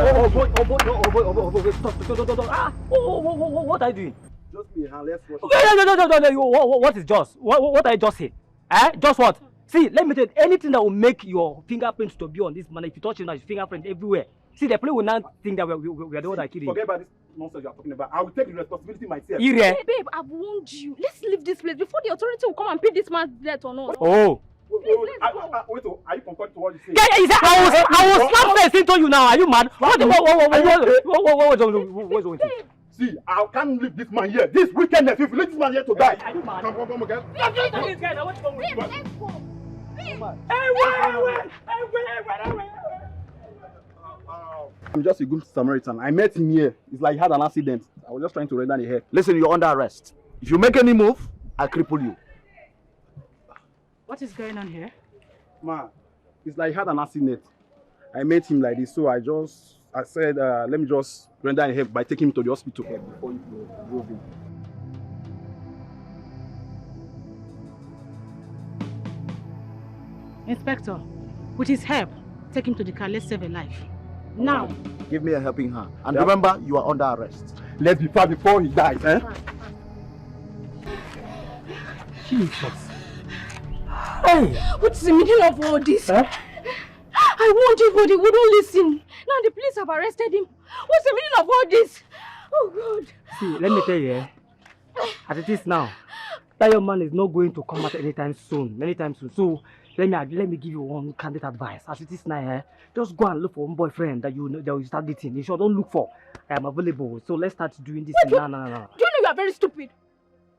What are you doing? Just me, let's watch. What is just? What are you just saying? Just what? See, let me tell you, anything that will make your fingerprints to be on this man, if you touch him, his fingerprint everywhere. See, the police will not think that we are the one that killed him. Forget about this nonsense you are talking about. I will take the responsibility myself. Babe, I've warned you. Let's leave this place before the authority will come and pay this man's death on us. Oh. Wait, are you confident to what you say? Yeah, I will slap face into you now. Are you mad? What? See, I can't leave this man here. This wickedness, if you leave this man here to die. Are you mad? Come again. Let's go. I'm just a good Samaritan. I met him here. It's like he had an accident. I was just trying to render the head. Listen, you're under arrest. If you make any move, I'll cripple you. What is going on here? Ma, it's like he had an accident. I met him like this, so I said, let me just render a help by taking him to the hospital before you drove him. Inspector, with his help, take him to the car. Let's save a life. Now. Give me a helping hand. And remember, you are under arrest. Let's be fast before he dies, eh? Jesus. Hey! What's the meaning of all this? Huh? I warned you, but he wouldn't listen. Now the police have arrested him. What's the meaning of all this? Oh, God. See, let me tell you, as it is now, that young man is not going to come out anytime soon. So, let me give you one candid advice. As it is now, just go and look for one boyfriend that you start dating. You sure don't look for. I am available. So let's start doing this. No. Do you know you are very stupid?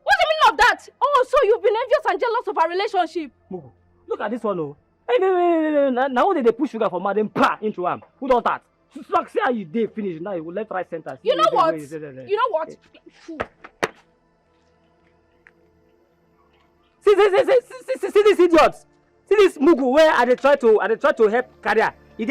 What's the meaning of that? Oh, so you've been envious and jealous of our relationship. Mugu, look at this one, oh. Hey, now they push sugar from madam into him. Who does that? Like say how you day finish now. You will left, right, center. You know what? You know what? See this idiot. See this Mugu where I try to help career. He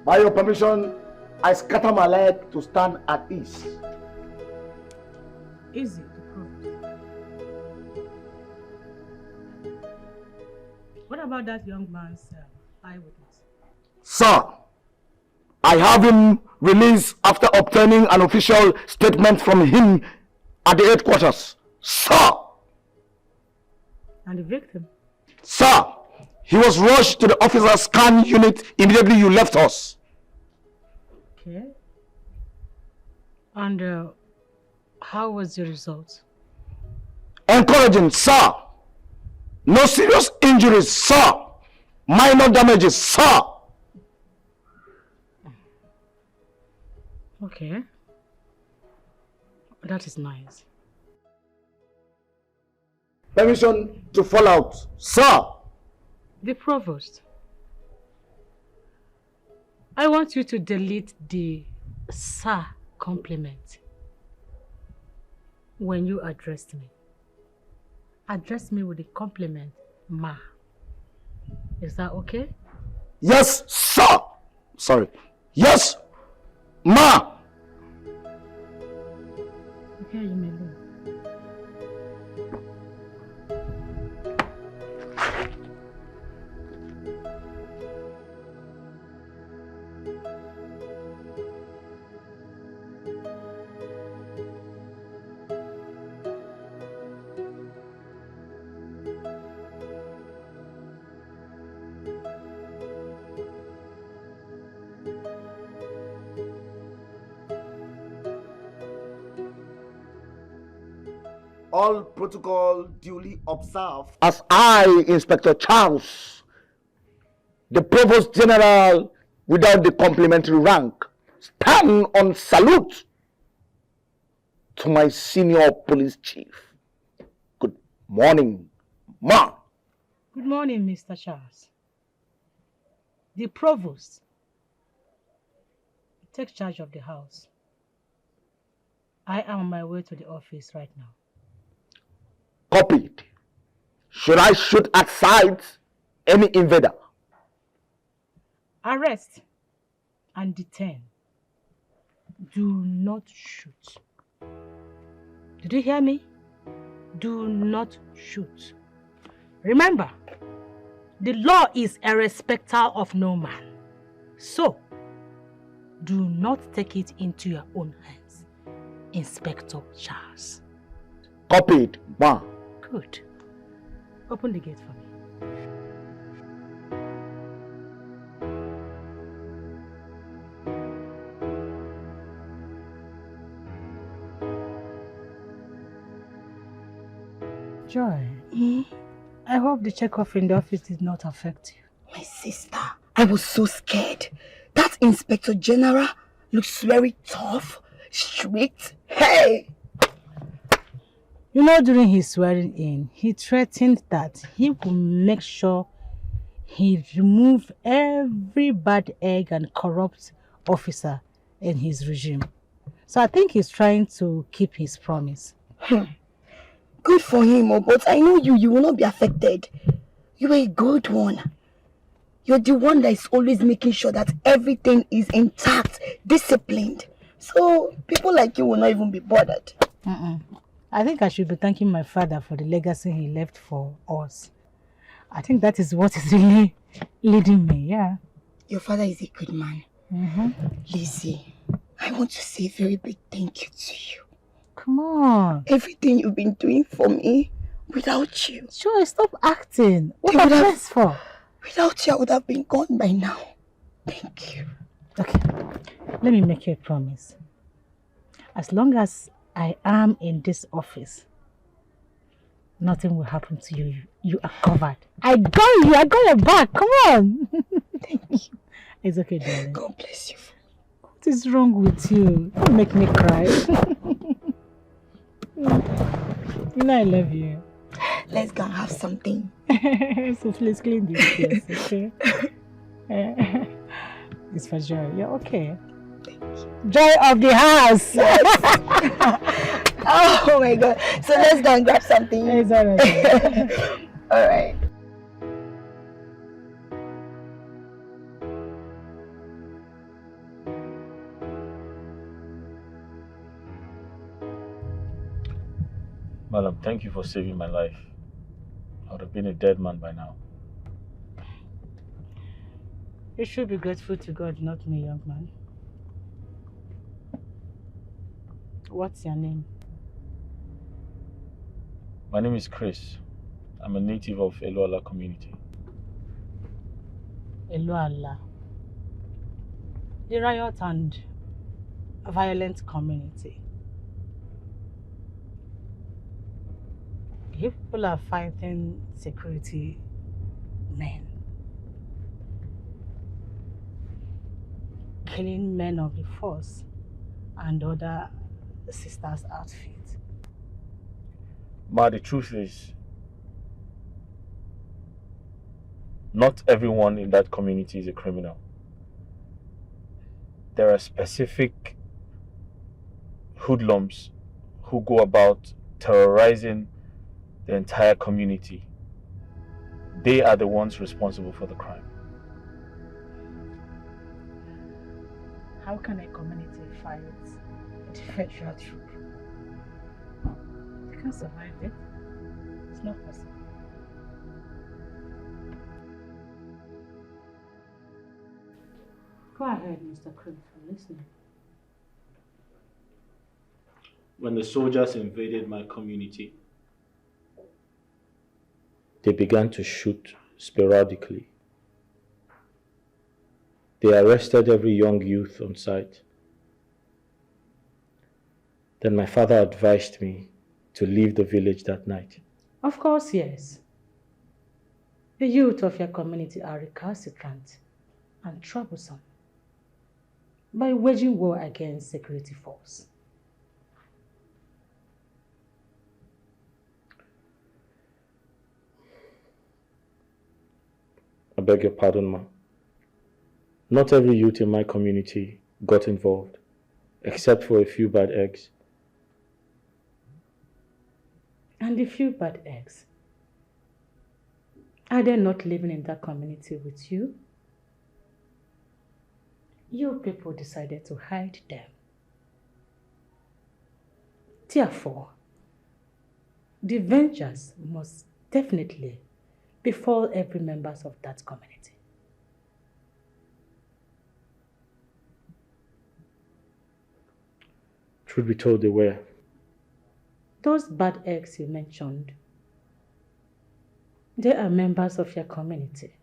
By your permission, I scatter my leg to stand at ease. Easy, the Provost. What about that young man's eyewitness? Sir, I have him released after obtaining an official statement from him at the headquarters. Sir! And the victim? Sir, he was rushed to the officer scan unit immediately you left us. Okay. And how was the result? Encouraging, sir. No serious injuries, sir. Minor damages, sir. Okay. That is nice. Permission to fall out, sir. The Provost, I want you to delete the sir compliment when you addressed me. Address me with the compliment, ma. Is that okay? Yes, sir. Sorry. Yes, ma. Okay, you may leave. All protocol duly observed. As I, Inspector Charles, the Provost General without the complimentary rank, stand on salute to my senior police chief. Good morning, ma. Good morning, Mr. Charles. The Provost take charge of the house. I am on my way to the office right now. Copied. Should I shoot at sight any invader? Arrest and detain. Do not shoot. Did you hear me? Do not shoot. Remember, the law is a respecter of no man. So, do not take it into your own hands, Inspector Charles. Copied, ma. Good. Open the gate for me. Joy, I hope the check-off in the office did not affect you. My sister, I was so scared. That Inspector General looks very tough, strict. Hey! You know, during his swearing in, he threatened that he would make sure he removed every bad egg and corrupt officer in his regime. So I think he's trying to keep his promise. Good for him, but I know you will not be affected. You are a good one. You're the one that is always making sure that everything is intact, disciplined. So people like you will not even be bothered. I think I should be thanking my father for the legacy he left for us. I think that is what is really leading me, yeah. Your father is a good man. Lizzy, I want to say a very big thank you to you. Come on. Everything you've been doing for me, without you. Sure, stop acting. What are you for? Without you, I would have been gone by now. Thank you. Okay, let me make you a promise. As long as I am in this office, nothing will happen to you. You are covered. I got you. I got your back. Come on. Thank you. It's okay, darling. God bless you. What is wrong with you? Don't make me cry. You know I love you. Let's go and have something. So please clean this place, okay? It's for Joy. You're okay. Thank you. Joy of the house. Yes. Oh my God. So let's go and grab something. It's all right. All right. Madam, thank you for saving my life. I would have been a dead man by now. You should be grateful to God, not me, young man. What's your name? My name is Chris. I'm a native of Eluala community. Eluala. The riot and violent community. You people are fighting security men. Killing men of the force and other sisters' outfits. Ma, the truth is, not everyone in that community is a criminal. There are specific hoodlums who go about terrorizing the entire community. They are the ones responsible for the crime. How can a community fight a defensive troop? They can't survive it. It's not possible. Go ahead, Mr. Chris. I'm listening. When the soldiers invaded my community, they began to shoot sporadically. They arrested every young youth on sight. Then my father advised me to leave the village that night. Of course, yes. The youth of your community are recalcitrant and troublesome by waging war against security force. I beg your pardon, ma. Not every youth in my community got involved, except for a few bad eggs. And the few bad eggs, are they not living in that community with you? You people decided to hide them. Therefore, the vengeance must definitely befall every member of that community. Truth be told, they were. Those bad eggs you mentioned, they are members of your community.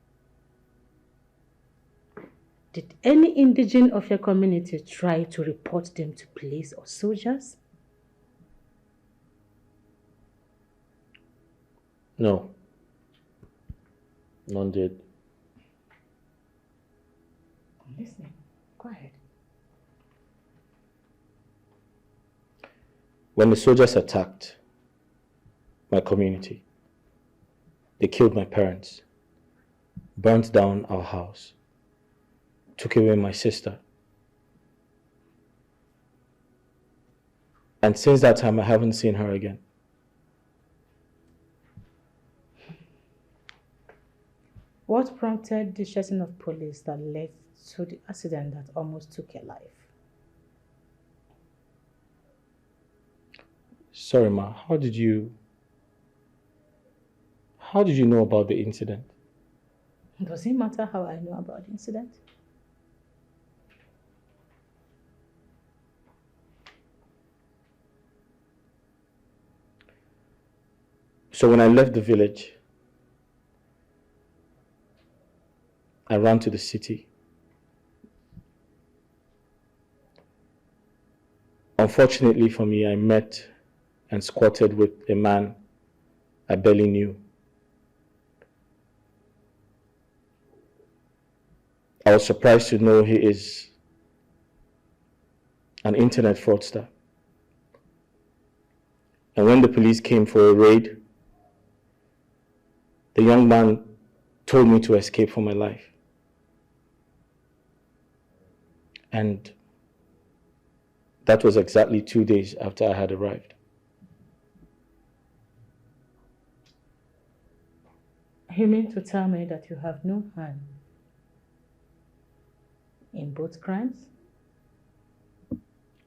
Did any indigene of your community try to report them to police or soldiers? No. None did. I'm listening. Go ahead. When the soldiers attacked my community, they killed my parents, burnt down our house, took away my sister. And since that time, I haven't seen her again. What prompted the chasing of police that led to the accident that almost took your life? Sorry, Ma, how did you know about the incident? Does it matter how I know about the incident? So when I left the village, I ran to the city. Unfortunately for me, I met and squatted with a man I barely knew. I was surprised to know he is an internet fraudster. And when the police came for a raid, the young man told me to escape for my life. And that was exactly 2 days after I had arrived. You mean to tell me that you have no hand in both crimes?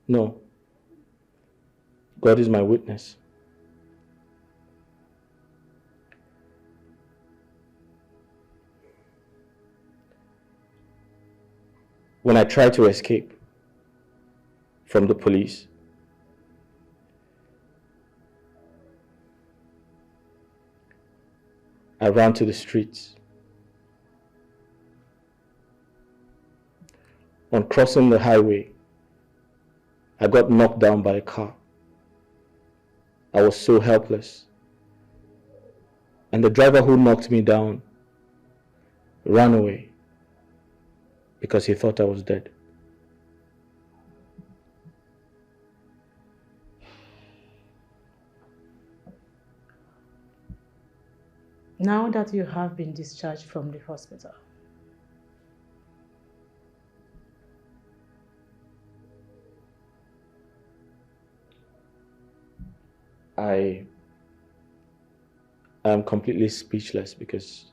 No. God is my witness. When I tried to escape from the police, I ran to the streets. On crossing the highway, I got knocked down by a car. I was so helpless. And the driver who knocked me down ran away because he thought I was dead. Now that you have been discharged from the hospital, I am completely speechless because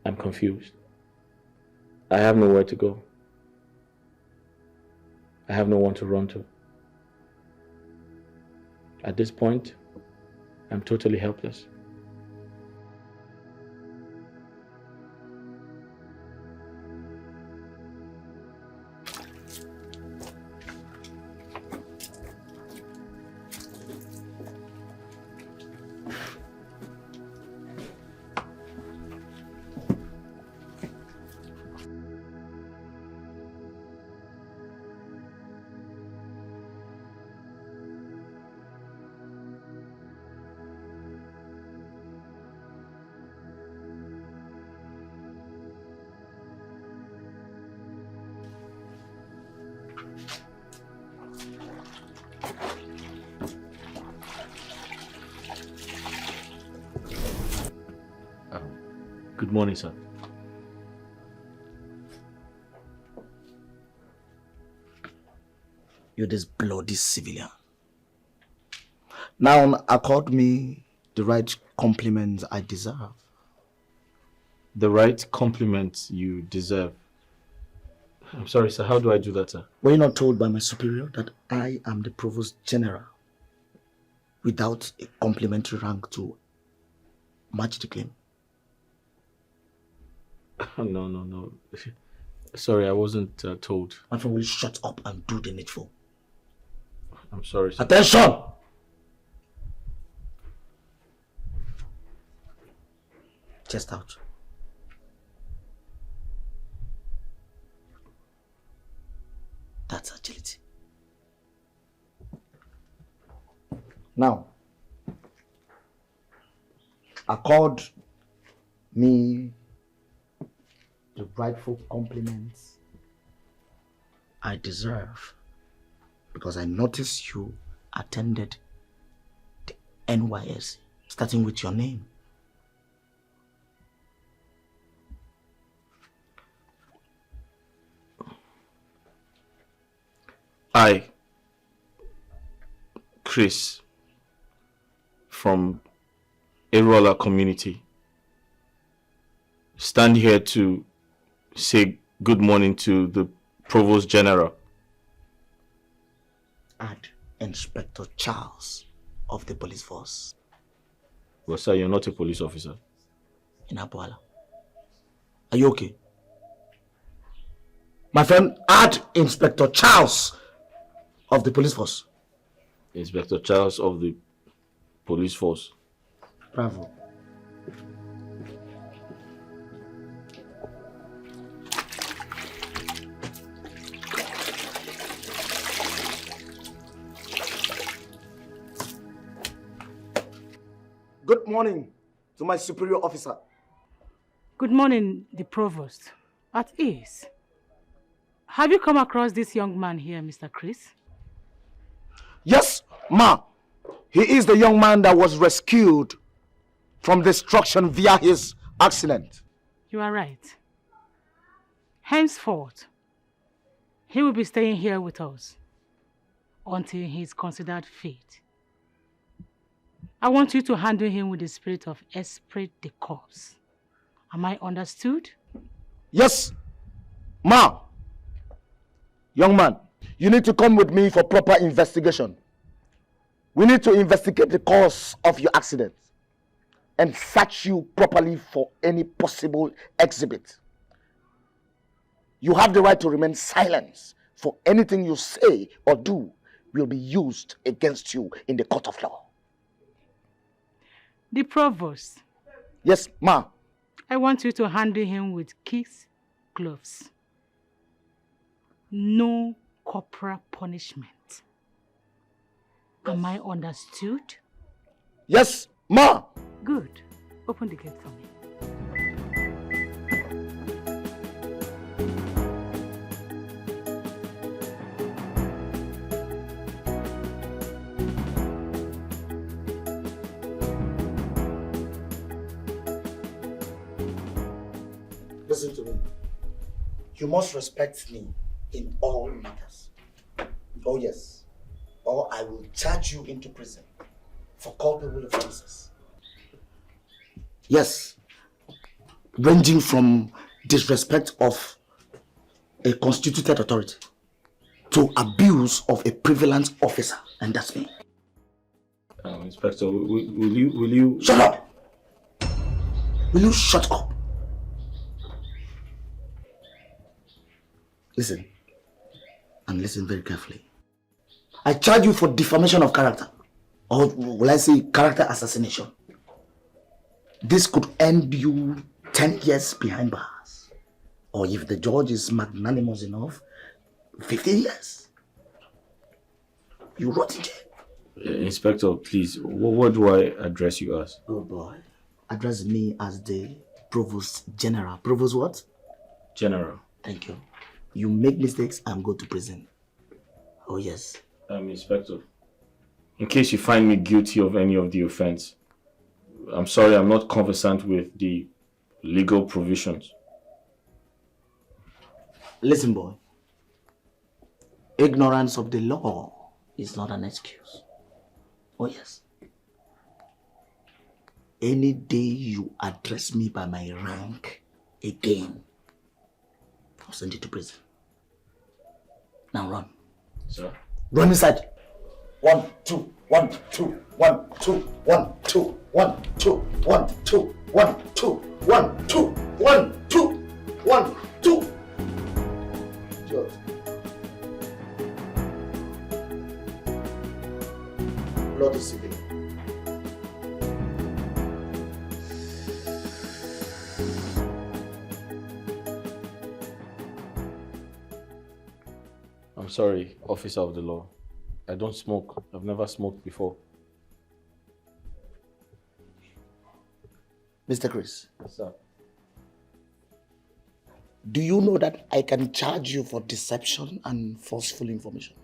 I'm confused. I have nowhere to go. I have no one to run to. At this point, I'm totally helpless. Good morning, sir. you this bloody civilian. Now accord me the right compliments I deserve. The right compliment you deserve. I'm sorry, sir. How do I do that, sir? Were you not told by my superior that I am the Provost General without a complimentary rank to match the claim? No. Sorry, I wasn't told. My friend, will you shut up and do the needful? I'm sorry, sir. Attention! Chest out. That's agility. Now, accord me the rightful compliments I deserve, because I noticed you attended the NYSC, starting with your name. I, Chris, from Erola community, stand here to say good morning to the Provost General. Add Inspector Charles of the police force. Well, sir, you're not a police officer. In Abuala. Are you okay? My friend, add Inspector Charles of the police force. Inspector Charles of the police force. Bravo. Good morning to my superior officer. Good morning, the Provost. At ease. Have you come across this young man here, Mr. Chris? Yes, ma. He is the young man that was rescued from destruction via his accident. You are right. Henceforth, he will be staying here with us until he is considered fit. I want you to handle him with the spirit of esprit de corps. Am I understood? Yes, ma. Young man, you need to come with me for proper investigation. We need to investigate the cause of your accident and search you properly for any possible exhibit. You have the right to remain silent, for anything you say or do will be used against you in the court of law. The Provost. Yes, ma. I want you to handle him with kicks, gloves. No corporal punishment. Am I understood? Yes, ma. Good. Open the gate for me. Listen to me. You must respect me in all matters. Oh yes. Or I will charge you into prison for culpable offenses. Yes. Ranging from disrespect of a constituted authority to abuse of a prevalent officer, and that's me. Inspector, will you... Shut up! Will you shut up? Listen, and listen very carefully. I charge you for defamation of character, or will I say character assassination. This could end you 10 years behind bars, or if the judge is magnanimous enough, 15 years. You rot in jail. Inspector, please, what do I address you as? Good boy. Address me as the Provost General. Provost what? General. Thank you. You make mistakes, I'm going to prison. Oh yes. Inspector, in case you find me guilty of any of the offense, I'm sorry, I'm not conversant with the legal provisions. Listen, boy. ignorance of the law is not an excuse. Oh yes. Any day you address me by my rank again, I'll send you to prison. Now run. Sir? Run inside. 1, 2, 1, 2, 1, 2, 1, 2, 1, 2, 1, 2, 1, 2, 1, 2, 1, 2, 1, 2. George. Blood is civil. I'm sorry, officer of the law. I don't smoke. I've never smoked before. Mr. Chris, Sir. do you know that I can charge you for deception and forceful information?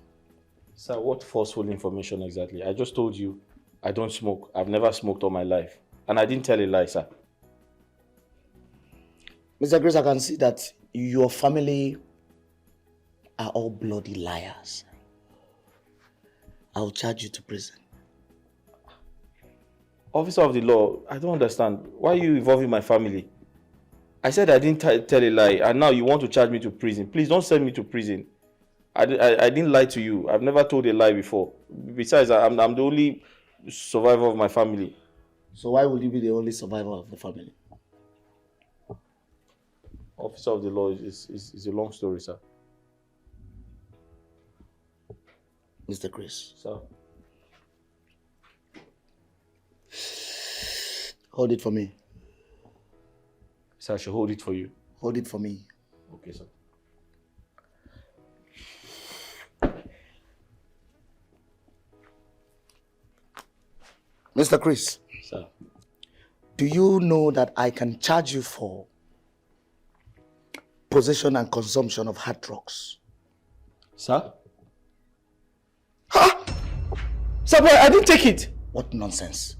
Sir, what forceful information exactly? I just told you I don't smoke. I've never smoked all my life. And I didn't tell a lie, sir. Mr. Chris, I can see that your family are all bloody liars. I'll charge you to prison. Officer of the law, I don't understand. Why are you involving my family? I said I didn't tell a lie, and now you want to charge me to prison. Please don't send me to prison. I didn't lie to you. I've never told a lie before. Besides, I'm the only survivor of my family. So why would you be the only survivor of the family? Officer of the law is a long story, sir. Mr. Chris. Sir. Hold it for me. Sir, I should hold it for you. Hold it for me. Okay, sir. Mr. Chris. Sir. Do you know that I can charge you for possession and consumption of hard drugs? Sir? Huh? Sir, boy, I didn't take it. What nonsense.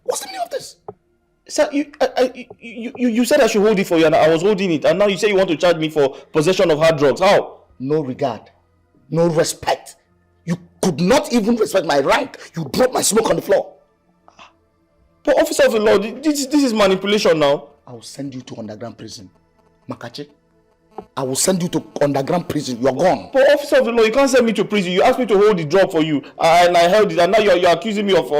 What's the meaning of this? Sir, you said I should hold it for you, and I was holding it, and now you say you want to charge me for possession of hard drugs. How? No regard. No respect. You could not even respect my rank. You dropped my smoke on the floor. But officer of the law, this is manipulation now. I will send you to underground prison. Makachi, I will send you to underground prison. You are gone. But officer of the law, you can't send me to prison. You asked me to hold the drug for you, and I held it, and now you're accusing me of...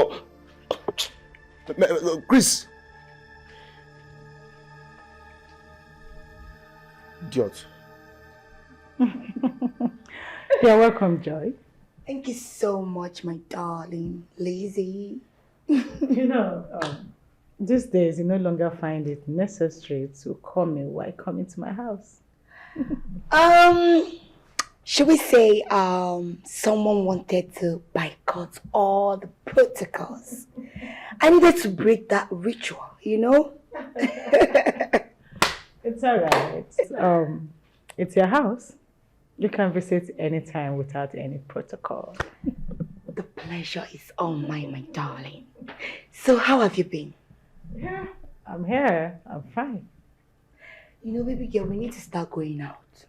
Chris. Idiot. You're welcome, Joy. Thank you so much, my darling Lizzy. You know, these days you no longer find it necessary to call me while coming to my house. Should we say someone wanted to boycott all the protocols? I needed to break that ritual, you know? It's alright. It's your house. You can visit anytime without any protocol. The pleasure is all mine, my darling. So how have you been? Yeah, I'm here. I'm fine. You know, baby girl, we need to start going out.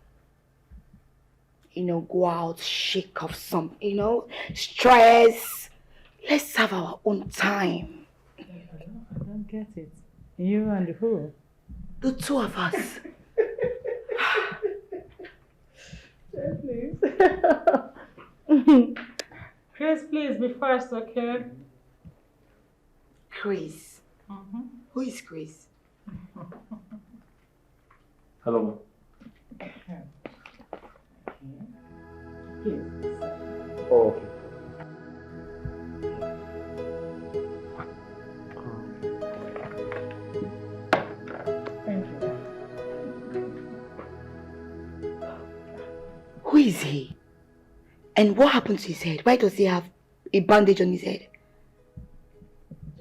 You know, go out, shake off some, you know, stress. Let's have our own time. I don't get it. You and who? The two of us. Please. Chris, please be first, okay? Chris. Who is Chris? Hello. Please. Oh, okay. Thank you. Who is he? And what happened to his head? Why does he have a bandage on his head?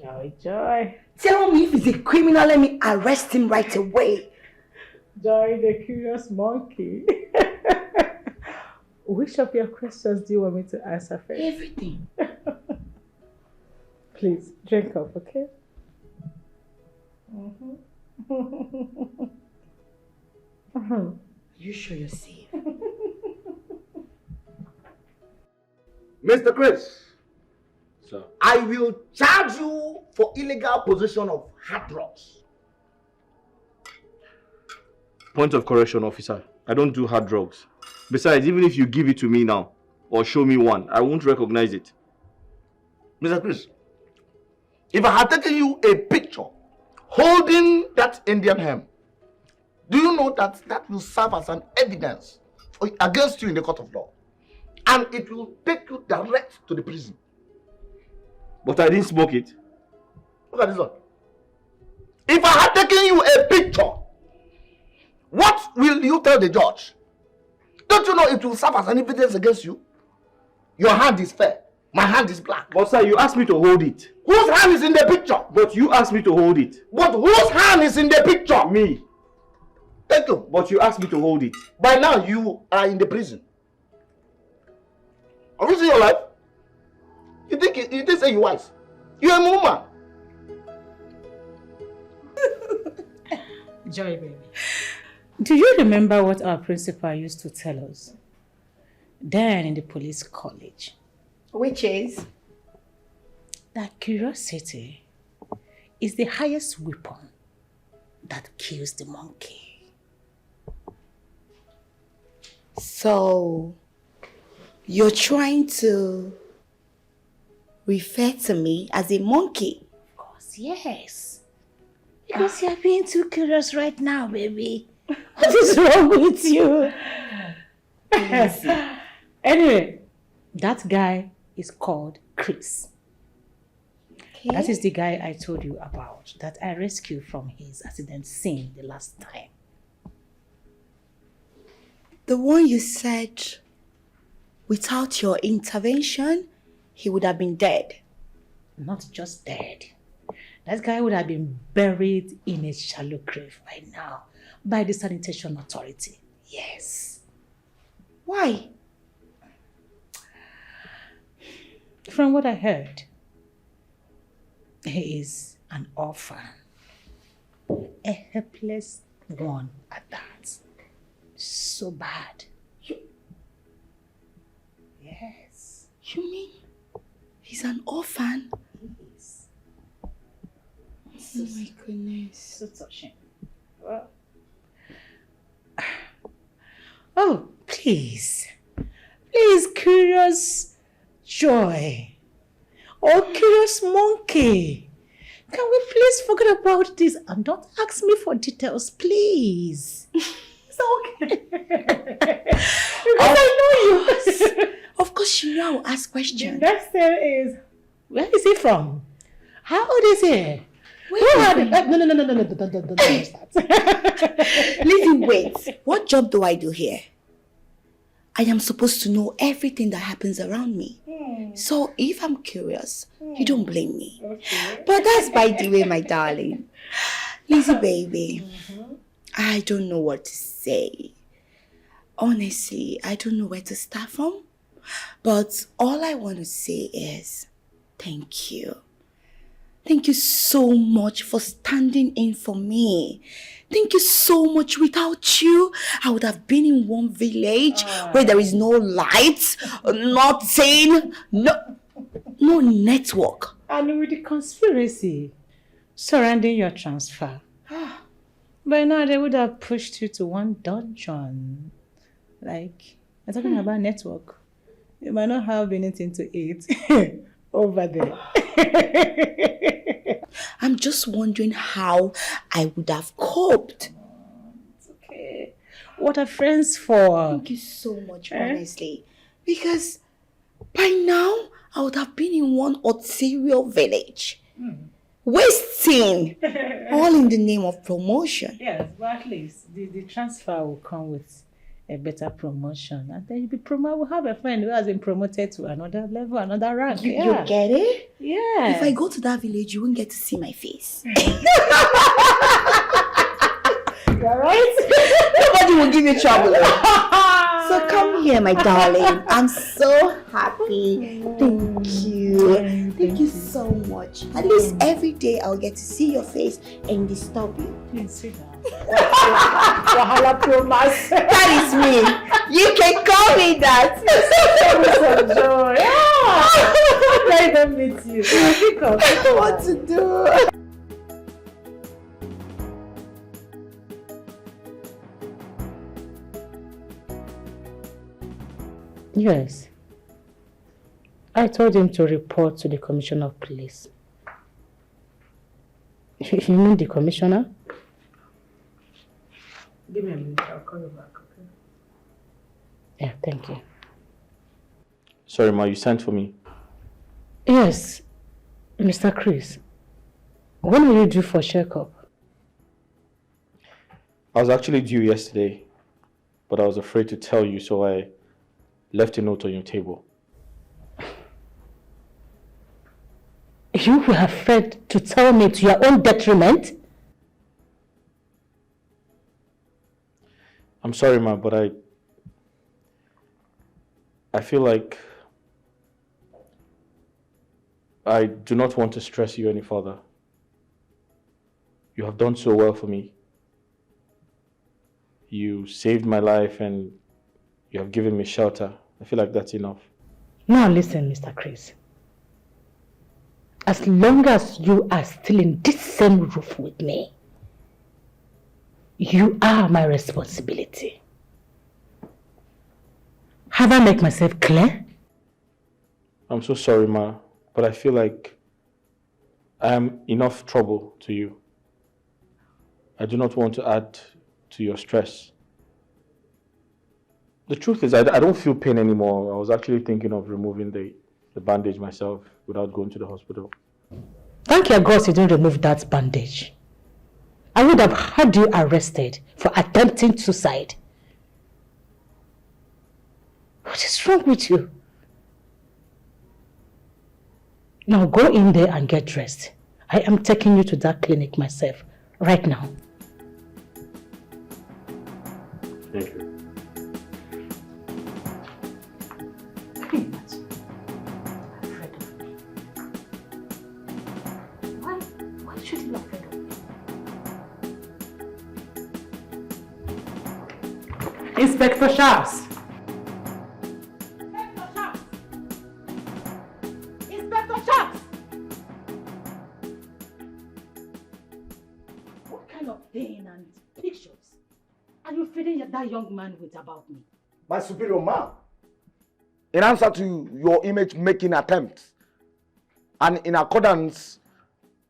Joy, Joy. Tell me if he's a criminal, let me arrest him right away. Joy, the curious monkey. Which of your questions do you want me to answer first? Everything. Please, drink up, okay? You sure you're safe? Mr. Chris, Sir. I will charge you for illegal possession of hard drugs. Point of correction, officer. I don't do hard drugs. Besides, even if you give it to me now, or show me one, I won't recognize it. Mr. Chris, if I had taken you a picture holding that Indian hemp, do you know that that will serve as an evidence against you in the court of law? And it will take you direct to the prison. But I didn't smoke it. Look at this one. If I had taken you a picture, what will you tell the judge? Don't you know it will serve as an evidence against you? Your hand is fair. My hand is black. But sir, you asked me to hold it. Whose hand is in the picture? But you asked me to hold it. But whose hand is in the picture? Me. Thank you. But you asked me to hold it. By now, you are in the prison. Have you seen your life? You think say you're wise? You're a woman. Joy, baby. Do you remember what our principal used to tell us then in the police college? Which is? That curiosity is the highest weapon that kills the monkey. So, you're trying to refer to me as a monkey? Of course, yes. Because you're being too curious right now, baby. What is wrong with you? Anyway, that guy is called Chris. Okay. That is the guy I told you about that I rescued from his accident scene the last time. The one you said without your intervention, he would have been dead. Not just dead. That guy would have been buried in a shallow grave by now by the sanitation authority. Yes. Why? From what I heard, he is an orphan. A helpless one at that. So bad. Yes. You mean he's an orphan? Yes. Oh my goodness. So touching. Well. Oh, please. Please, curious Joy. Oh, curious monkey. Can we please forget about this and don't ask me for details, please? It's okay. Because I know you. Of course you know I will ask The questions. next thing is, where is he from? How old is he? No, Lizzy, wait. What job do I do here? I am supposed to know everything that happens around me. So if I'm curious, you don't blame me. Okay. But that's by the way, my darling. Lizzy, baby, I don't know what to say. Honestly, I don't know where to start from. But all I want to say is thank you. Thank you so much for standing in for me. Thank you so much. Without you, I would have been in one village where there is no lights, nothing, no network. And with the conspiracy surrounding your transfer, by now they would have pushed you to one dungeon. Like, I'm talking about network. You might not have anything to eat over there. I'm just wondering how I would have coped. It's okay. What are friends for? Thank you so much, honestly. Because by now, I would have been in one Ontario village. Wasting. All in the name of promotion. Yes, but at least the transfer will come with a better promotion. And then you'll be we'll have a friend who has been promoted to another level, another rank. You get it? Yeah. If I go to that village, you won't get to see my face. You're right. Nobody will give you trouble. So come here, my darling. I'm so happy. Thank you. Thank you so much. At least every day I'll get to see your face and disturb you. Please sit down. Wahala promise. That is me. You can call me that. So joy. Nice to meet you. Pick up. I don't know what to do. Yes. I told him to report to the Commissioner of Police. You mean the Commissioner? Give me a minute, I'll call you back, okay? Yeah, thank you. Sorry, Ma, you sent for me. Yes, Mr. Chris. When are you due for checkup? I was actually due yesterday, but I was afraid to tell you, so I left a note on your table. You were afraid to tell me to your own detriment? I'm sorry, Ma, but I feel like I do not want to stress you any further. You have done so well for me. You saved my life and you have given me shelter. I feel like that's enough. Now listen, Mr. Chris. As long as you are still in this same roof with me, you are my responsibility. Have I made myself clear? I'm so sorry, Ma, but I feel like I am enough trouble to you. I do not want to add to your stress. The truth is, I don't feel pain anymore. I was actually thinking of removing the bandage myself without going to the hospital. Thank your God you didn't remove that bandage. I would have had you arrested for attempting suicide. What is wrong with you? Now go in there and get dressed. I am taking you to that clinic myself right now. Thank you. Why should you be afraid of me? Inspector Charles. Inspector Charles. Inspector Charles. What kind of pain and pictures are you feeding that young man with about me? My superior, ma, in answer to your image-making attempts and in accordance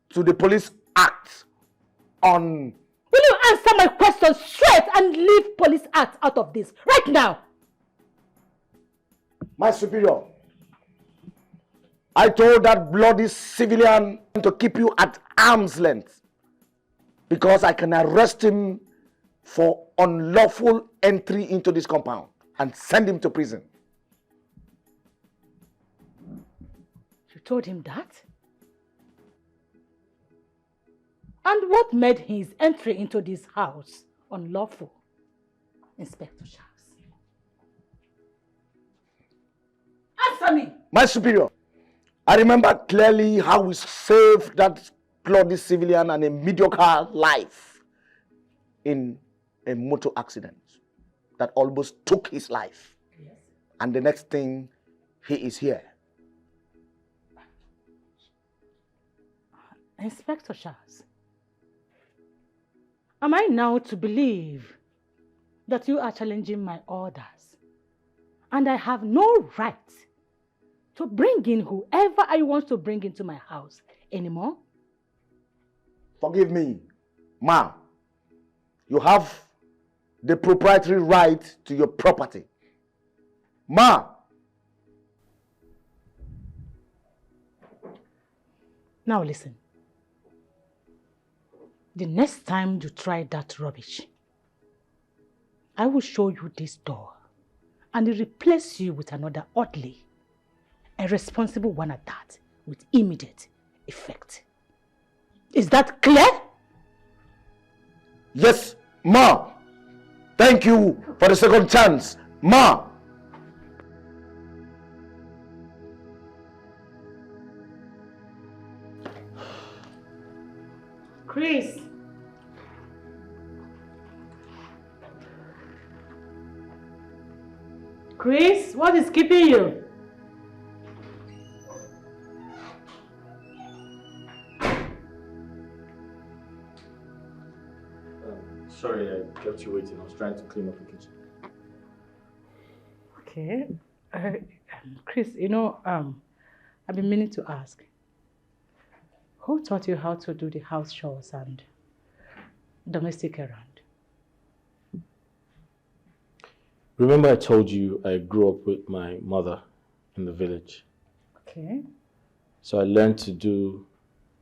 to the Police Act on... Will you answer my question straight and leave Police Act out of this right now? My superior, I told that bloody civilian to keep you at arm's length because I can arrest him for unlawful entry into this compound and send him to prison. You told him that? And what made his entry into this house unlawful, Inspector Charles? Answer me! My superior, I remember clearly how we saved that bloody civilian and a mediocre life in a motor accident that almost took his life. Yes. And the next thing, he is here. Inspector Charles, am I now to believe that you are challenging my orders and I have no right to bring in whoever I want to bring into my house anymore? Forgive me, ma. You have the proprietary right to your property. Ma. Now listen. The next time you try that rubbish, I will show you this door and replace you with another orderly, a responsible one at that, with immediate effect. Is that clear? Yes, ma. Thank you for the second chance, ma. Chris. Chris, what is keeping you? Sorry, I kept you waiting. I was trying to clean up the kitchen. Okay. Chris, I've been meaning to ask. Who taught you how to do the house chores and domestic errand? Remember I told you I grew up with my mother in the village. Okay. So I learned to do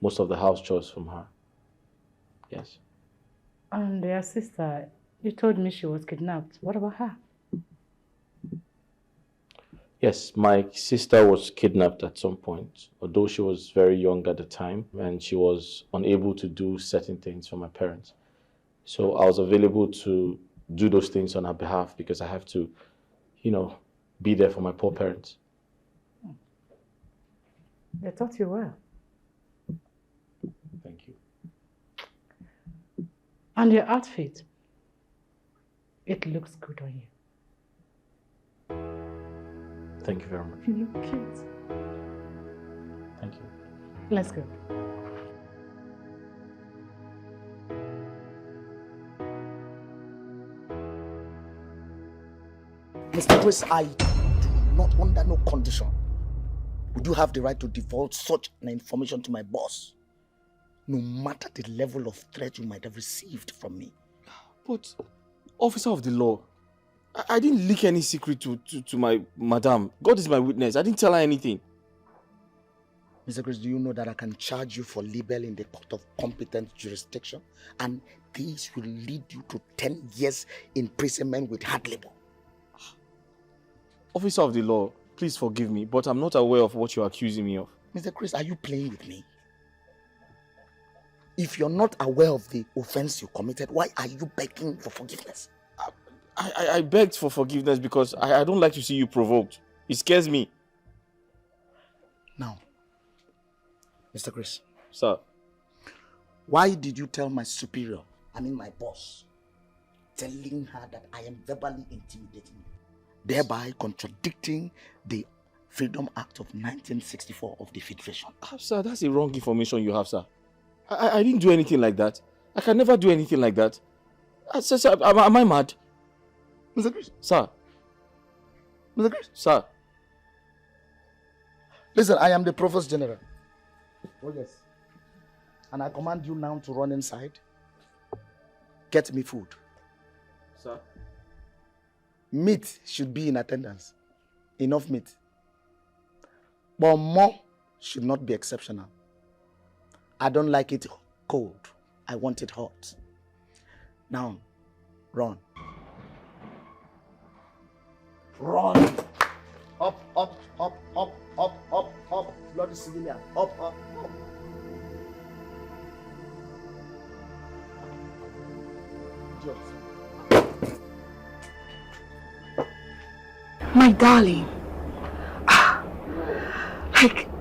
most of the house chores from her. Yes. And your sister, you told me she was kidnapped. What about her? Yes, my sister was kidnapped at some point, although she was very young at the time and she was unable to do certain things for my parents. So I was available to do those things on her behalf because I have to, be there for my poor parents. They taught you well. Thank you. And your outfit, it looks good on you. Thank you very much. You look cute. Thank you. Let's go. Mr. Chris, I do not, under no condition, would you have the right to divulge such an information to my boss, no matter the level of threat you might have received from me. But, officer of the law, I didn't leak any secret to my madam. God is my witness. I didn't tell her anything. Mr. Chris, do you know that I can charge you for libel in the court of competent jurisdiction? And this will lead you to 10 years imprisonment with hard labor. Officer of the law, please forgive me, but I'm not aware of what you're accusing me of. Mr. Chris, are you playing with me? If you're not aware of the offense you committed, why are you begging for forgiveness? I begged for forgiveness because I don't like to see you provoked. It scares me. Now, Mr. Chris. Sir. Why did you tell my superior, my boss, telling her that I am verbally intimidating you, thereby contradicting the Freedom Act of 1964 of the Federation? Sir, that's the wrong information you have, sir. I didn't do anything like that. I can never do anything like that. Sir, am I mad? Mr. Chris. Sir. Mr. Chris. Sir. Listen, I am the Provost General. Oh yes. And I command you now to run inside. Get me food. Sir. Meat should be in attendance. Enough meat. But more should not be exceptional. I don't like it cold. I want it hot. Now, run. Run. Up, up, up, up, up, up, up. Bloody civilian. Up, up, up. Idiots. My darling,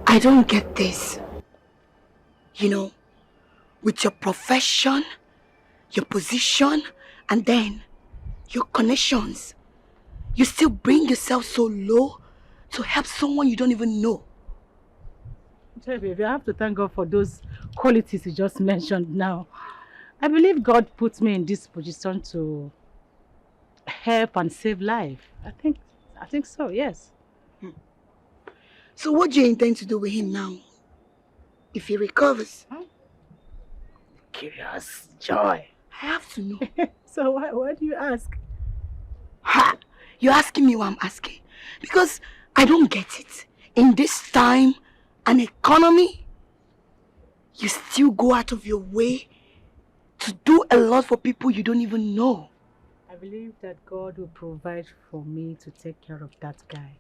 I don't get this. With your profession, your position, and then your connections, you still bring yourself so low to help someone you don't even know. Hey, baby, I have to thank God for those qualities you just mentioned now. I believe God put me in this position to help and save life. I think so, yes. So what do you intend to do with him now? If he recovers? Curious joy. I have to know. So why do you ask? Ha! You're asking me what I'm asking. Because I don't get it. In this time and economy, you still go out of your way to do a lot for people you don't even know. I believe that God will provide for me to take care of that guy.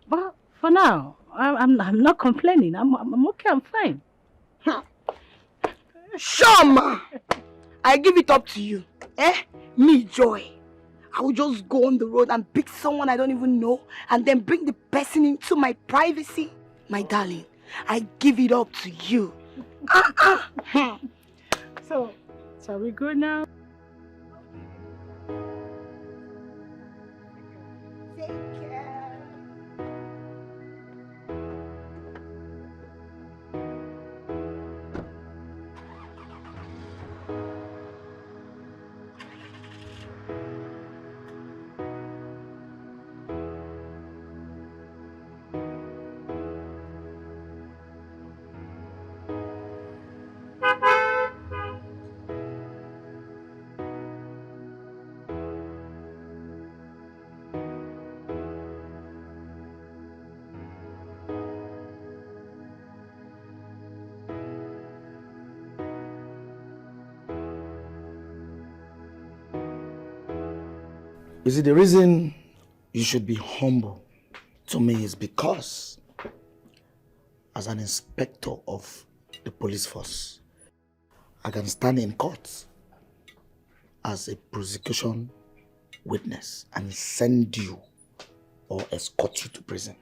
But for now, I'm not complaining. I'm okay, I'm fine. Sure, ma. I give it up to you. Me, Joy. I will just go on the road and pick someone I don't even know and then bring the person into my privacy. My darling, I give it up to you. So, shall we go now? Take care. You see, the reason you should be humble to me is because as an inspector of the police force, I can stand in court as a prosecution witness and send you or escort you to prison.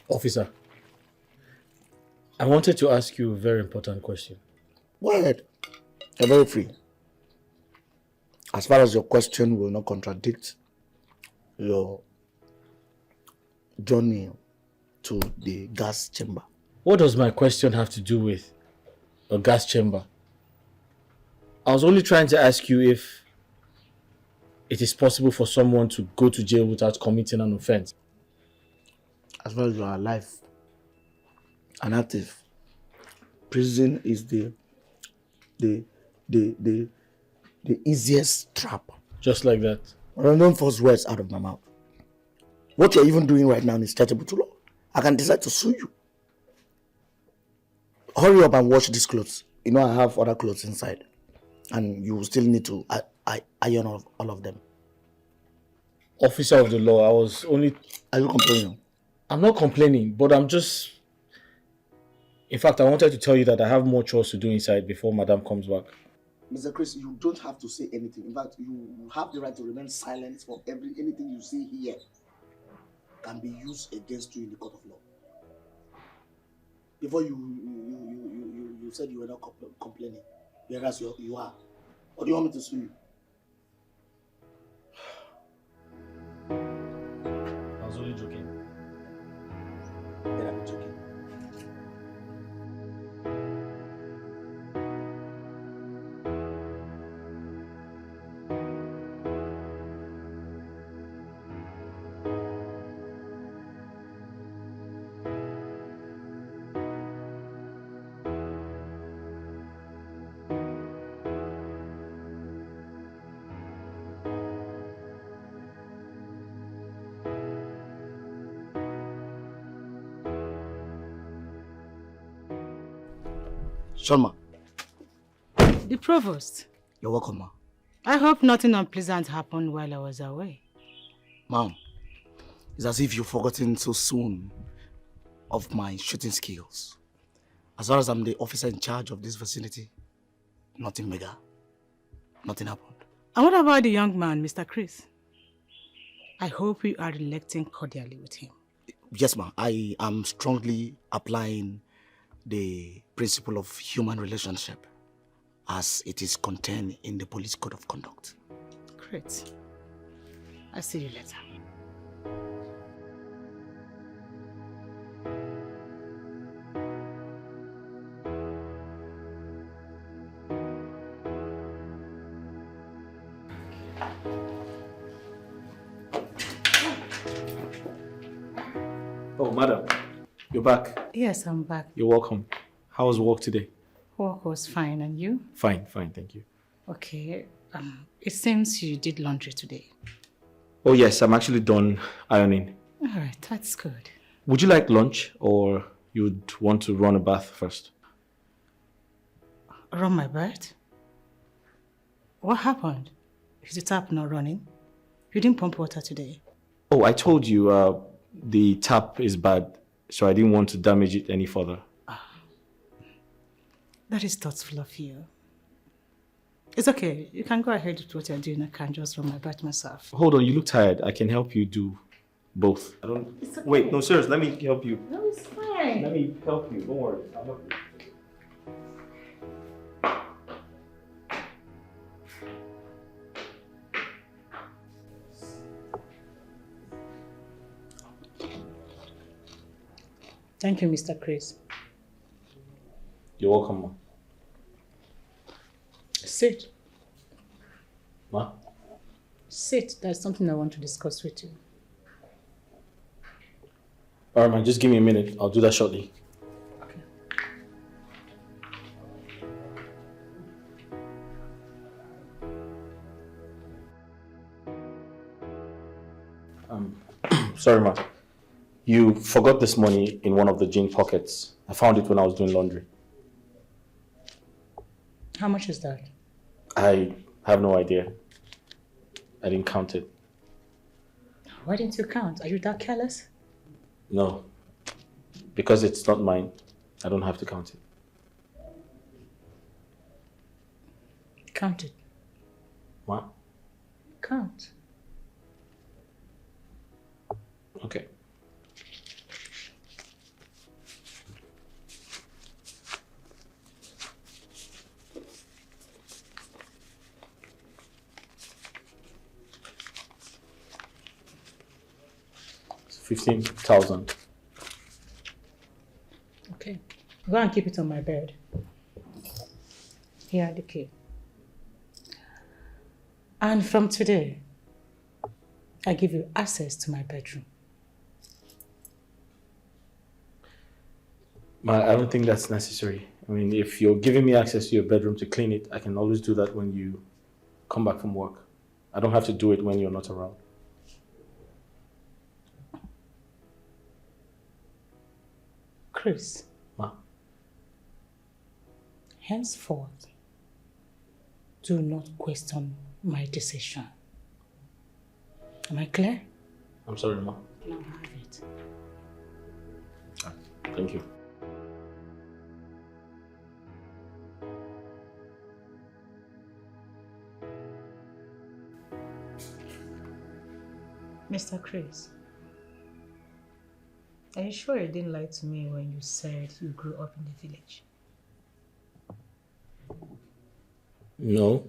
Officer, I wanted to ask you a very important question. Go ahead. You're very free. As far as your question will not contradict your journey to the gas chamber. What does my question have to do with a gas chamber? I was only trying to ask you if it is possible for someone to go to jail without committing an offense. As far as you are alive and active, prison is the easiest trap. Just like that. Don't force words out of my mouth. What you're even doing right now is chargeable to law. I can decide to sue you. Hurry up and wash these clothes. You know I have other clothes inside. And you will still need to iron all of them. Officer of the law, I was only... Are you complaining? I'm not complaining, but I'm just... In fact, I wanted to tell you that I have more chores to do inside before Madam comes back. Mr. Chris, you don't have to say anything. In fact, you have the right to remain silent for anything you say here can be used against you in the court of law. Before you said you were not complaining, whereas you are. Or do you want me to sue you? I was only joking. Then I'm joking. Sharma. The Provost. You're welcome, ma. I hope nothing unpleasant happened while I was away. Ma'am, it's as if you've forgotten so soon of my shooting skills. As far as I'm the officer in charge of this vicinity, nothing mega. Nothing happened. And what about the young man, Mr. Chris? I hope you are relating cordially with him. Yes, ma'am. I am strongly applying the principle of human relationship as it is contained in the police code of conduct. Great. I'll see you later. Oh, madam, you're back. Yes, I'm back. You're welcome. How was work today? Work was fine, and you? Fine, thank you. Okay, it seems you did laundry today. Oh yes, I'm actually done ironing. All right, that's good. Would you like lunch or you'd want to run a bath first? Run my bath? What happened? Is the tap not running? You didn't pump water today. Oh, I told you the tap is bad, so I didn't want to damage it any further. That is thoughtful of you. It's okay. You can go ahead with what you're doing. I can just run my bath myself. Hold on, you look tired. I can help you do both. I don't... It's okay. Wait, no, serious. Let me help you. No, it's fine. Let me help you. Don't worry. I'll help you. Thank you, Mr. Chris. You're welcome, ma. Sit. Ma? Sit. There's something I want to discuss with you. Alright, man, just give me a minute. I'll do that shortly. Okay. Sorry, ma. You forgot this money in one of the jean pockets. I found it when I was doing laundry. How much is that? I have no idea. I didn't count it. Why didn't you count? Are you that careless? No. Because it's not mine. I don't have to count it. Count it. What? Count. Okay. It's 15,000. Okay. Go and keep it on my bed. Here are the key. And from today, I give you access to my bedroom. I don't think that's necessary. I mean, if you're giving me access to your bedroom to clean it, I can always do that when you come back from work. I don't have to do it when you're not around. Chris. Ma? Henceforth, do not question my decision. Am I clear? I'm sorry, Ma. Now have it. Thank you. Mr. Chris, are you sure you didn't lie to me when you said you grew up in the village? No.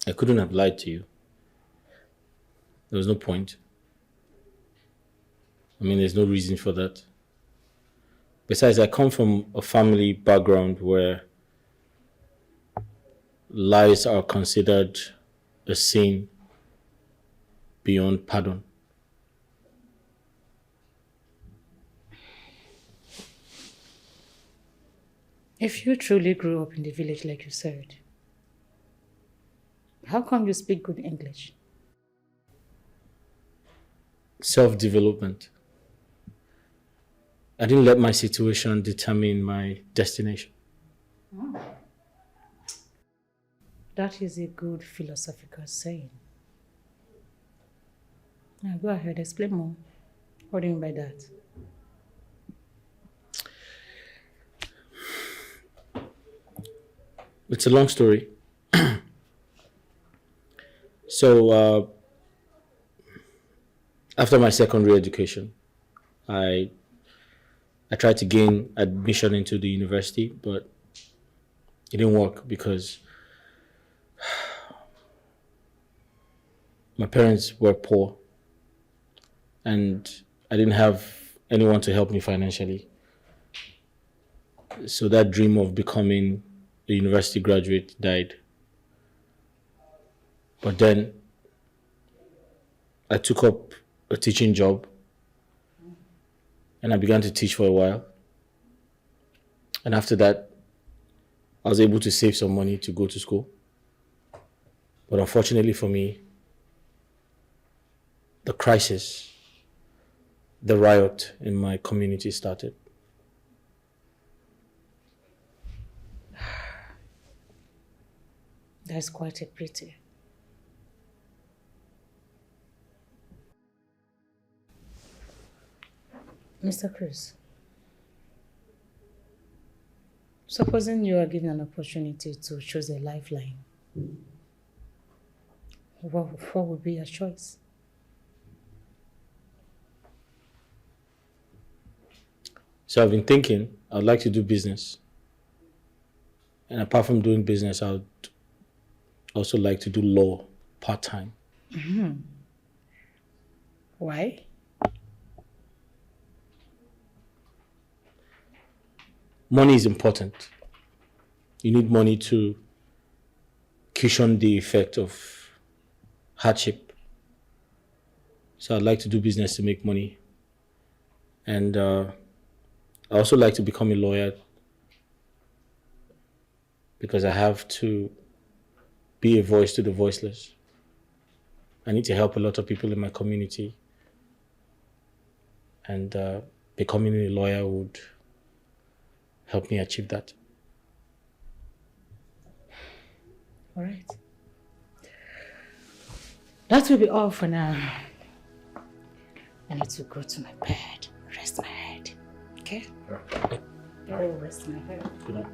I couldn't have lied to you. There was no point. I mean, there's no reason for that. Besides, I come from a family background where lies are considered a sin beyond pardon. If you truly grew up in the village like you said, how come you speak good English? Self-development. I didn't let my situation determine my destination. Oh. That is a good philosophical saying. Now go ahead, explain more. What do you mean by that? It's a long story. So, after my secondary education, I tried to gain admission into the university, but it didn't work because my parents were poor and I didn't have anyone to help me financially. So that dream of becoming a university graduate died. But then I took up a teaching job and I began to teach for a while. And after that, I was able to save some money to go to school. But unfortunately for me, the crisis, the riot in my community started. That's quite a pity. Mr. Chris, supposing you are given an opportunity to choose a lifeline, what would be your choice? So I've been thinking, I'd like to do business. And apart from doing business, I would also like to do law part-time. Mm-hmm. Why? Money is important. You need money to cushion the effect of hardship. So I'd like to do business to make money. And I also like to become a lawyer because I have to be a voice to the voiceless. I need to help a lot of people in my community and becoming a lawyer would help me achieve that. All right. That will be all for now. I need to go to my bed, rest my head. Okay? I will rest my head. Good night.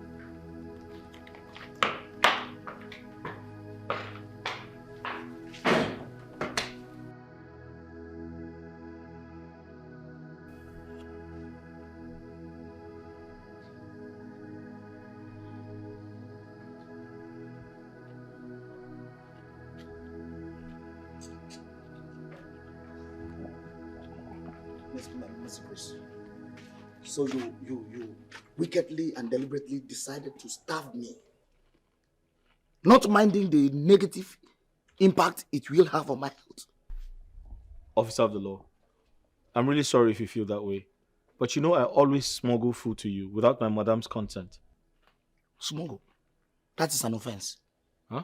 Mr. Chris. So you wickedly and deliberately decided to stab me, not minding the negative impact it will have on my health. Officer of the law, I'm really sorry if you feel that way. But you know I always smuggle food to you without my madam's consent. Smuggle? That is an offense. Huh?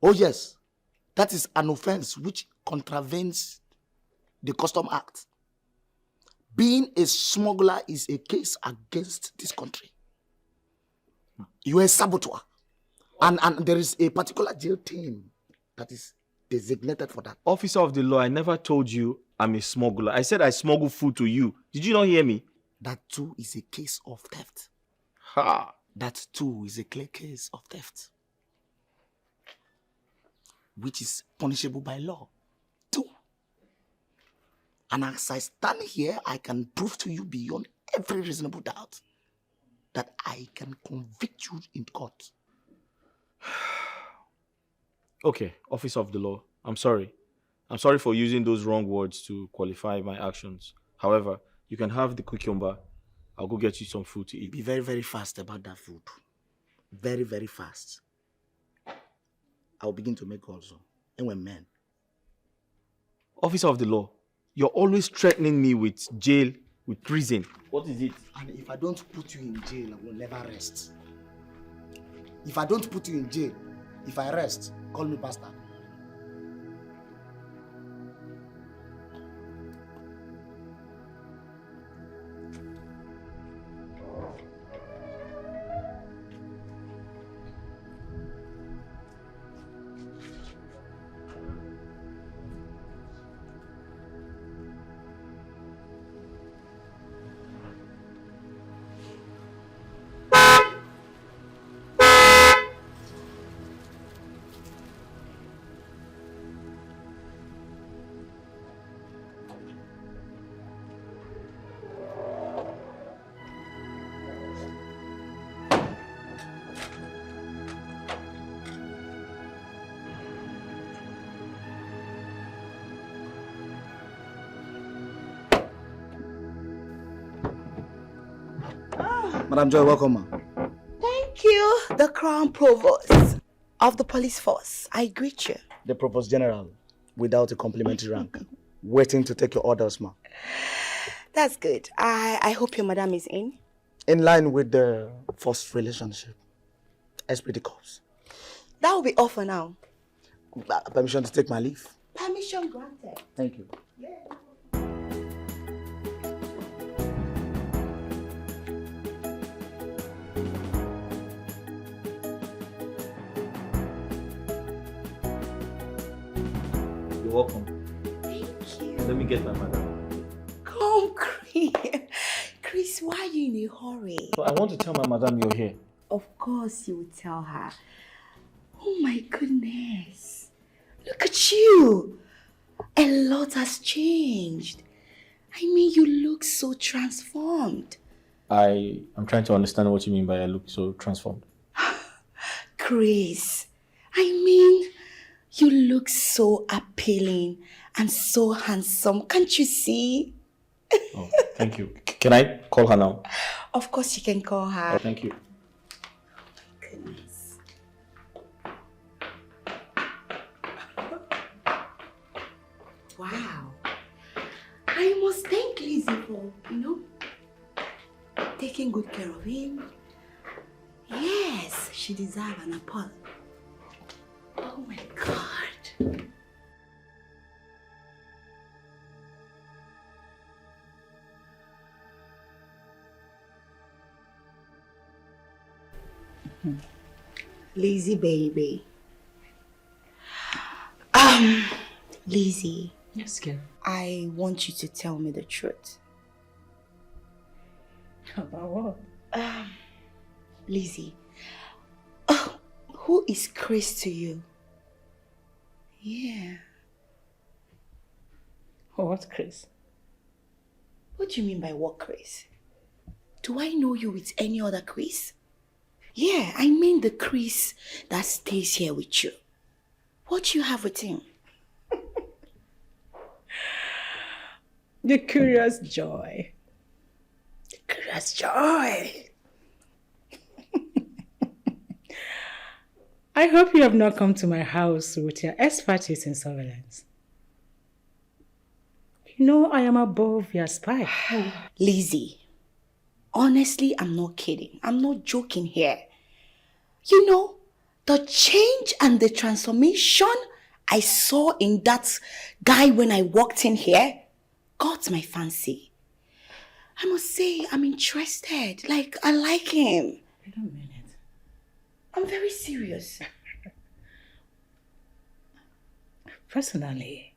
Oh yes, that is an offense which contravenes the Custom Act. Being a smuggler is a case against this country. You are a saboteur. And there is a particular jail team that is designated for that. Officer of the law, I never told you I'm a smuggler. I said I smuggle food to you. Did you not hear me? That too is a case of theft. Ha! That too is a clear case of theft, which is punishable by law too. And as I stand here, I can prove to you beyond every reasonable doubt that I can convict you in court. Okay, officer of the law, I'm sorry. I'm sorry for using those wrong words to qualify my actions. However, you can have the cucumber. I'll go get you some food to eat. Be very, very fast about that food. Very, very fast. I'll begin to make calls. And when men. Officer of the law, you're always threatening me with jail, with prison. What is it? And if I don't put you in jail, I will never rest. If I don't put you in jail, if I rest, call me bastard. Madam Joy, welcome, ma. Thank you, the Crown Provost of the police force. I greet you. The Provost General, without a complimentary rank, waiting to take your orders, ma. That's good. I hope your madam is in. In line with the first relationship. SPD Corps. That will be all for now. Permission to take my leave. Permission granted. Thank you. Yeah. You're welcome. Thank you. Let me get my madam. Come, Chris. Chris, why are you in a hurry? So I want to tell my madam you're here. Of course you will tell her. Oh my goodness. Look at you. A lot has changed. I mean, you look so transformed. I am trying to understand what you mean by I look so transformed. Chris, I mean, you look so appealing and so handsome. Can't you see? Oh, thank you. Can I call her now? Of course you can call her. Oh, thank you. Goodness. Wow. I must thank Lizzy for, taking good care of him. Yes, she deserves an apology. Oh my God. Lizzy, baby. Lizzy. Yes, girl. I want you to tell me the truth. About what? Lizzy, who is Chris to you? Yeah. What, Chris? What do you mean by what Chris? Do I know you with any other Chris? Yeah, I mean the Chris that stays here with you. What do you have with him? The curious joy. Curious joy. I hope you have not come to my house with your expertise in surveillance. You know I am above your spy. Lizzy, honestly, I'm not kidding. I'm not joking here. You know, the change and the transformation I saw in that guy when I walked in here got my fancy. I must say, I'm interested. Like, I like him. I don't mean it. I'm very serious. Personally,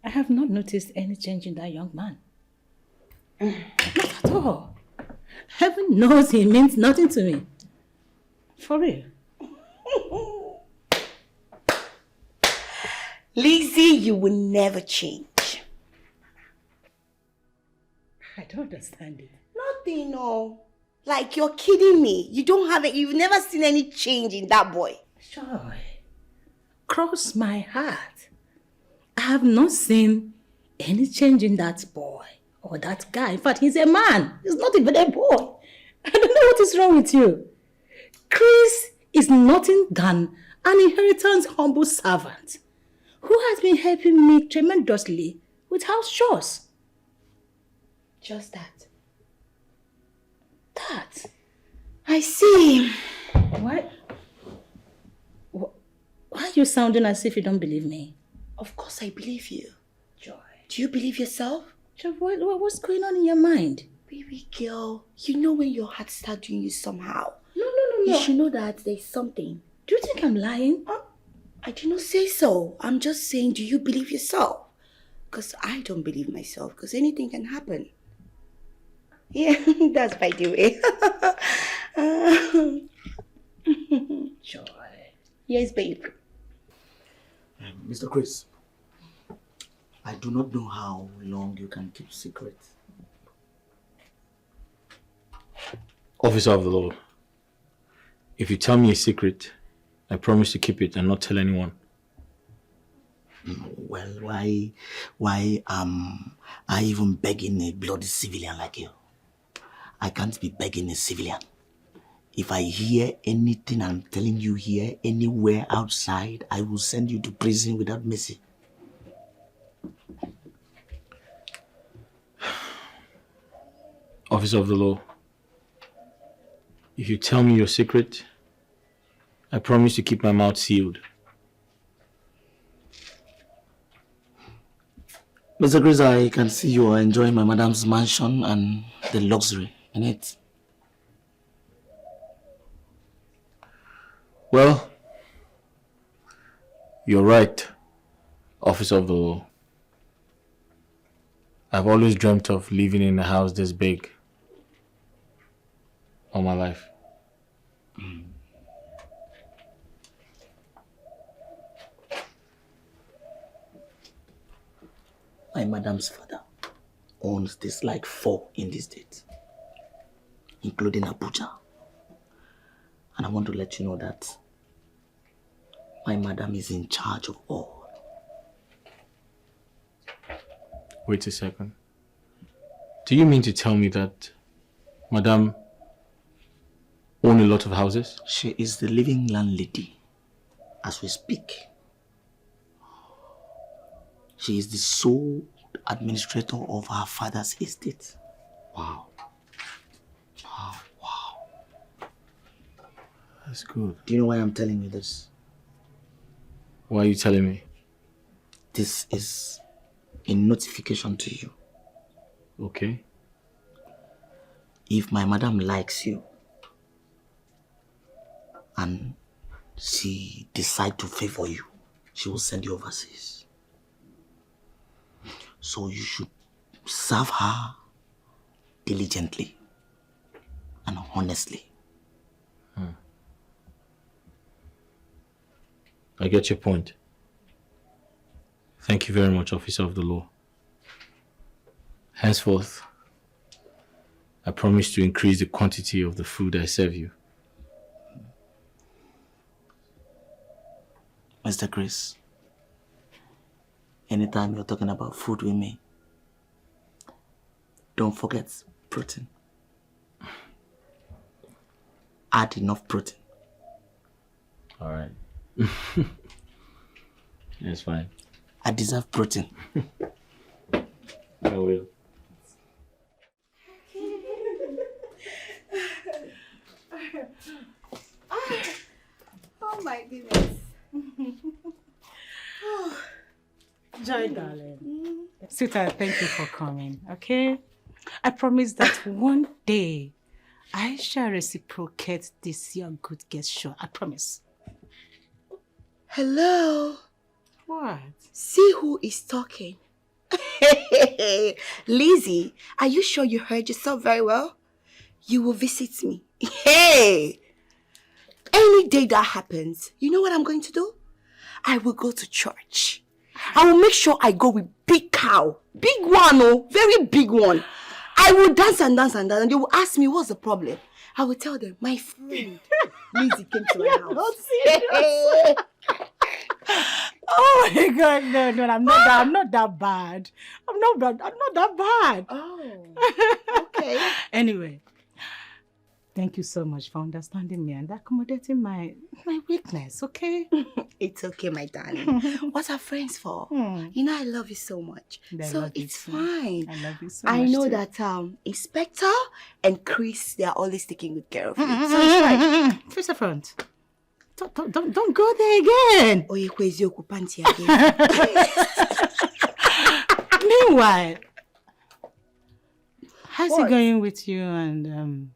I have not noticed any change in that young man. Not at all. Heaven knows he means nothing to me. For real. Lizzy, you will never change. I don't understand it. Nothing, no. Like, you're kidding me. You don't have it. You've never seen any change in that boy. Joy, cross my heart. I have not seen any change in that boy or that guy. In fact, he's a man. He's not even a boy. I don't know what is wrong with you. Chris is nothing than an inheritance humble servant who has been helping me tremendously with house chores. Just that. That? I see. Why are you sounding as if you don't believe me? Of course I believe you. Joy. Do you believe yourself? Joy, what's going on in your mind? Baby girl, you know when your heart starts doing you somehow. No. You should know that there's something. Do you think I'm lying? I did not say so. I'm just saying, do you believe yourself? Because I don't believe myself, because anything can happen. Yeah, that's by the way. Joy. Yes, babe. Mr. Chris, I do not know how long you can keep secret. Officer of the law, if you tell me a secret, I promise to keep it and not tell anyone. Well, why am I even begging a bloody civilian like you? I can't be begging a civilian. If I hear anything I'm telling you here, anywhere outside, I will send you to prison without mercy. Officer of the law, if you tell me your secret, I promise to keep my mouth sealed. Mr. Chris, I can see you are enjoying my madam's mansion and the luxury in it. Well, you're right, Officer of the Law. I've always dreamt of living in a house this big all my life. My madam's father owns this like 4 in this state, including Abuja. And I want to let you know that my madam is in charge of all. Wait a second. Do you mean to tell me that Madam owns a lot of houses? She is the living landlady as we speak. She is the sole administrator of her father's estate. Wow. That's good. Do you know why I'm telling you this? Why are you telling me? This is a notification to you. Okay. If my madam likes you, and she decide to favor you, she will send you overseas. So you should serve her diligently and honestly. I get your point. Thank you very much, officer of the law. Henceforth, I promise to increase the quantity of the food I serve you. Mr. Chris, anytime you're talking about food with me, don't forget protein. Add enough protein. All right. That's fine. I deserve protein. I will. Oh my goodness. Joy, darling. Sweetheart, thank you for coming, okay? I promise that one day I shall reciprocate this your good gesture. I promise. Hello. What? See who is talking. Lizzy, are you sure you heard yourself very well? You will visit me. Hey! Any day that happens, you know what I'm going to do? I will go to church. I will make sure I go with big cow. Big one, oh, very big one. I will dance and dance and dance, and they will ask me what's the problem. I will tell them, my friend Lizzy came to my house. Oh my God, no, I'm not that bad. I'm not that bad. Oh, okay. Anyway, thank you so much for understanding me and accommodating my weakness, okay? It's okay, my darling. What are friends for? You know I love you so much. So it's fine. I love you so much. I know too. that Inspector and Chris, they are always taking good care of you. So it's fine. Face the front. Don't go there again. Oh, you crazy panty again. Meanwhile, how's it going with you and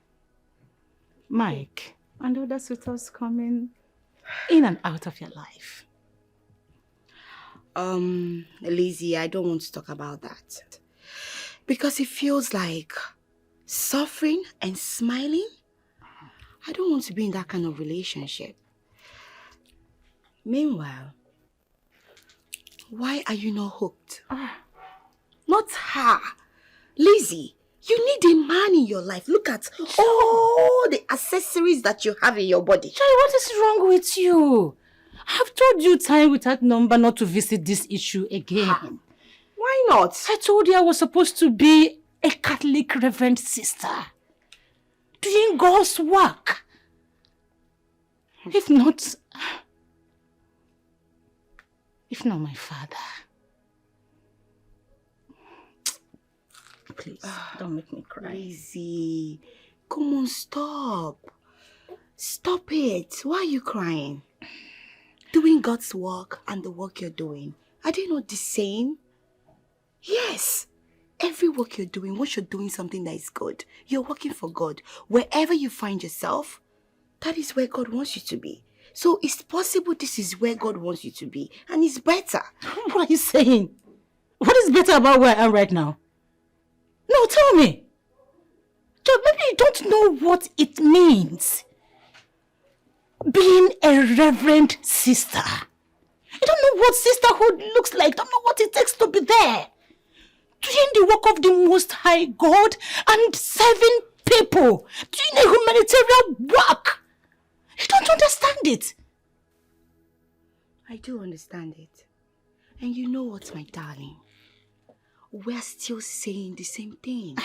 Mike and other suitors coming in and out of your life? Lizzy, I don't want to talk about that. Because it feels like suffering and smiling. I don't want to be in that kind of relationship. Meanwhile, why are you not hooked? Not her. Lizzy, you need a man in your life. Look at all the accessories that you have in your body. Joy, what is wrong with you? I've told you time without number not to visit this issue again. Why not? I told you I was supposed to be a Catholic reverend sister, doing God's work. If not my father. Please, don't make me cry. Lizzy, come on, stop. Stop it. Why are you crying? Doing God's work and the work you're doing, are they not the same? Yes. Every work you're doing, once you're doing something that is good, you're working for God. Wherever you find yourself, that is where God wants you to be. So it's possible this is where God wants you to be, and it's better. What are you saying? What is better about where I am right now? No, tell me. Maybe you don't know what it means. Being a reverend sister. You don't know what sisterhood looks like. Don't know what it takes to be there. Doing the work of the Most High God and serving people. Doing a humanitarian work. You don't understand it. I do understand it. And you know what, my darling? We're still saying the same thing.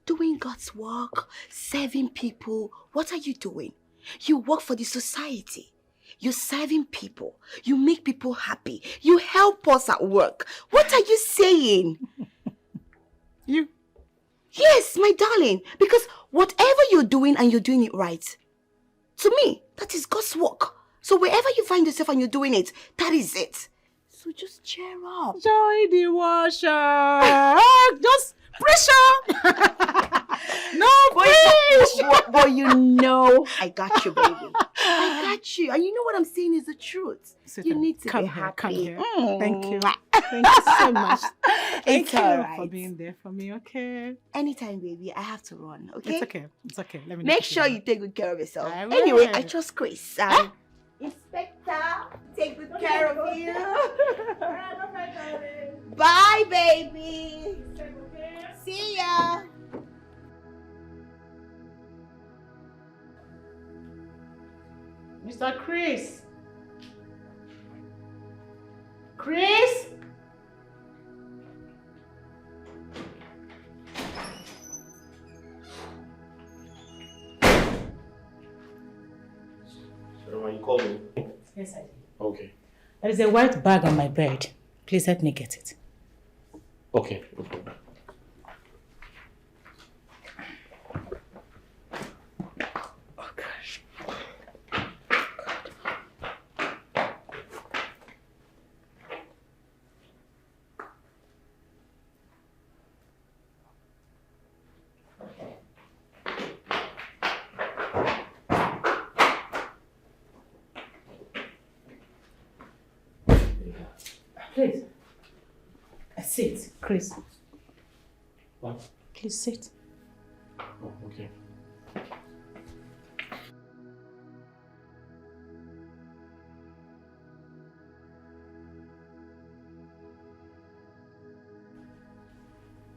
Doing God's work, serving people. What are you doing? You work for the society. You're serving people. You make people happy. You help us at work. What are you saying? You? Yes, my darling. Because whatever you're doing and you're doing it right, to me, that is God's work. So wherever you find yourself and you're doing it, that is it. So just cheer up. Joy the washer. Just pressure. No pressure. but you know I got you, baby. I got you. And you know what I'm saying is the truth. You need to come be here, happy. come here. Mm. Thank you. Thank you so much. Thank It's you alright. for being there for me, okay? Anytime, baby. I have to run, okay? It's okay. It's okay. Let me Make sure you take good care of yourself. I will. Anyway, I trust Chris. Inspector, take good care of you. Bye, baby. See ya. Mr. Chris. Chris? You call me? Yes, I did. Okay. There is a white bag on my bed. Please help me get it. Okay. No problem. Oh, gosh. Please. Sit, Chris. What? Please sit. Oh, okay.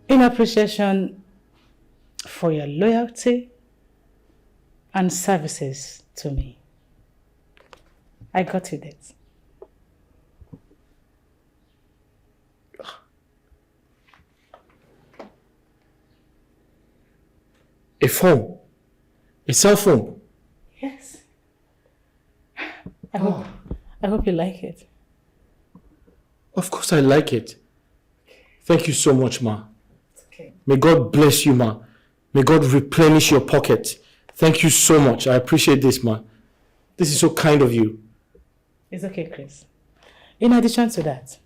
In appreciation for your loyalty and services to me, I got you this. A phone? A cell phone? Yes. I hope you like it. Of course I like it. Thank you so much, Ma. It's okay. May God bless you, Ma. May God replenish your pocket. Thank you so much. I appreciate this, Ma. This is so kind of you. It's okay, Chris. In addition to that,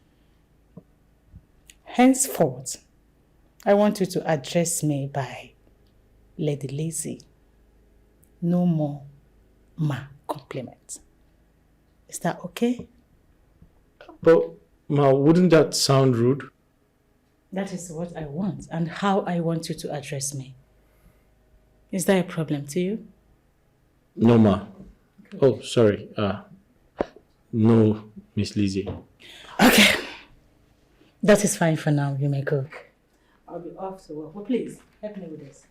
henceforth, I want you to address me by Lady Lizzy. No more Ma compliments. Is that okay? But, Ma, wouldn't that sound rude? That is what I want and how I want you to address me. Is that a problem to you? No, Ma. Oh, sorry. No, Miss Lizzy. Okay. That is fine for now. You may go. I'll be off to work. But please, help me with this.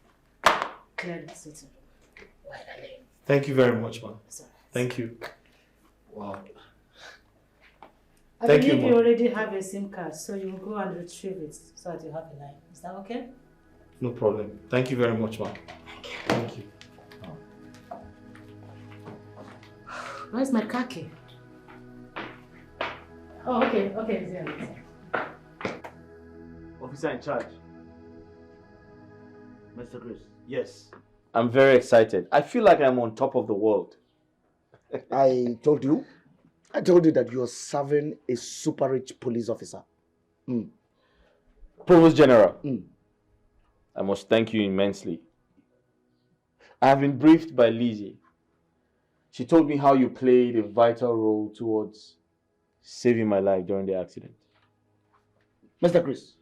Clear the sitting room. Thank you very much, Ma. Thank you. Wow. I Thank you, believe you Ma. already have a SIM card, so you will go and retrieve it so that you have a line. Is that okay? No problem. Thank you very much, Ma. Thank you. Where's my car key? Oh, okay, okay, it's there. Officer in charge. Mr. Chris. Yes. I'm very excited. I feel like I'm on top of the world. I told you that you're serving a super rich police officer. Provost General, I must thank you immensely. I have been briefed by Lizzy. She told me how you played a vital role towards saving my life during the accident. Mr. Chris,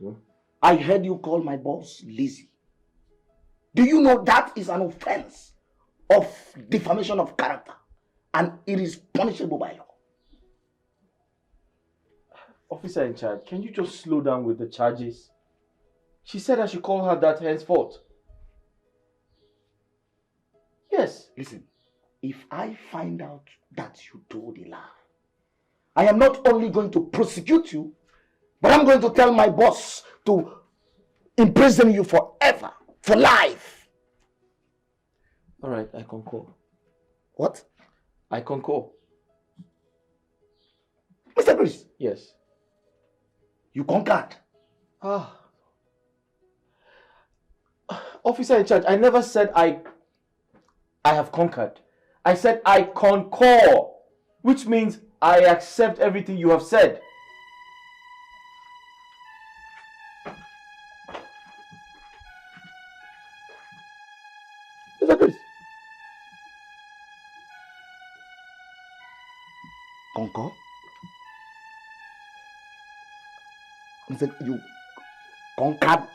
I heard you call my boss Lizzy. Do you know that is an offense of defamation of character and it is punishable by law? Officer in charge, can you just slow down with the charges? She said I should call her that henceforth. Yes. Listen, if I find out that you told a lie, I am not only going to prosecute you, but I'm going to tell my boss to imprison you forever, for life. All right, I concur. What? I concur. Mr. Chris? Yes. You conquered. Officer in charge, I never said I have conquered. I said I concur, which means I accept everything you have said. Mr. Chris? Conquer? He said, you conquered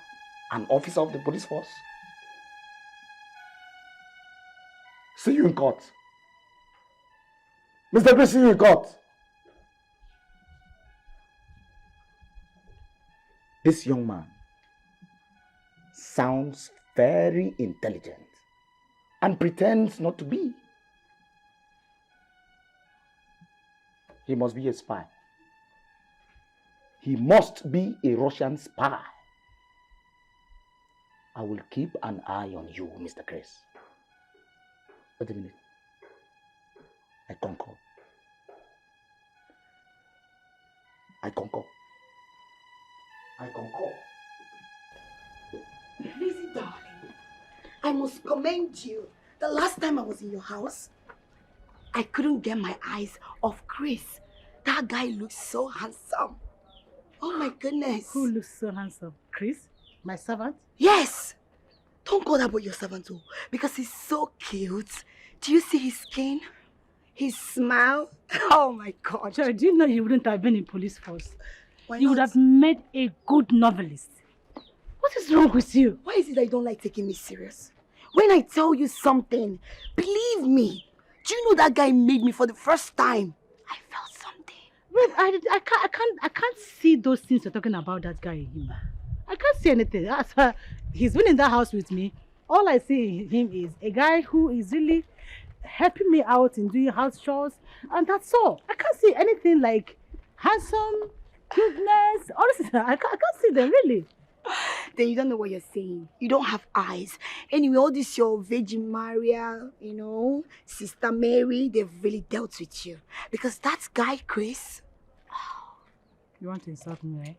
an officer of the police force? See you in court. Mr. Chris, see you in court. This young man sounds very intelligent and pretends not to be. He must be a spy. He must be a Russian spy. I will keep an eye on you, Mr. Chris. Wait a minute. I concur. I concur. I concur. Lizzy, darling, I must commend you. The last time I was in your house, I couldn't get my eyes off Chris. That guy looks so handsome. Oh my goodness. Who looks so handsome? Chris? My servant? Yes! Don't call that boy your servant too, because he's so cute. Do you see his skin? His smile? Oh my God. Joy, do you know you wouldn't have been in police force? Why You not? would have made a good novelist. What is wrong with you? Why is it that you don't like taking me serious? When I tell you something, believe me. Do you know that guy made me for the first time? I felt something. Wait, I can't see those things you're talking about that guy in him. I can't see anything. He's been in that house with me. All I see in him is a guy who is really helping me out in doing house chores, and that's all. I can't see anything like handsome, cuteness, all this. I can't see them really. Then you don't know what you're saying. You don't have eyes. Anyway, all this your Virgin Maria, Sister Mary, they've really dealt with you. Because that guy, Chris. You want to insult me, right?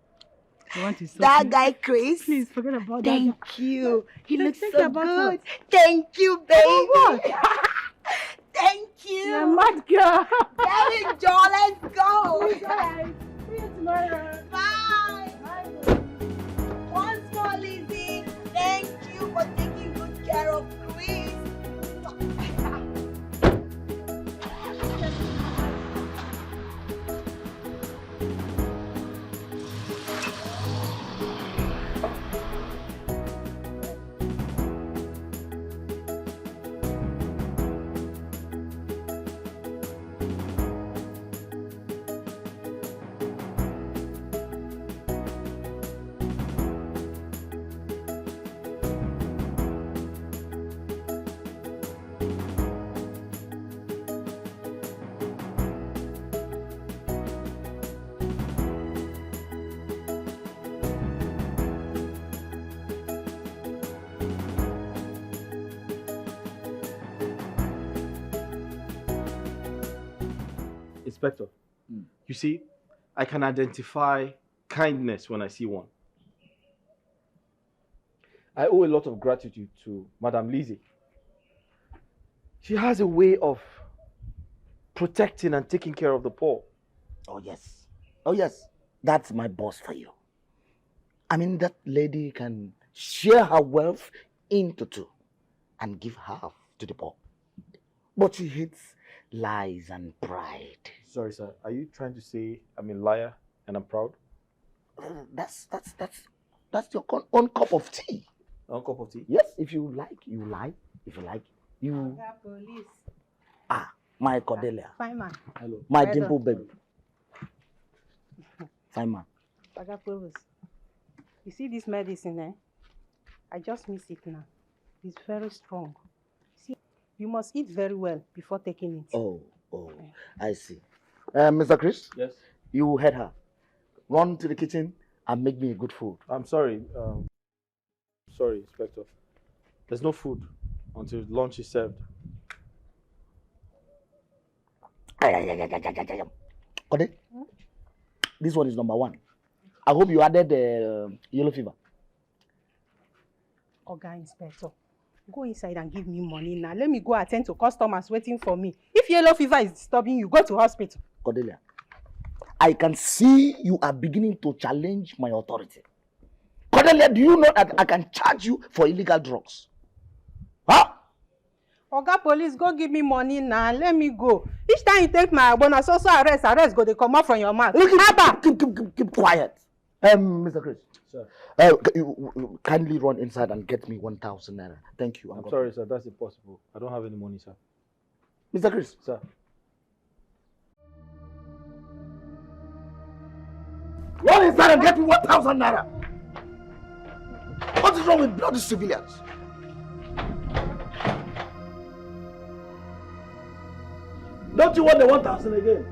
You want to insult That me? guy, Chris. Please forget about that. Thank you. He looks Think so about good. it. Thank you, baby. What? Thank you. You're a mad girl. Very Joe, let's go. Bye. See you tomorrow. Bye. Once more, Lizzy. Thank you for taking good care of Chris. Inspector, you see, I can identify kindness when I see one. I owe a lot of gratitude to Madam Lizzy. She has a way of protecting and taking care of the poor. Oh, yes. Oh, yes. That's my boss for you. I mean, that lady can share her wealth into two and give half to the poor. But she hates lies and pride. Sorry, sir. Are you trying to say I'm a liar and I'm proud? That's your own cup of tea. One cup of tea? Yes, if you like, you lie. If you like, you... Police. My Cordelia. Fine man. Hello. My Well dimple done. baby. Fine man. Provost. You see this medicine, I just miss it now. It's very strong. See, you must eat very well before taking it. Oh, I see. Mr. Chris? Yes? You heard her. Run to the kitchen and make me good food. I'm sorry. Sorry, Inspector. There's no food until lunch is served. Kode, this one is number 1. I hope you added yellow fever. Oga Inspector, go inside and give me money now. Let me go attend to customers waiting for me. If yellow fever is disturbing you, go to hospital. Cordelia, I can see you are beginning to challenge my authority. Cordelia, do you know that I can charge you for illegal drugs? Huh? Oga police, go give me money now. Let me go. Each time you take my bonus, also arrest, go, they come out from your mouth. Keep quiet. Mr. Chris. Sir. You kindly run inside and get me 1,000 naira. Thank you. I'm sorry, sir. That's impossible. I don't have any money, sir. Mr. Chris. Sir. Run inside and get me 1,000 naira. What is wrong with bloody civilians? Don't you want the 1,000 again?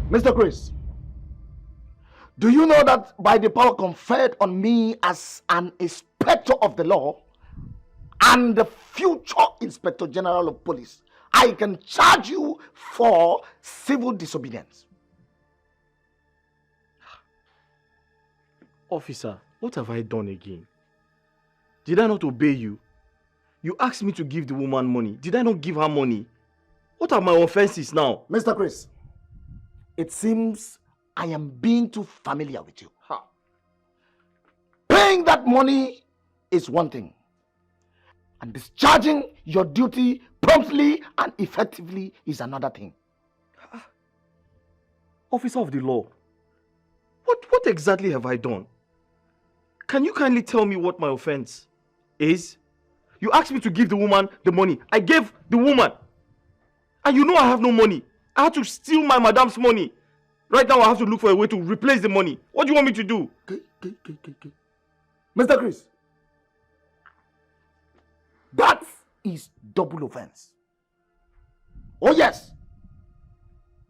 Mr. Chris, do you know that by the power conferred on me as an inspector of the law and the future Inspector General of Police, I can charge you for civil disobedience? Officer, what have I done again? Did I not obey you? You asked me to give the woman money. Did I not give her money? What are my offenses now? Mr. Chris, it seems I am being too familiar with you. Paying that money is one thing, and discharging your duty promptly and effectively is another thing. Officer of the law, what exactly have I done? Can you kindly tell me what my offense is? You asked me to give the woman the money. I gave the woman. And you know I have no money. I had to steal my madam's money. Right now I have to look for a way to replace the money. What do you want me to do? Mr. Chris, that is double offense. Oh yes.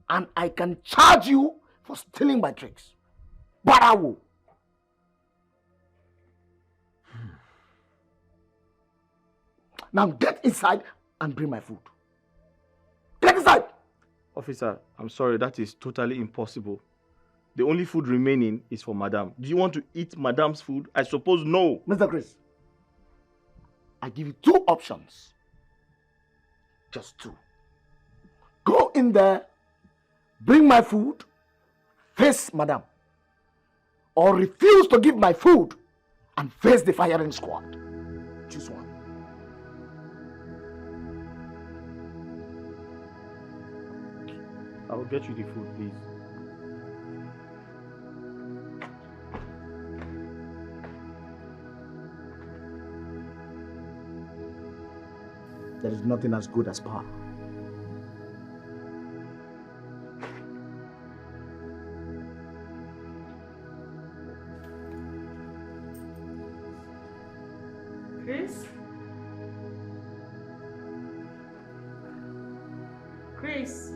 And I can charge you for stealing my tricks. But I will. Now get inside and bring my food. Get inside! Officer, I'm sorry, that is totally impossible. The only food remaining is for madam. Do you want to eat madam's food? I suppose no. Mr. Chris, I give you two options. Just two. Go in there, bring my food, face madam. Or refuse to give my food and face the firing squad. Choose one. I will get you the food, please. There is nothing as good as power. Chris? Chris?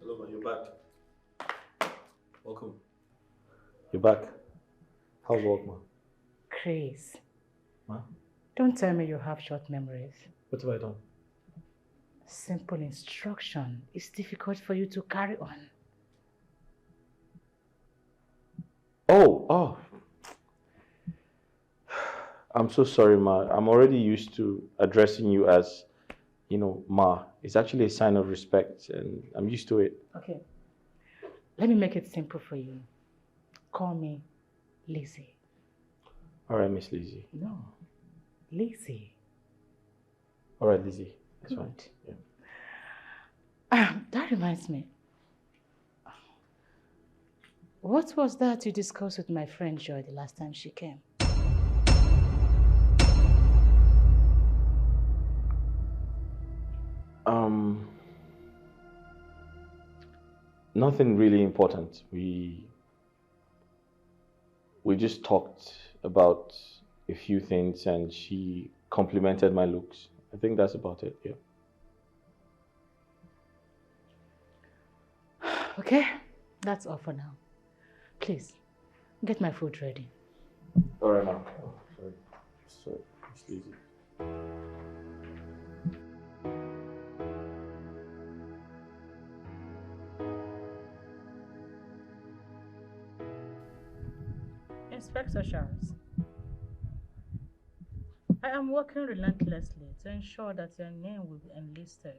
Hello, man. You're back. Welcome. You're back. How's work, man? Chris. Huh? Don't tell me you have short memories. What have I done? Simple instruction is difficult for you to carry on. Oh. I'm so sorry, Ma. I'm already used to addressing you as, Ma. It's actually a sign of respect, and I'm used to it. Okay. Let me make it simple for you. Call me Lizzy. All right, Miss Lizzy. No, Lizzy. All right, Lizzy. That's fine. Yeah. That reminds me. What was that you discussed with my friend Joy the last time she came? Nothing really important. We just talked about a few things and she complimented my looks. I think that's about it, yeah. Okay, that's all for now. Please, get my food ready. All right, now. Oh, sorry, it's Lizzy. Inspector Charles, I am working relentlessly to ensure that your name will be enlisted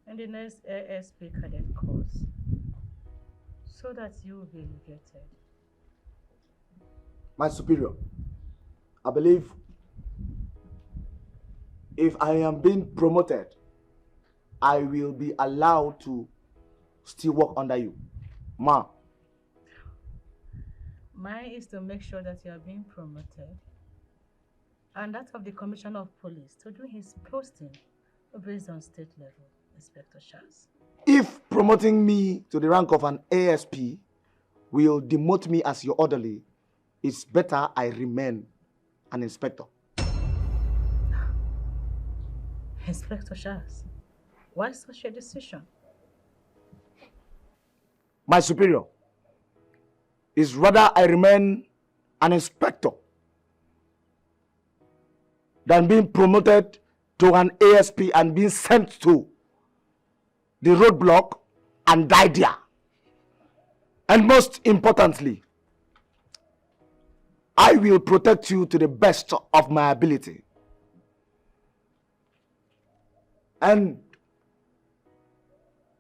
in the next ASP cadet course so that you will be elevated. My superior, I believe if I am being promoted, I will be allowed to still work under you. Ma. Mine is to make sure that you are being promoted. And that of the Commissioner of Police to do his posting based on state level, Inspector Charles. If promoting me to the rank of an ASP will demote me as your orderly, it's better I remain an inspector. Inspector Charles, why such a decision? My superior, is rather I remain an inspector than being promoted to an ASP and being sent to the roadblock and die there. And most importantly, I will protect you to the best of my ability. And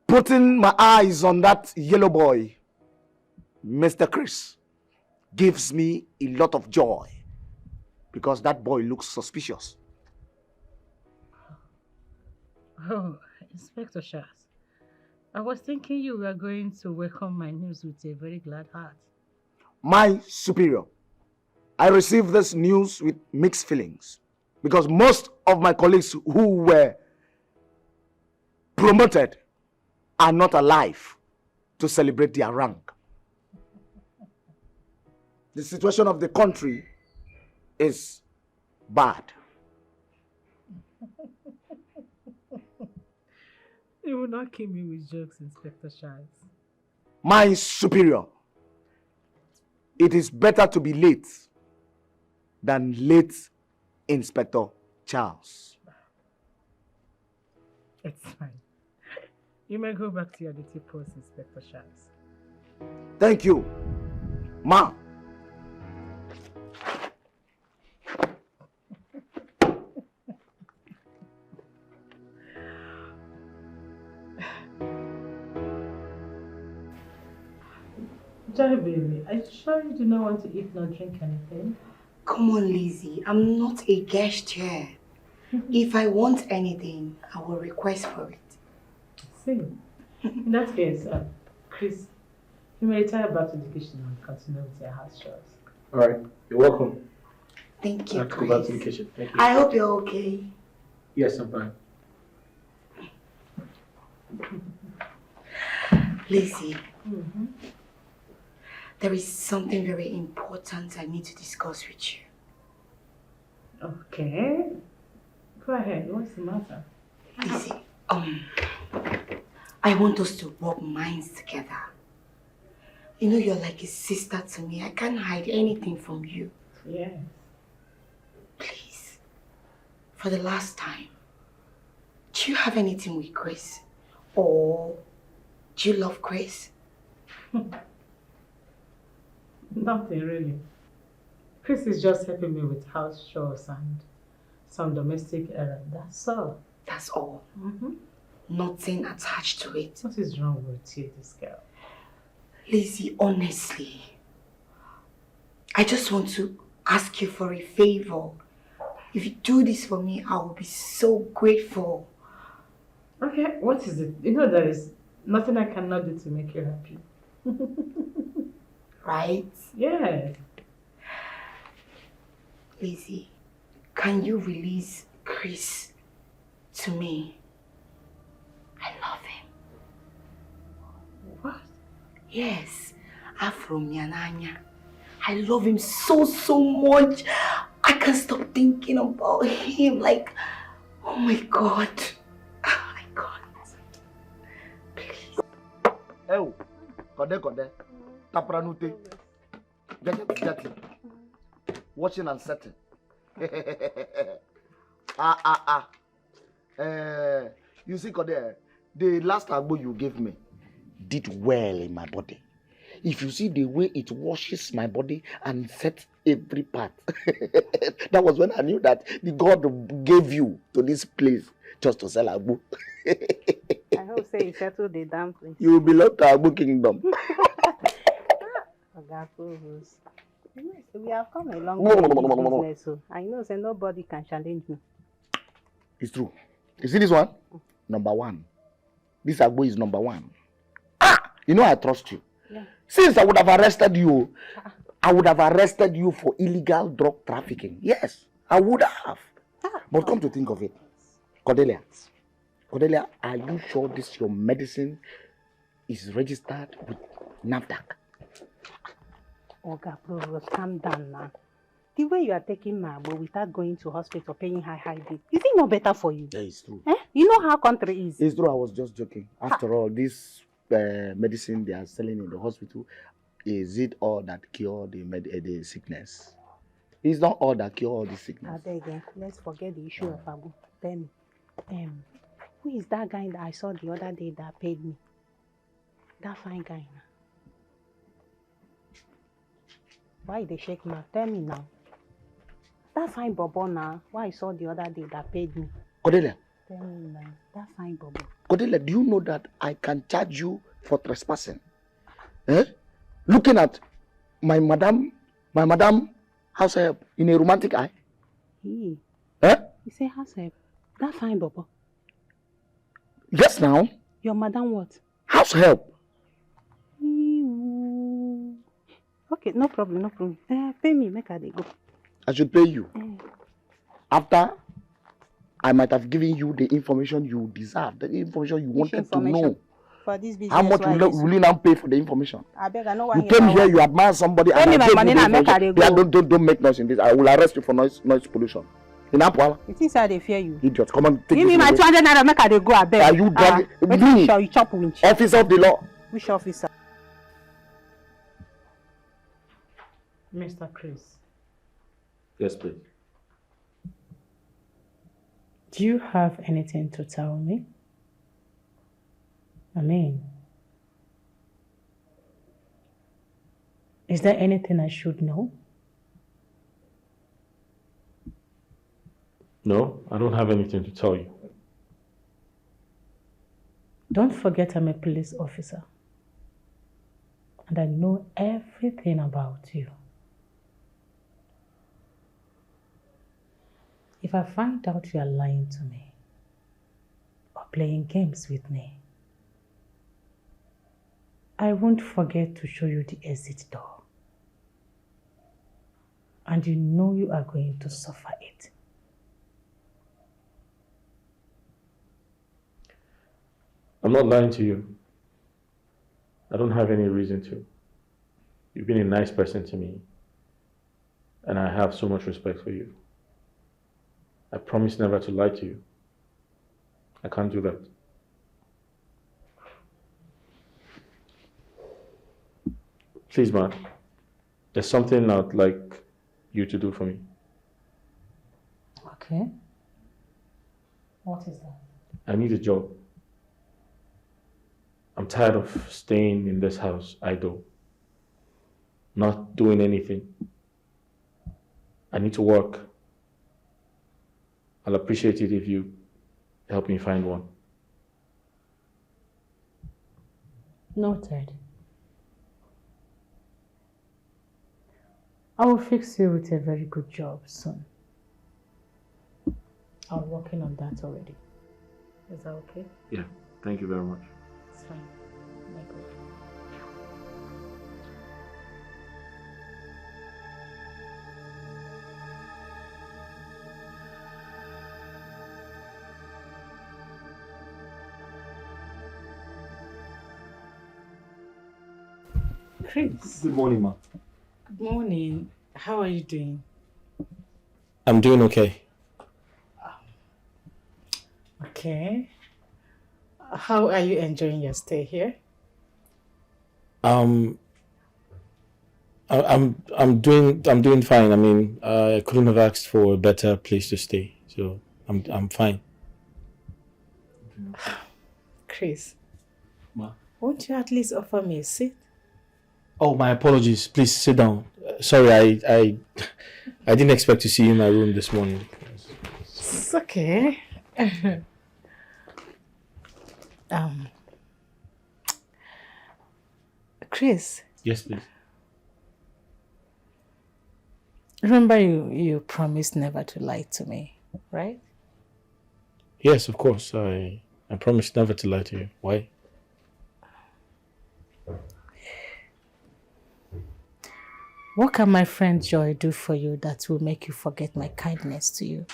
putting my eyes on that yellow boy, Mr. Chris, gives me a lot of joy because that boy looks suspicious. Oh, Inspector Charles, I was thinking you were going to welcome my news with a very glad heart. My superior, I received this news with mixed feelings because most of my colleagues who were promoted are not alive to celebrate their rank. The situation of the country is bad. You will not kill me with jokes, Inspector Charles. My superior, it is better to be late than late, Inspector Charles. It's fine. You may go back to your duty post, Inspector Charles. Thank you, Ma. Joy, baby, are you sure you do not want to eat nor drink anything? Come on, Lizzy. I'm not a guest here. If I want anything, I will request for it. See, in that case, Chris, you may retire back to the kitchen and continue with your house chores. All right, you're welcome. Thank you, I'll go back to the kitchen. Thank you. I hope you're okay. Yes, I'm fine. Lizzy, there is something very important I need to discuss with you. Okay. Go ahead. What's the matter? Lizzy, I want us to rub minds together. You know, you're like a sister to me. I can't hide anything from you. Yes. Please, for the last time, do you have anything with Chris? Or do you love Chris? Nothing really. Chris is just helping me with house chores and some domestic errands. That's all. That's all. Nothing attached to it. What is wrong with you, this girl? Lizzy, honestly, I just want to ask you for a favor. If you do this for me, I will be so grateful. Okay, what is it? You know there is nothing I cannot do to make you happy. Right? Yes. Lizzy, can you release Chris to me? I love him. What? Yes, Afro Miananya. I love him so much. I can't stop thinking about him. Like, oh my God. Oh my God. Please. Oh, Kode. Tapranute. Jati. Watching and setting. You see, Kode, the last agbo you gave me did well in my body. If you see the way it washes my body and sets every part, that was when I knew that the God gave you to this place just to sell agbo. I hope say you settle the dumpling. You belong to Agbo Kingdom. Provost. We have come a long way in this business, so I know say nobody can challenge me. It's true. You see this one? Number one. This Agbo is number one. You know I trust you. Yeah. Since I would have arrested you, I would have arrested you for illegal drug trafficking. Yes, I would have. But come to think of it, Cordelia, are you sure this your medicine is registered with NAFDAC? Oga, Provost, calm down now. The way you are taking my Agbo without going to hospital, paying high bill, is it not better for you? Yeah, it's true. You know how country is. It's true, I was just joking. After all, this medicine they are selling in the hospital, is it all that cure the sickness? It's not all that cure all the sickness. I beg you, let's forget the issue of Agbo. Tell me, who is that guy that I saw the other day that paid me? That fine guy. Why they shake my? Tell me now. That fine bobo now, why I saw the other day that paid me? Cordelia. Tell me now, that fine bobo. Cordelia, do you know that I can charge you for trespassing? Looking at my madam house help in a romantic eye? You say house help? That fine bobo. Yes, now. Your madam what? House help. Okay, no problem. Pay me, make I go. I should pay you. After I might have given you the information you deserve, the information you wanted to know. For this business, how much will you now pay for the information? I beg, I know why you came here, you admire somebody, pay and me I my money and make I go. Don't make noise in this. I will arrest you for noise pollution. In Apwala. You think I fear you? Idiot, come on, take give me my 200 naira, make I go. I beg. Are you drunk? Me, you chop winch. Officer of the law. Which officer? Mr. Chris. Yes, please. Do you have anything to tell me? I mean, is there anything I should know? No, I don't have anything to tell you. Don't forget I'm a police officer. And I know everything about you. If I find out you are lying to me or playing games with me, I won't forget to show you the exit door. And you know you are going to suffer it. I'm not lying to you. I don't have any reason to. You've been a nice person to me, and I have so much respect for you. I promise never to lie to you. I can't do that. Please, man, there's something I'd like you to do for me. Okay. What is that? I need a job. I'm tired of staying in this house idle, not doing anything. I need to work. I'll appreciate it if you help me find one. Noted. I will fix you with a very good job soon. I'm working on that already. Is that okay? Yeah, thank you very much. It's fine. My God. Chris. Good morning, ma. Good morning. How are you doing? I'm doing okay. Okay. How are you enjoying your stay here? I'm doing fine. I mean, I couldn't have asked for a better place to stay, so I'm fine. Chris. Ma. Won't you at least offer me a seat? Oh, my apologies. Please sit down. Sorry, I didn't expect to see you in my room this morning. It's okay. Chris. Yes, please. Remember you promised never to lie to me, right? Yes, of course. I promise never to lie to you. Why? What can my friend Joy do for you that will make you forget my kindness to you?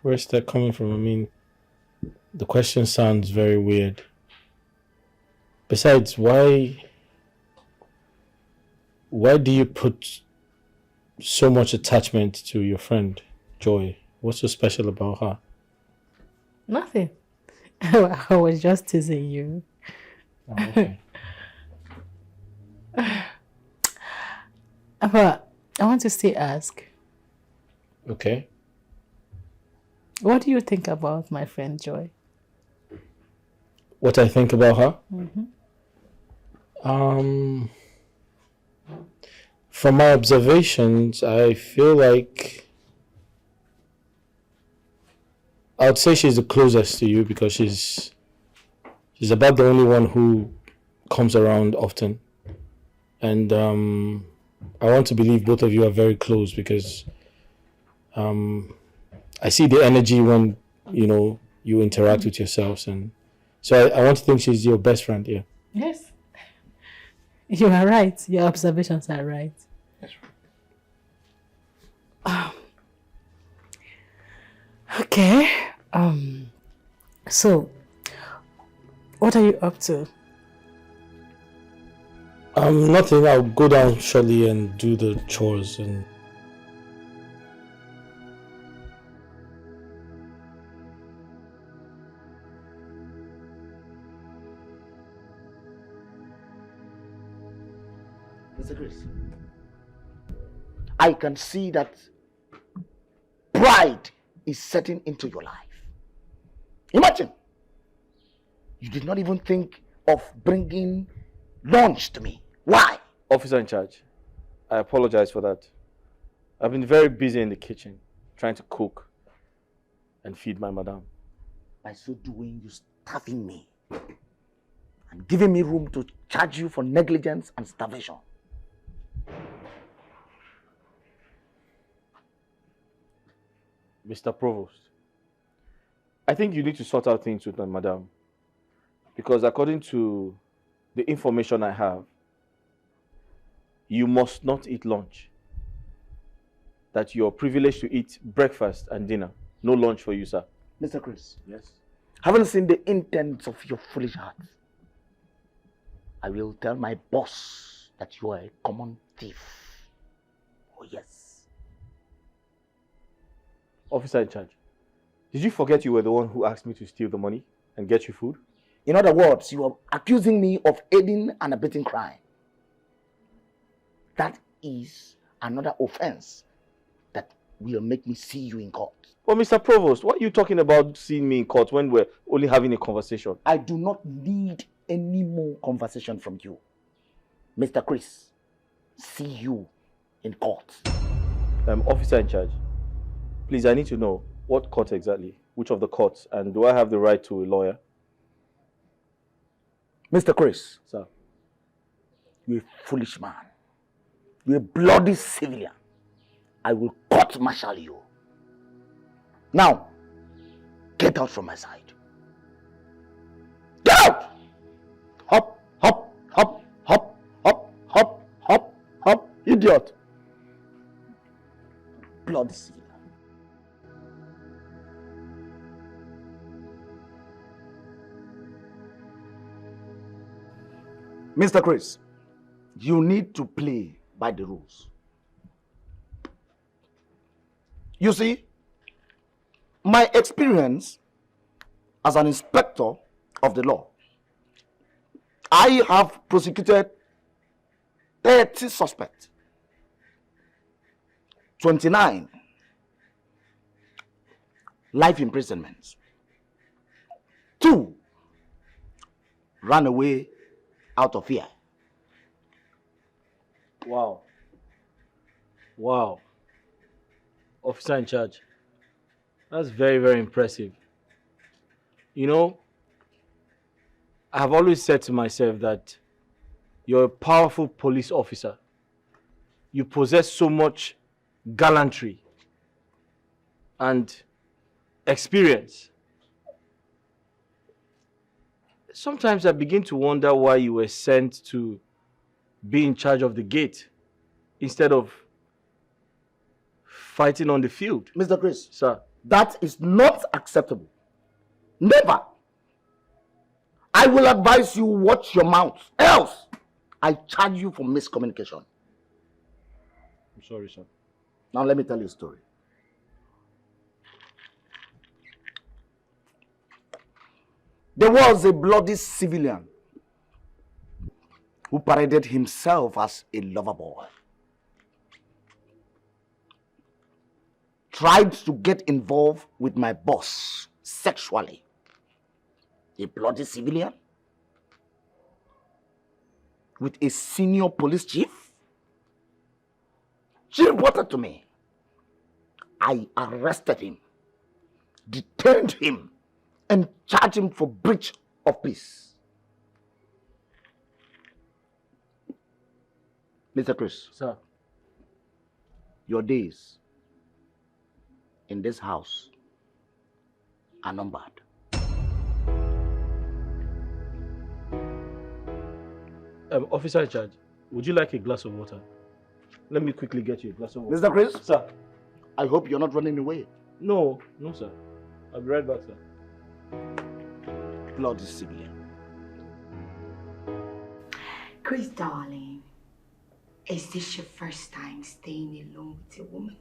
Where's that coming from? I mean, the question sounds very weird. Besides, why do you put so much attachment to your friend, Joy? What's so special about her? Nothing. I was just teasing you. Oh, okay. But I want to still ask, Okay. what do you think about my friend Joy? What I think about her? Mm-hmm. From my observations, I feel like I would say she's the closest to you because she's about the only one who comes around often. And I want to believe both of you are very close because I see the energy when, you interact with yourselves. And so I want to think she's your best friend, yeah. Yes. You are right. Your observations are right. That's right. Okay. So, what are you up to? Nothing. I'll go down shortly and do the chores and... Mr. Chris, I can see that pride is setting into your life. Imagine, you did not even think of bringing lunch to me. Why? Officer in charge, I apologize for that. I've been very busy in the kitchen, trying to cook and feed my madam. By so doing, you starving me and giving me room to charge you for negligence and starvation. Mr. Provost, I think you need to sort out things with my madam. Because according to the information I have, you must not eat lunch. That you're privileged to eat breakfast and dinner. No lunch for you, sir. Mr. Chris. Yes. Haven't seen the intents of your foolish heart. I will tell my boss that you are a common thief. Oh, yes. Officer in charge, did you forget you were the one who asked me to steal the money and get you food? In other words, you are accusing me of aiding and abetting crime. That is another offense that will make me see you in court. Well, Mr. Provost, what are you talking about seeing me in court when we're only having a conversation? I do not need any more conversation from you. Mr. Chris, see you in court. Officer in charge, please, I need to know what court exactly, which of the courts, and do I have the right to a lawyer? Mr. Chris, sir, you're a foolish man. You're a bloody civilian. I will court-martial you. Now, get out from my side. Get out! Hop, hop, hop, hop, hop, hop, hop, hop, idiot. Bloody civilian. Mr. Chris, you need to play by the rules. You see, my experience as an inspector of the law, I have prosecuted 30 suspects, 29 life imprisonments, 2 ran away out of fear. Wow. Wow. Officer in charge. That's very, very impressive. You know, I've always said to myself that you're a powerful police officer. You possess so much gallantry and experience. Sometimes I begin to wonder why you were sent to be in charge of the gate instead of fighting on the field. Mr. Chris, Sir. that is not acceptable. Never. I will advise you watch your mouth. Else, I charge you for miscommunication. I'm sorry, sir. Now let me tell you a story. There was a bloody civilian who paraded himself as a lover boy. Tried to get involved with my boss sexually. A bloody civilian with a senior police chief. She reported to me. I arrested him, detained him, and charged him for breach of peace. Mr. Chris. Sir. Your days in this house are numbered. Officer in charge, would you like a glass of water? Let me quickly get you a glass of water. Mr. Chris? Sir. I hope you're not running away. No, sir. I'll be right back, sir. Bloody civilian. Chris, darling, is this your first time staying alone with a woman?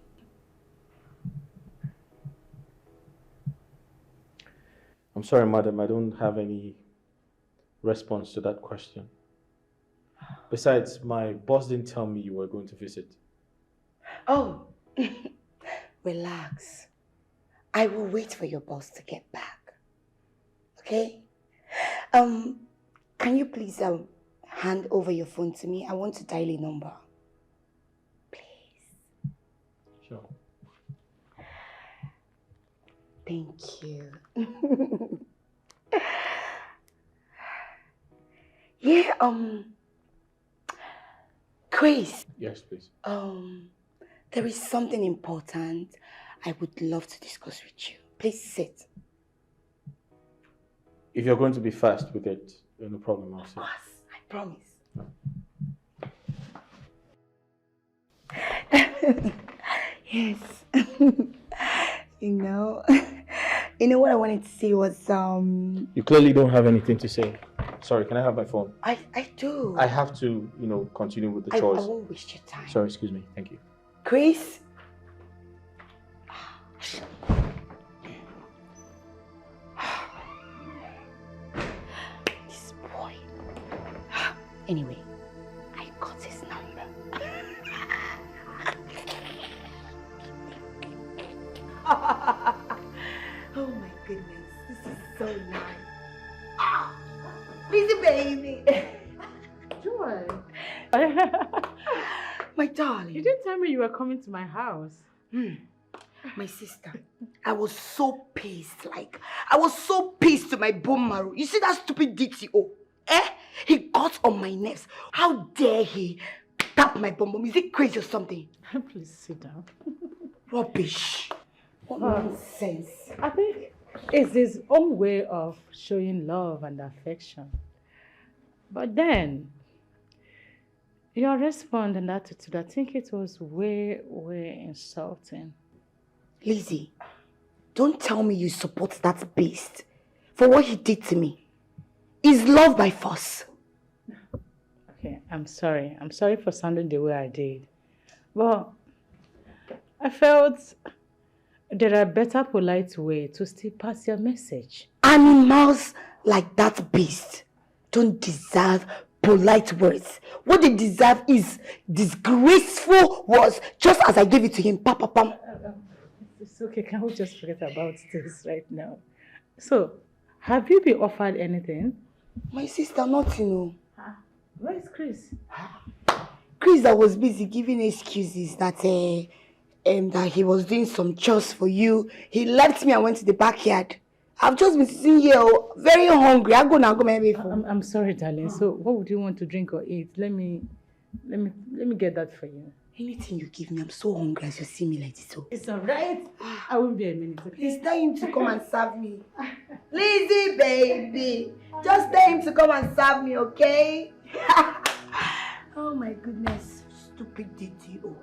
I'm sorry, madam. I don't have any response to that question. Besides, my boss didn't tell me you were going to visit. Oh, relax. I will wait for your boss to get back. Okay? Can you please hand over your phone to me? I want to dial a number. Please. Sure. Thank you. Yeah, Chris. Yes, please. There is something important I would love to discuss with you. Please sit. If you're going to be fast with it, no problem, I'll sit. Yes, I promise. Yes. You know what I wanted to say was You clearly don't have anything to say. Sorry, can I have my phone? I do. I have to, continue with the I chores. won't waste your time. Sorry, excuse me. Thank you. Chris? This boy. Anyway, I got his number. Oh my goodness, this is so nice. Lizzy baby. Joy. My darling. You didn't tell me you were coming to my house. My sister, I was so pissed. I was so pissed to my bone marrow. You see that stupid DTO? He got on my nerves. How dare he tap my bum? Is he crazy or something? Please sit down. Rubbish. What nonsense. I think it's his own way of showing love and affection. But then, your response and attitude, I think it was way, way insulting. Lizzy, don't tell me you support that beast for what he did to me. Is love by force? Okay, I'm sorry. I'm sorry for sounding the way I did. But I felt there are better polite way to still pass your message. Animals like that beast don't deserve polite words. What they deserve is disgraceful words, just as I gave it to him. Papa pam. It's okay. Can we just forget about this right now? So, have you been offered anything? My sister, nothing. Where is Chris? Chris, I was busy giving excuses that he was doing some chores for you. He left me and went to the backyard. I've just been sitting here very hungry. I go now, go maybe. I'm sorry, darling. So, what would you want to drink or eat? Let me get that for you. Anything you give me, I'm so hungry as you see me like this. So. It's alright. I won't be a minute. Okay? Please tell him to come and serve me. Lizzy, baby. Just tell him to come and serve me, okay? Oh my goodness. Stupid DTO.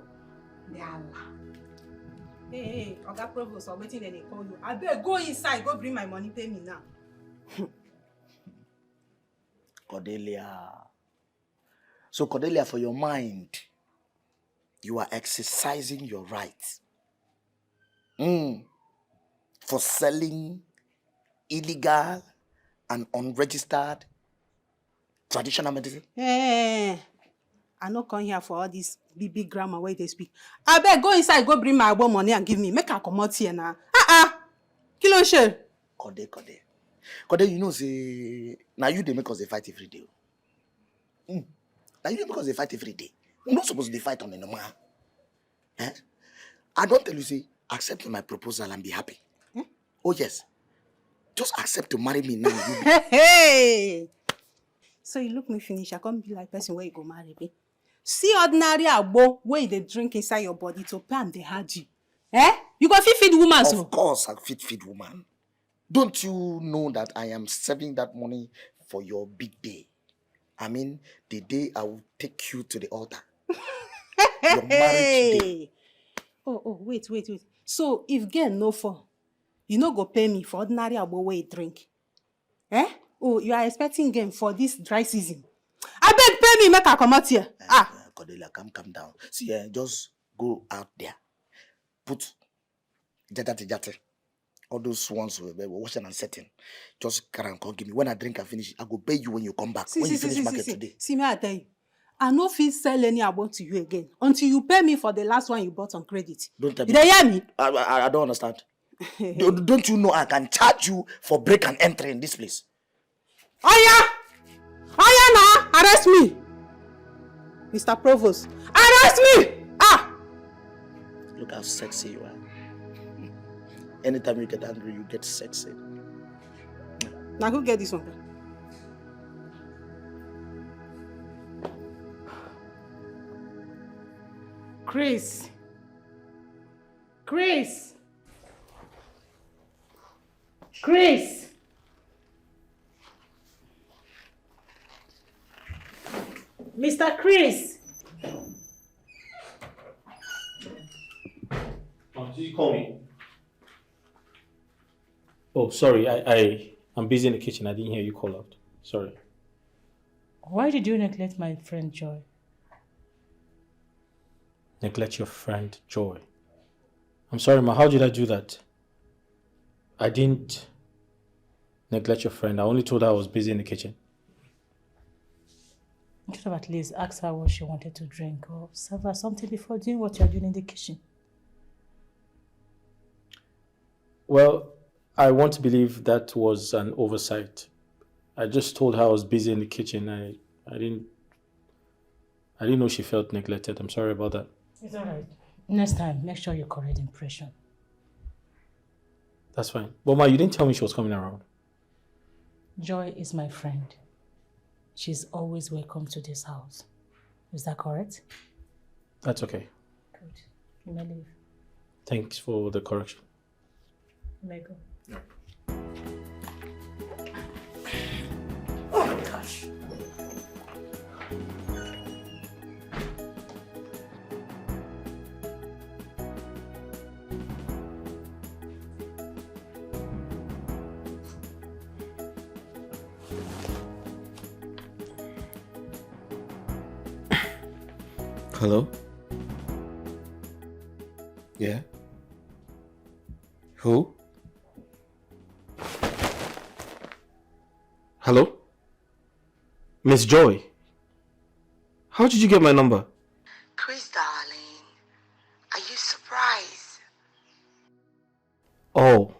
Hey, Oga Provost, I'm waiting and they call you. I better go inside, go bring my money, pay me now. Cordelia. So Cordelia, for your mind, you are exercising your rights. For selling illegal and unregistered traditional medicine? Hey, I no come here for all this big grammar where they speak. I better go inside, go bring my money and give me. Make her come out here now. Kilo share. Code, you know, say, now you they make us a fight every day. Now you they make us a fight every day. We're not supposed to fight on the normal. Eh? I don't tell you, say, accept my proposal and be happy. Oh, yes. Just accept to marry me now. Hey! So you look me finish, I can't be like person where you go marry me. See ordinary abo where they drink inside your body to pay and they had you. Eh? You go feed woman, so? Of course, I feed woman. Don't you know that I am saving that money for your big day? I mean, the day I will take you to the altar. Your marriage day. Oh, wait. So if girl no for, you no go pay me for ordinary abo where you drink. Eh? Oh, you are expecting game for this dry season. I beg pay me, make her come out here. Cordelia, calm down. See, just go out there. Put jate. All those ones were washing and setting. Just carry and come give me. When I drink and finish, I go pay you when you come back. When you finish market today. See me, I tell you. I no fit sell any abo to you again until you pay me for the last one you bought on credit. Don't tell me. You hear me? I don't understand. Don't you know I can charge you for break and entry in this place? Oya now, arrest me. Mr. Provost, arrest me! Look how sexy you are. Anytime you get angry, you get sexy. Now who get this one? Chris. Mr. Chris. Did you call me? Oh, sorry. I'm busy in the kitchen. I didn't hear you call out. Sorry. Why did you neglect my friend Joy? Neglect your friend Joy? I'm sorry, ma. How did I do that? I didn't neglect your friend. I only told her I was busy in the kitchen. You should have at least asked her what she wanted to drink or serve her something before doing what you're doing in the kitchen. Well, I want to believe that was an oversight. I just told her I was busy in the kitchen. I didn't know she felt neglected. I'm sorry about that. It's alright. Next time, make sure you correct the impression. That's fine. But ma, you didn't tell me she was coming around. Joy is my friend. She's always welcome to this house. Is that correct? That's okay. Good. You may leave. Thanks for the correction. You may go. Yeah. Oh my gosh. Hello? Yeah? Who? Hello? Miss Joy? How did you get my number? Chris, darling, are you surprised? Oh,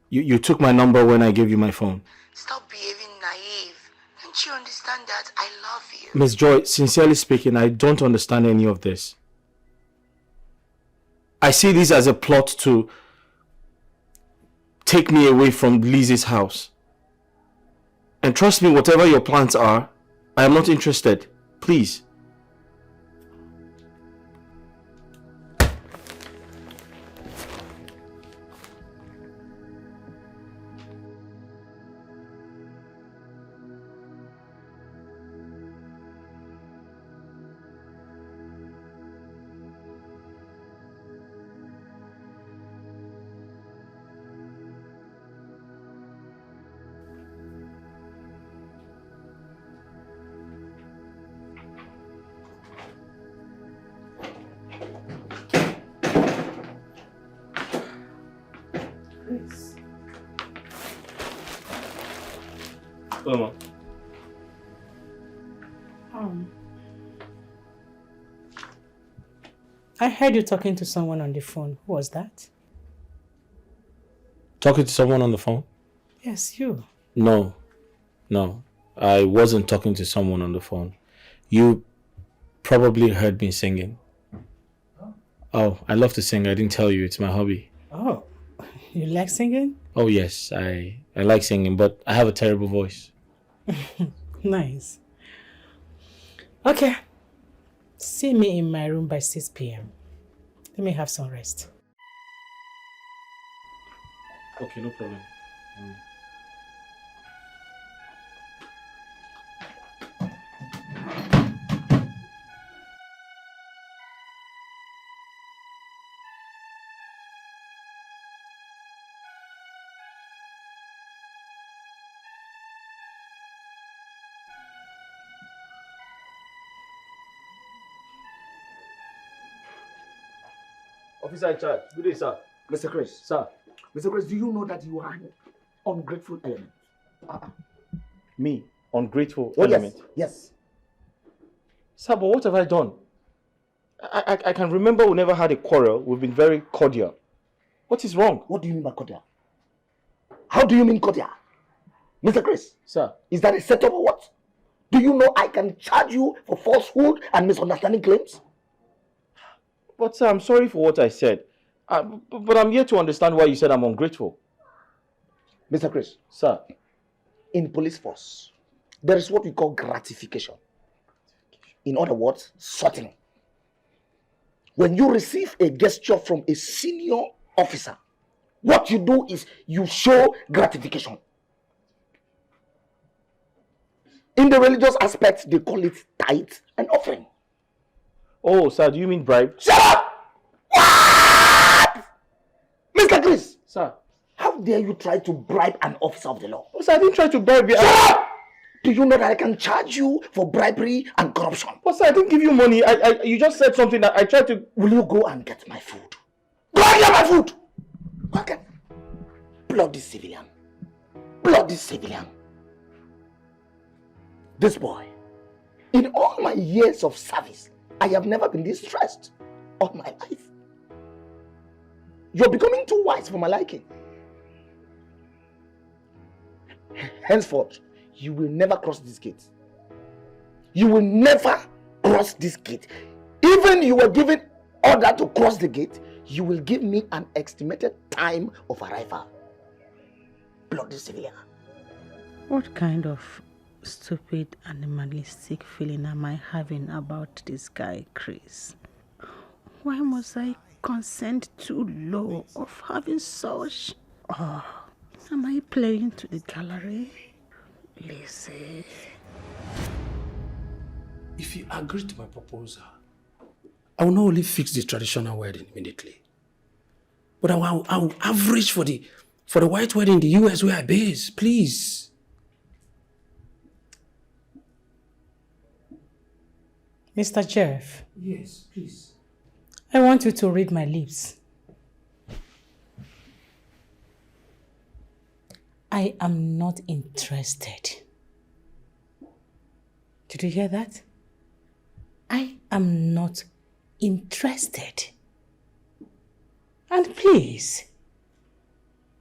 you took my number when I gave you my phone. Stop behaving naive. Don't you understand that I love you? Miss Joy, sincerely speaking, I don't understand any of this. I see this as a plot to take me away from Lizzy's house. And trust me, whatever your plans are, I am not interested. Please. Mama. I heard you talking to someone on the phone. Who was that? Talking to someone on the phone? Yes, you. No. I wasn't talking to someone on the phone. You probably heard me singing. Oh, I love to sing. I didn't tell you. It's my hobby. Oh, you like singing? Oh, yes. I like singing, but I have a terrible voice. Nice. Okay. See me in my room by 6 p.m. Let me have some rest. Okay, no problem. Officer in charge. Good day, sir. Mr. Chris. Sir. Mr. Chris, do you know that you are an ungrateful element? Me? Ungrateful Oh, element? Yes. Sir, but what have I done? I can remember we never had a quarrel. We've been very cordial. What is wrong? What do you mean by cordial? How do you mean cordial? Mr. Chris. Sir. Is that a setup or what? Do you know I can charge you for falsehood and misunderstanding claims? But sir, I'm sorry for what I said. But I'm here to understand why you said I'm ungrateful. Mr. Chris. Sir. In police force, there is what we call gratification. In other words, sorting. When you receive a gesture from a senior officer, what you do is you show gratification. In the religious aspect, they call it tithe and offering. Oh, sir, do you mean bribe? Shut up! What? Mr. Chris! Sir. How dare you try to bribe an officer of the law? Oh, sir, I didn't try to bribe you. Shut up! Do you know that I can charge you for bribery and corruption? But sir, I didn't give you money. You just said something that I tried to... Will you go and get my food? Go and get my food! Okay. Bloody civilian. Bloody civilian. This boy, in all my years of service, I have never been this stressed all my life. You're becoming too wise for my liking. Henceforth, you will never cross this gate. You will never cross this gate. Even you were given order to cross the gate, you will give me an estimated time of arrival. Bloody civilian. What kind of stupid animalistic feeling am I having about this guy, Chris? Why must I consent too low of having such? Oh, am I playing to the gallery? Lizzy. If you agree to my proposal, I will not only fix the traditional wedding immediately, but I will average for the white wedding in the US where I base, please. Mr. Jeff. Yes, please. I want you to read my lips. I am not interested. Did you hear that? I am not interested. And please,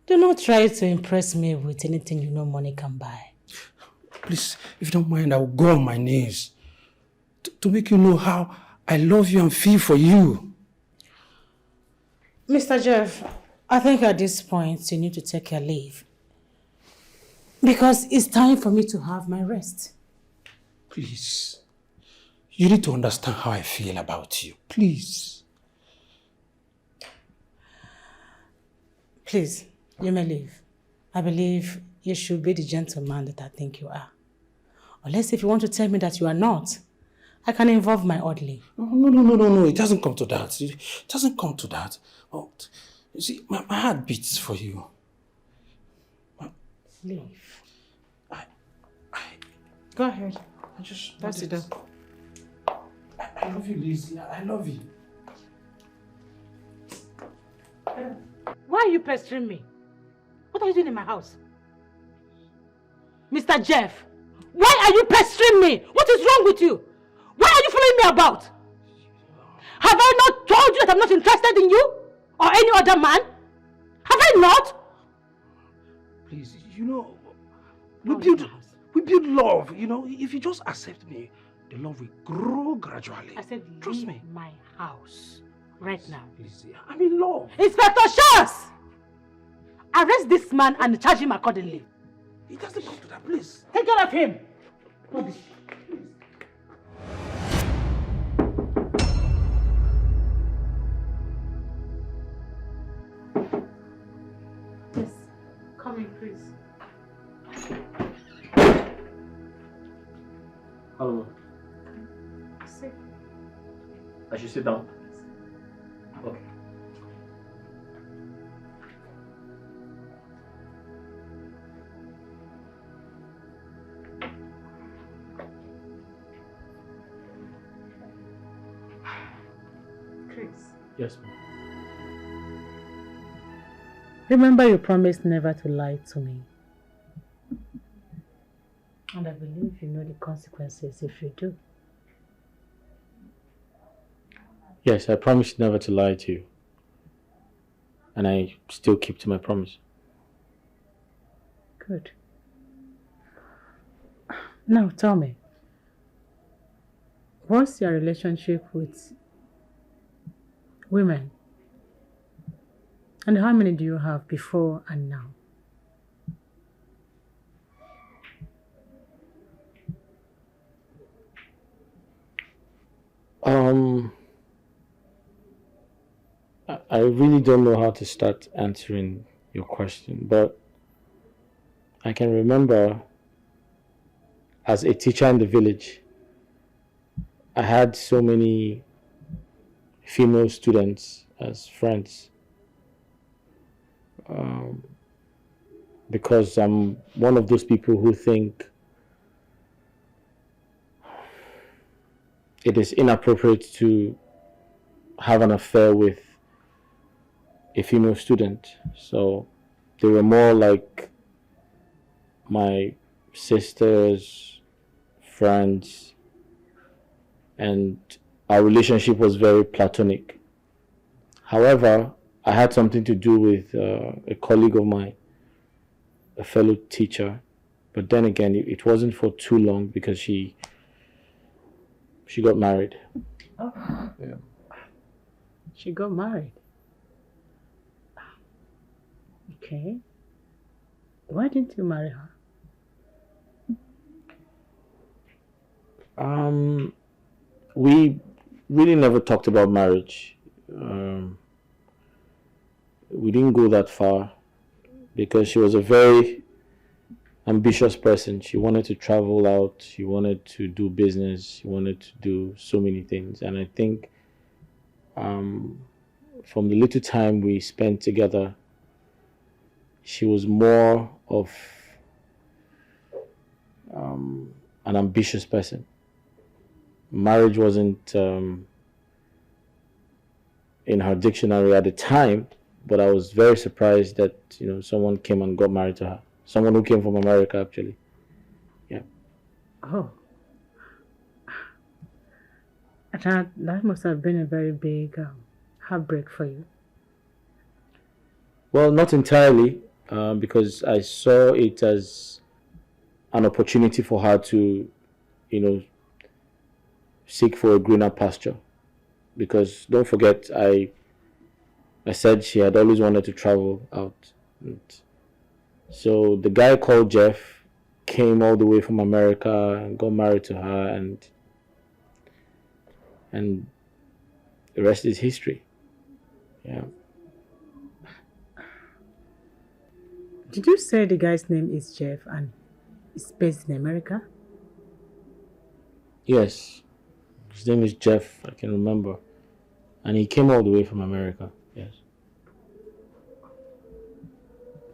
do not try to impress me with anything you know money can buy. Please, if you don't mind, I will go on my knees to make you know how I love you and feel for you. Mr. Jeff, I think at this point you need to take your leave. Because it's time for me to have my rest. Please. You need to understand how I feel about you. Please. Please, you may leave. I believe you should be the gentleman that I think you are. Unless if you want to tell me that you are not, I can involve my orderly. No. It doesn't come to that. It doesn't come to that. Oh, you see, my heart beats for you. Leave. Go ahead. That's it. I love you, Lizzy. I love you. Why are you pestering me? What are you doing in my house? Mr. Jeff, why are you pestering me? What is wrong with you? Why are you following me about? Have I not told you that I'm not interested in you? Or any other man? Have I not? Please, we build love, If you just accept me, the love will grow gradually. I said, trust me. My house. Right now. Lizzy, I'm in love. Inspector Shores! Arrest this man and charge him accordingly. It doesn't come to that, please. Take care of him. Please. Yes. Come in, Chris. Hello. Sit. I should sit down. Okay. Chris. Yes, ma'am. Remember you promised never to lie to me. And I believe you know the consequences if you do. Yes, I promised never to lie to you. And I still keep to my promise. Good. Now tell me, what's your relationship with women? And how many do you have before and now? I really don't know how to start answering your question, but I can remember as a teacher in the village, I had so many female students as friends. Because I'm one of those people who think it is inappropriate to have an affair with a female student. So they were more like my sisters, friends, and our relationship was very platonic. However, I had something to do with a colleague of mine, a fellow teacher, but then again, it wasn't for too long because she got married. Oh. Yeah. She got married. Okay. Why didn't you marry her? We really never talked about marriage. We didn't go that far because she was a very ambitious person. She wanted to travel out, she wanted to do business, she wanted to do so many things. And I think from the little time we spent together, she was more of an ambitious person. Marriage wasn't in her dictionary at the time, but I was very surprised that someone came and got married to her. Someone who came from America, actually. Yeah. Oh. That must have been a very big heartbreak for you. Well, not entirely, because I saw it as an opportunity for her to, seek for a greener pasture. Because don't forget, I I said she had always wanted to travel out. And so the guy called Jeff came all the way from America and got married to her, and the rest is history. Yeah. Did you say the guy's name is Jeff and is based in America? Yes. His name is Jeff, I can remember. And he came all the way from America. Yes.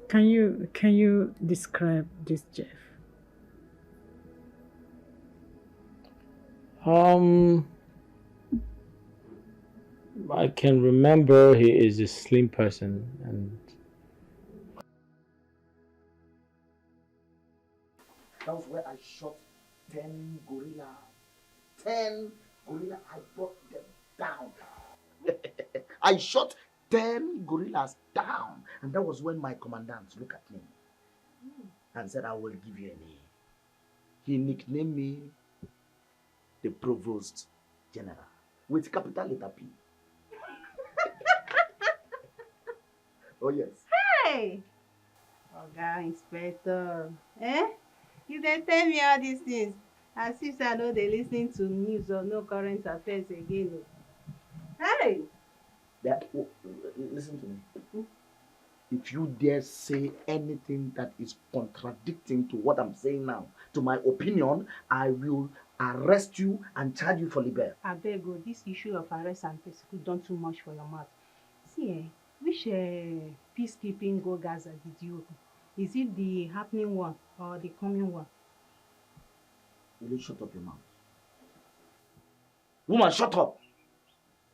Can you describe this Jeff? I can remember he is a slim person, and That was where I shot 10 gorilla. 10 gorilla, I brought them down. I shot 10 gorillas down. And that was when my commandant looked at me and said, I will give you a name. He nicknamed me the Provost General with capital letter P. Oh, yes. Hey! Oga Inspector. Eh? You dey tell me all these things as if I know they listen to news or no current affairs again. Hey! Listen to me. If you dare say anything that is contradicting to what I'm saying now, to my opinion, I will arrest you and charge you for libel. Abeg o, this issue of arrest and persecute don too much for your mouth. See, which peacekeeping go Gaza did you open? Is it the happening one or the coming one? Will you shut up your mouth? Woman, shut up!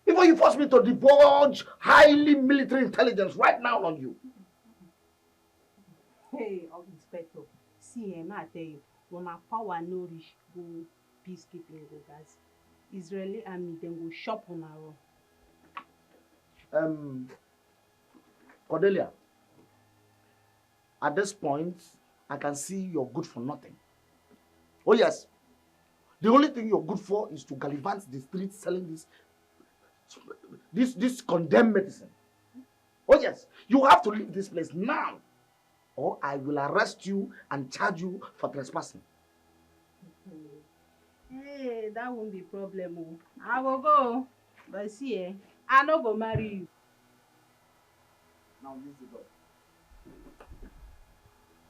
Before you force me to divulge highly military intelligence right now on you. Hey, Inspector, see, I tell you, when my power no reach go peacekeeping go Gaza, Israeli army then go shop on our own. Cordelia, at this point, I can see you're good for nothing. Oh yes, the only thing you're good for is to gallivant the streets selling this condemned medicine. Oh yes, you have to leave this place now, or I will arrest you and charge you for trespassing. Hey, that won't be problem. I will go, but see, I no go marry you. Now leave the door.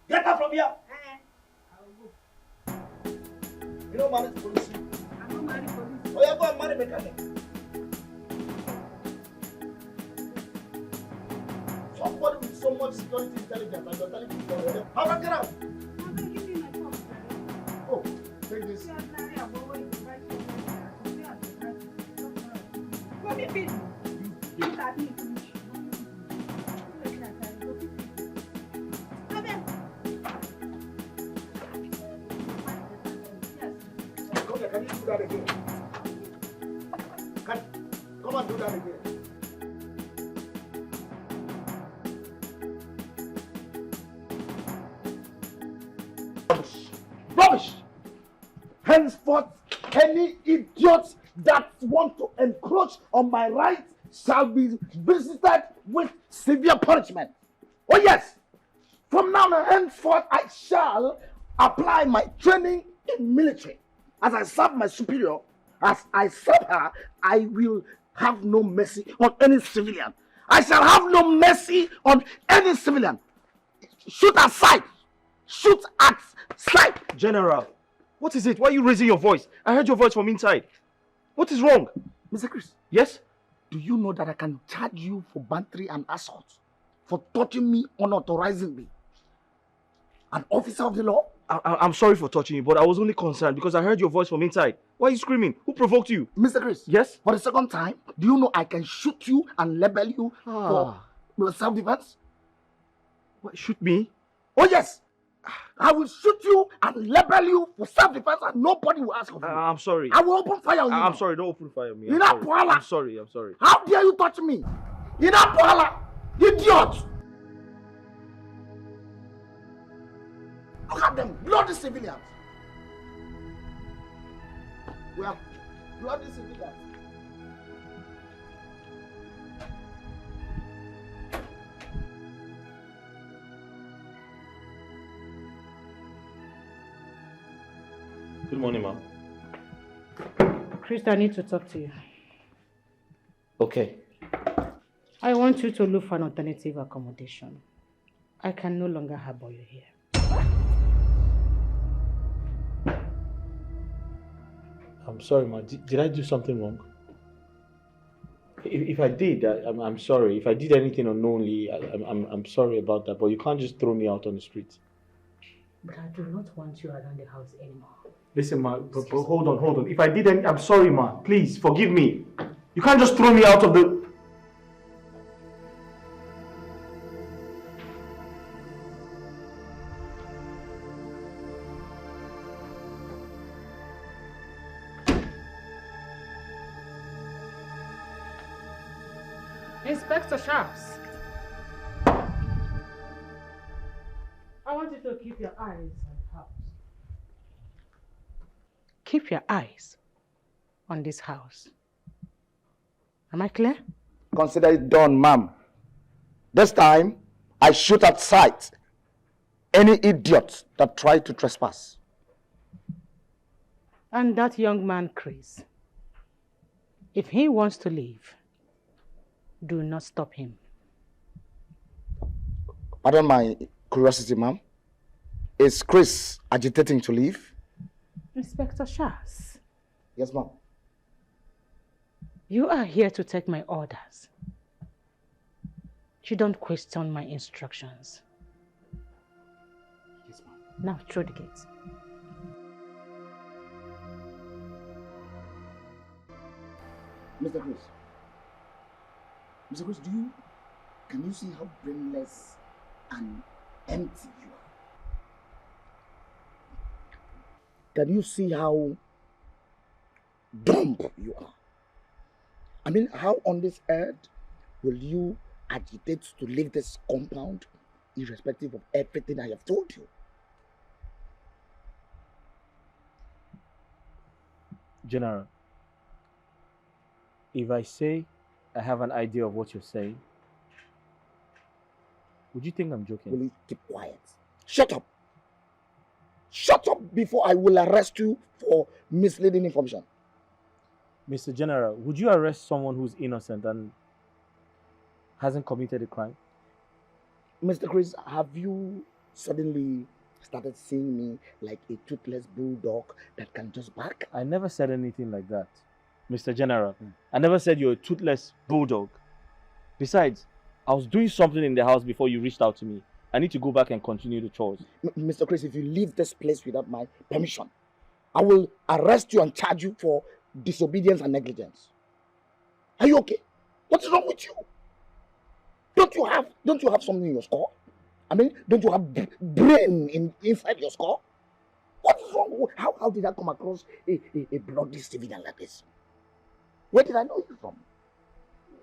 Get out from here! I will go. You don't marry police. I don't marry police. Oh, yeah, go and marry mechanic. Somebody with so much security intelligence and you're telling me to go. How about get out? Give me my phone. Oh, take this. Come here, baby. Look at me. Can you do that again? Come and do that again. Rubbish! Rubbish! Henceforth, any idiots that want to encroach on my rights shall be visited with severe punishment. Oh yes! From now on henceforth, I shall apply my training in military. As I serve my superior, as I serve her, I will have no mercy on any civilian. I shall have no mercy on any civilian. Shoot at sight. Shoot at sight. General, what is it? Why are you raising your voice? I heard your voice from inside. What is wrong? Mr. Chris. Yes? Do you know that I can charge you for battery and assault? For touching me, unauthorizing me? An officer of the law? I'm sorry for touching you, but I was only concerned because I heard your voice from inside. Why are you screaming? Who provoked you? Mr. Chris. Yes? For the second time, do you know I can shoot you and label you for self-defense? What, shoot me? Oh yes! I will shoot you and label you for self-defense and nobody will ask of you. I'm sorry. I will open fire on you. I'm sorry, don't open fire on me. I'm sorry, I'm sorry. How dare you touch me? Idiot! Look at them, bloody civilians. We are bloody civilians. morning, ma'am. Chris, I need to talk to you. Okay. I want you to look for an alternative accommodation. I can no longer harbor you here. I'm sorry, ma. Did I do something wrong? If I did, I'm sorry. If I did anything unknowingly, I'm sorry about that. But you can't just throw me out on the street. But I do not want you around the house anymore. Listen, ma, but hold on. If I did anything, I'm sorry, ma. Please, forgive me. You can't just throw me out of the... Inspector Sharps. I want you to keep your eyes on the house. Keep your eyes on this house. Am I clear? Consider it done, ma'am. This time, I shoot at sight any idiot that tried to trespass. And that young man, Chris, if he wants to leave, do not stop him. Pardon my curiosity, ma'am. Is Chris agitating to leave? Inspector Sharps. Yes, ma'am. You are here to take my orders. You don't question my instructions. Yes, ma'am. Now through the gate. Mr. Chris. Mr. Chris, can you see how brainless and empty you are? Can you see how dumb you are? I mean, how on this earth will you agitate to leave this compound irrespective of everything I have told you? General, if I say I have an idea of what you're saying, would you think I'm joking? Will you keep quiet? Shut up! Shut up before I will arrest you for misleading information. Mr. General, would you arrest someone who's innocent and hasn't committed a crime? Mr. Chris, have you suddenly started seeing me like a toothless bulldog that can just bark? I never said anything like that, Mr. General. I never said you're a toothless bulldog. Besides, I was doing something in the house before you reached out to me. I need to go back and continue the chores. Mr. Chris, if you leave this place without my permission, I will arrest you and charge you for disobedience and negligence. Are you okay? What is wrong with you? Don't you have something in your skull? I mean, don't you have brain inside your skull? What is wrong? How did I come across a bloody civilian like this? Where did I know you from?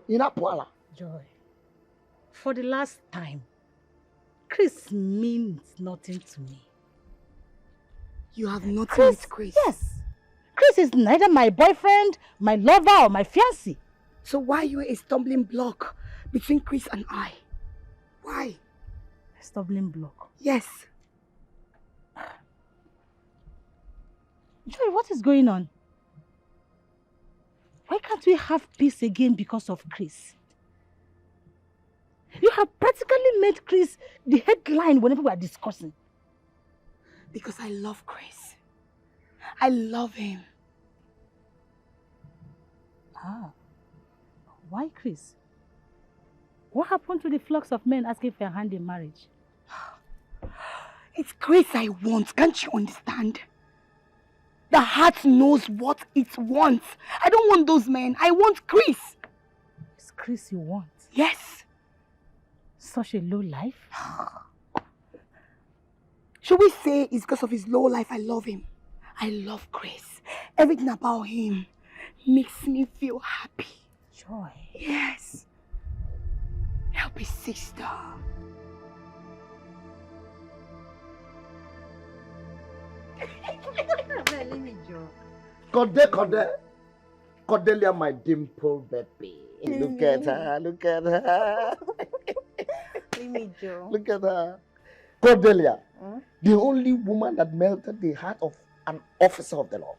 In Apuala. Joy, for the last time, Chris means nothing to me. You have nothing Chris, with Chris? Yes. Chris is neither my boyfriend, my lover, or my fiancé. So why are you a stumbling block between Chris and I? Why? A stumbling block? Yes. Joy, what is going on? Why can't we have peace again because of Chris? You have practically made Chris the headline whenever we are discussing. Because I love Chris. I love him. Ah. Why Chris? What happened to the flocks of men asking for a hand in marriage? It's Chris I want. Can't you understand? The heart knows what it wants. I don't want those men. I want Chris. It's Chris you want? Yes. Such a low life? Should we say it's because of his low life I love him? I love Chris. Everything about him makes me feel happy. Joy. Yes. Help his sister. Cordelia, my dimple baby. Look at her, look at her. Look at her. Cordelia, the only woman that melted the heart of an officer of the law.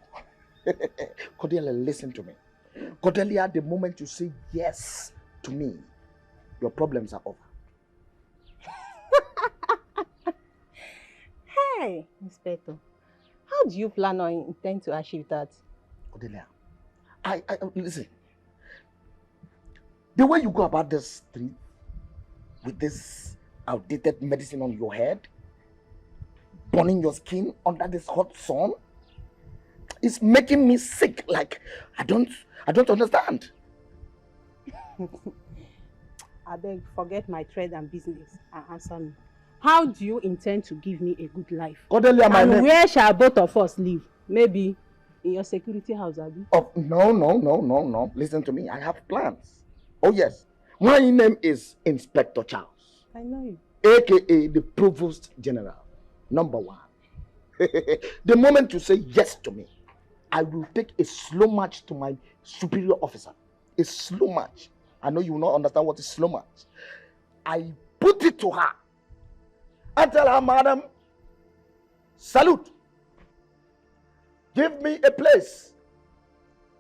Cordelia, listen to me. Cordelia, the moment you say yes to me, your problems are over. Hey, Inspector, how do you plan or intend to achieve that? Cordelia, I listen. The way you go about this street with this outdated medicine on your head, burning your skin under this hot sun, is making me sick. Like I don't understand. I beg, forget my trade and business and answer me. How do you intend to give me a good life? Cordelia, my name. Where shall both of us live? Maybe in your security house, Abi? Oh, no. Listen to me. I have plans. Oh, yes. My name is Inspector Charles. I know you. AKA the Provost General. Number 1. The moment you say yes to me, I will take a slow march to my superior officer. A slow march. I know you will not understand what is slow march. I put it to her and tell her, madam, salute. Give me a place.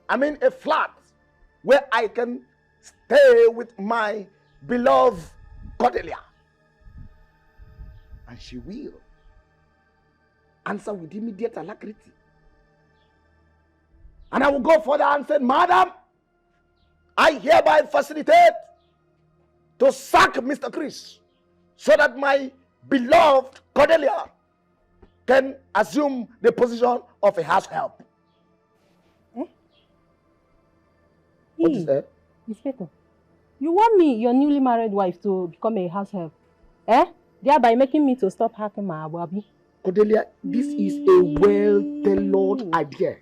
I mean a flat where I can stay with my beloved Cordelia. And she will answer with immediate alacrity. And I will go further and say, madam, I hereby facilitate to sack Mr. Chris so that my beloved Cordelia can assume the position of a house help. Eh? What is that? Inspector, you want me, your newly married wife, to become a house help? Eh? Thereby making me to stop hacking my ababi? Cordelia, this is a well-tailored idea.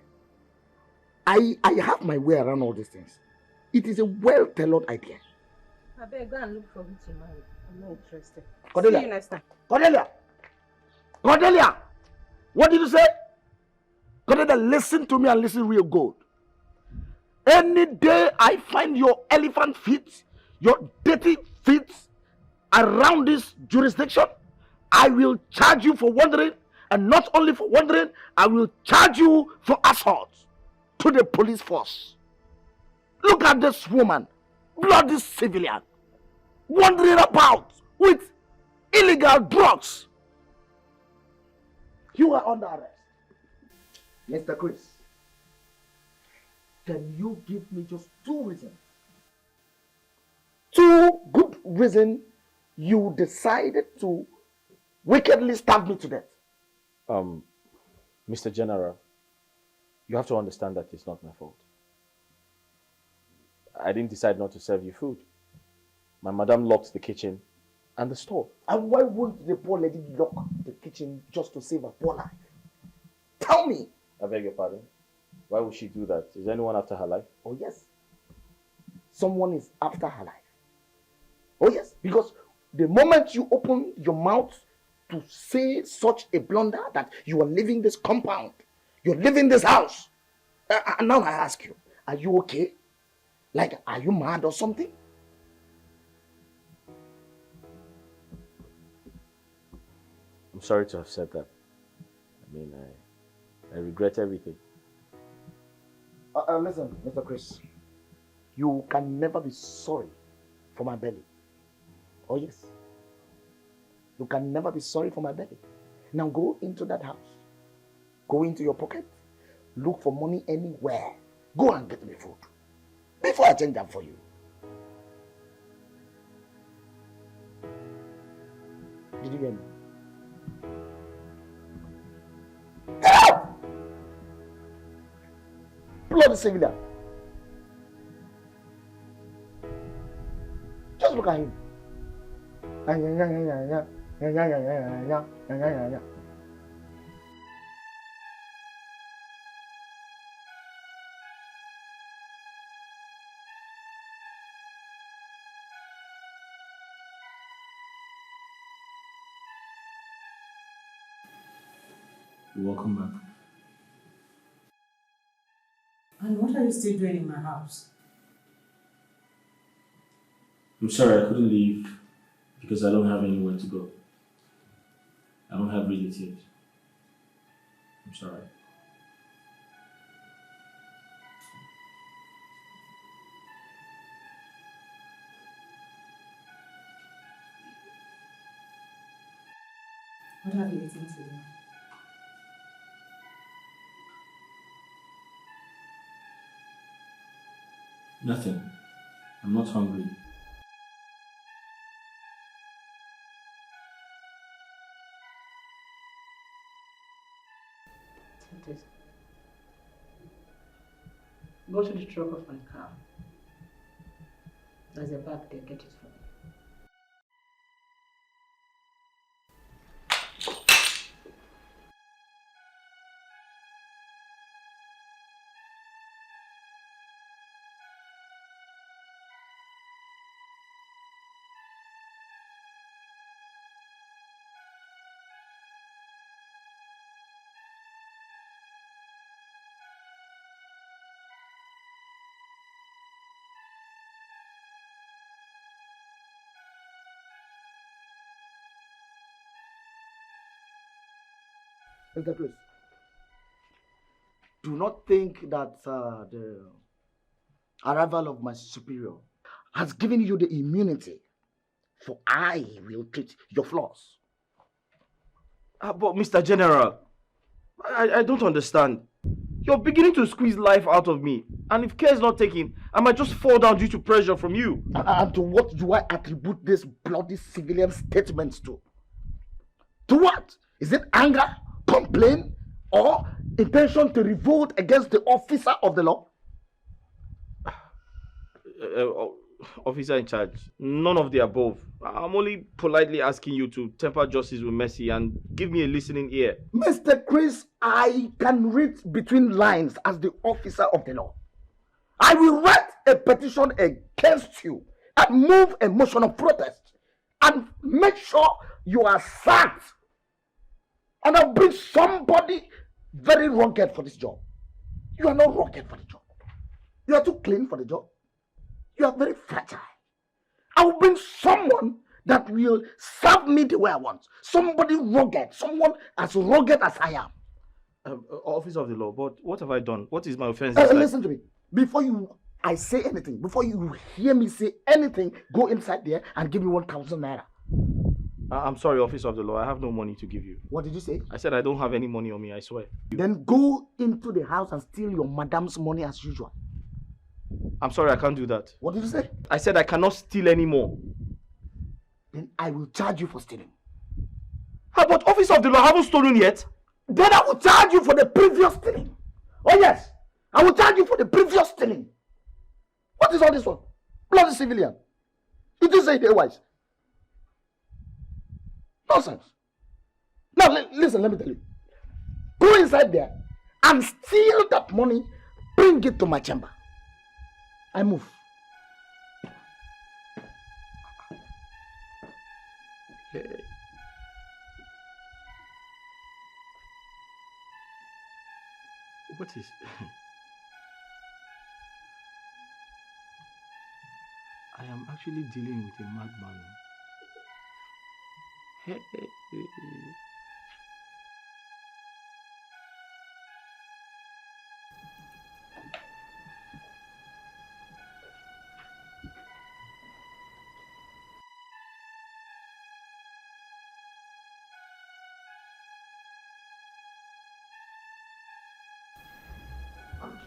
I have my way around all these things. It is a well-tailored idea. I better go and look for who to marry. I'm not interested. Cordelia. See you next time. Cordelia! Cordelia! What did you say? Cordelia, listen to me and listen real good. Any day I find your elephant feet, your dirty feet around this jurisdiction, I will charge you for wandering, and not only for wandering, I will charge you for assault to the police force. Look at this woman, bloody civilian, wandering about with illegal drugs. You are under arrest. Mr. Chris, can you give me just 2 reasons? 2 good reasons you decided to wickedly stab me to death. Mr. General, you have to understand that it's not my fault. I didn't decide not to serve you food. My madam locked the kitchen and the store. And why wouldn't the poor lady lock the kitchen just to save her poor life? Tell me. I beg your pardon. Why would she do that? Is anyone after her life? Oh yes. Someone is after her life. Oh yes. Because the moment you open your mouth to say such a blunder that you are leaving this compound, you're leaving this house. And now I ask you, are you okay? Like, are you mad or something? I'm sorry to have said that. I mean, I regret everything. Listen, Mr. Chris. You can never be sorry for my belly. Oh yes. You can never be sorry for my belly. Now go into that house. Go into your pocket. Look for money anywhere. Go and get me food. Before I change that for you. Did you hear me? Help! Bloody civilian. Just look at him. Welcome back. And what are you still doing in my house? I'm sorry, I couldn't leave because I don't have anywhere to go. I don't have relatives. I'm sorry. What have you eaten today? Nothing. I'm not hungry. Take this. Go to the truck of my car. There's a bag there, get it for me. Mr. Chris, do not think that the arrival of my superior has given you the immunity, for I will treat your flaws. But Mr. General, I don't understand. You're beginning to squeeze life out of me. And if care is not taken, I might just fall down due to pressure from you. And to what do I attribute this bloody civilian statements to? To what? Is it anger, complaint, or intention to revolt against the officer of the law? Officer in charge, none of the above. I'm only politely asking you to temper justice with mercy and give me a listening ear. Mr. Chris, I can read between lines as the officer of the law. I will write a petition against you and move a motion of protest and make sure you are sacked. And I'll bring somebody very rugged for this job. You are not rugged for the job. You are too clean for the job. You are very fragile. I will bring someone that will serve me the way I want. Somebody rugged. Someone as rugged as I am. Officer of the law, but what have I done? What is my offense? Listen to me. Before I say anything, before you hear me say anything, go inside there and give me 1,000 naira. I'm sorry, officer of the law. I have no money to give you. What did you say? I said I don't have any money on me, I swear. Then go into the house and steal your madam's money as usual. I'm sorry, I can't do that. What did you say? I said I cannot steal anymore. Then I will charge you for stealing. But officer of the law, I haven't stolen yet. Then I will charge you for the previous stealing. Oh yes, I will charge you for the previous stealing. What is all this one? Bloody civilian. You do say it otherwise. Nonsense. Now listen, let me tell you. Go inside there and steal that money. Bring it to my chamber. I move. Hey. What is... I am actually dealing with a madman. Hey.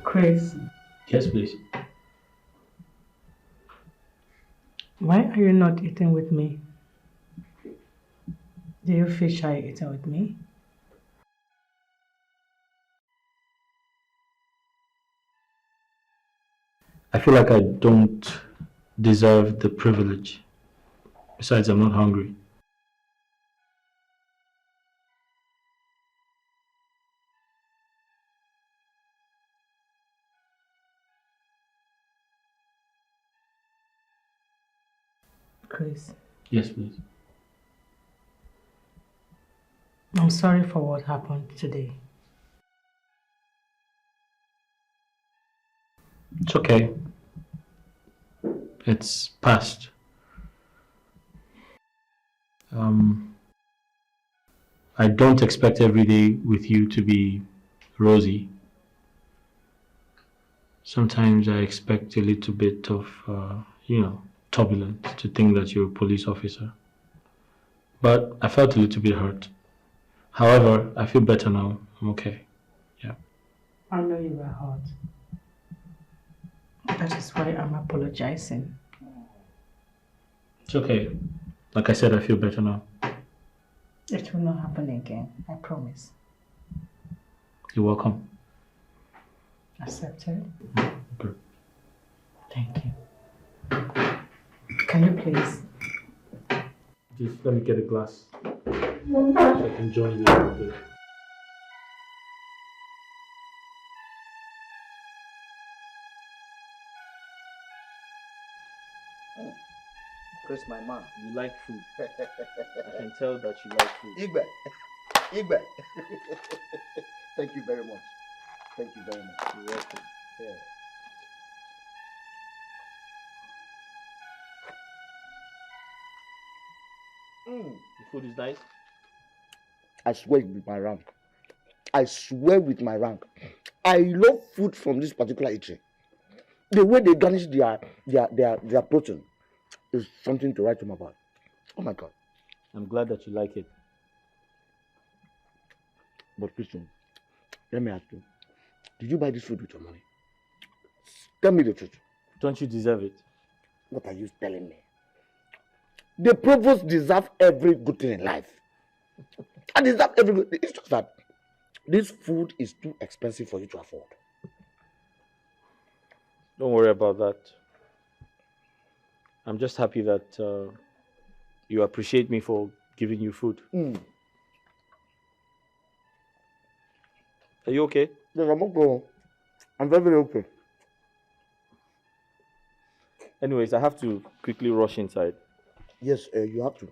Chris, Yes, please. why are you not eating with me? Do you feel shy eating with me? I feel like I don't deserve the privilege. Besides, I'm not hungry. Chris, Yes, please. I'm sorry for what happened today. It's okay. It's past. I don't expect every day with you to be rosy. Sometimes I expect a little bit of, turbulence to think that you're a police officer. But I felt a little bit hurt. However, I feel better now. I'm okay. Yeah. I know you were hurt. That is why I'm apologizing. It's okay. Like I said, I feel better now. It will not happen again, I promise. You're welcome. Accepted? Good. Thank you. Can you please? Just let me get a glass so I can join you a little bit. Chris, my man. You like food. I can tell that you like food. Igbe. Thank you very much. Thank you very much. You're welcome. Yeah. The food is nice. I swear with my rank. I swear with my rank. I love food from this particular eatery. The way they garnish their protein is something to write home about. Oh my God. I'm glad that you like it. But Christian, let me ask you. Did you buy this food with your money? Tell me the truth. Don't you deserve it? What are you telling me? The provost deserves every good thing in life. I deserve every good thing. It's just that this food is too expensive for you to afford. Don't worry about that. I'm just happy that you appreciate me for giving you food. Are you okay? Yes, I'm okay. I'm very, very okay. Anyways, I have to quickly rush inside. Yes, you have to.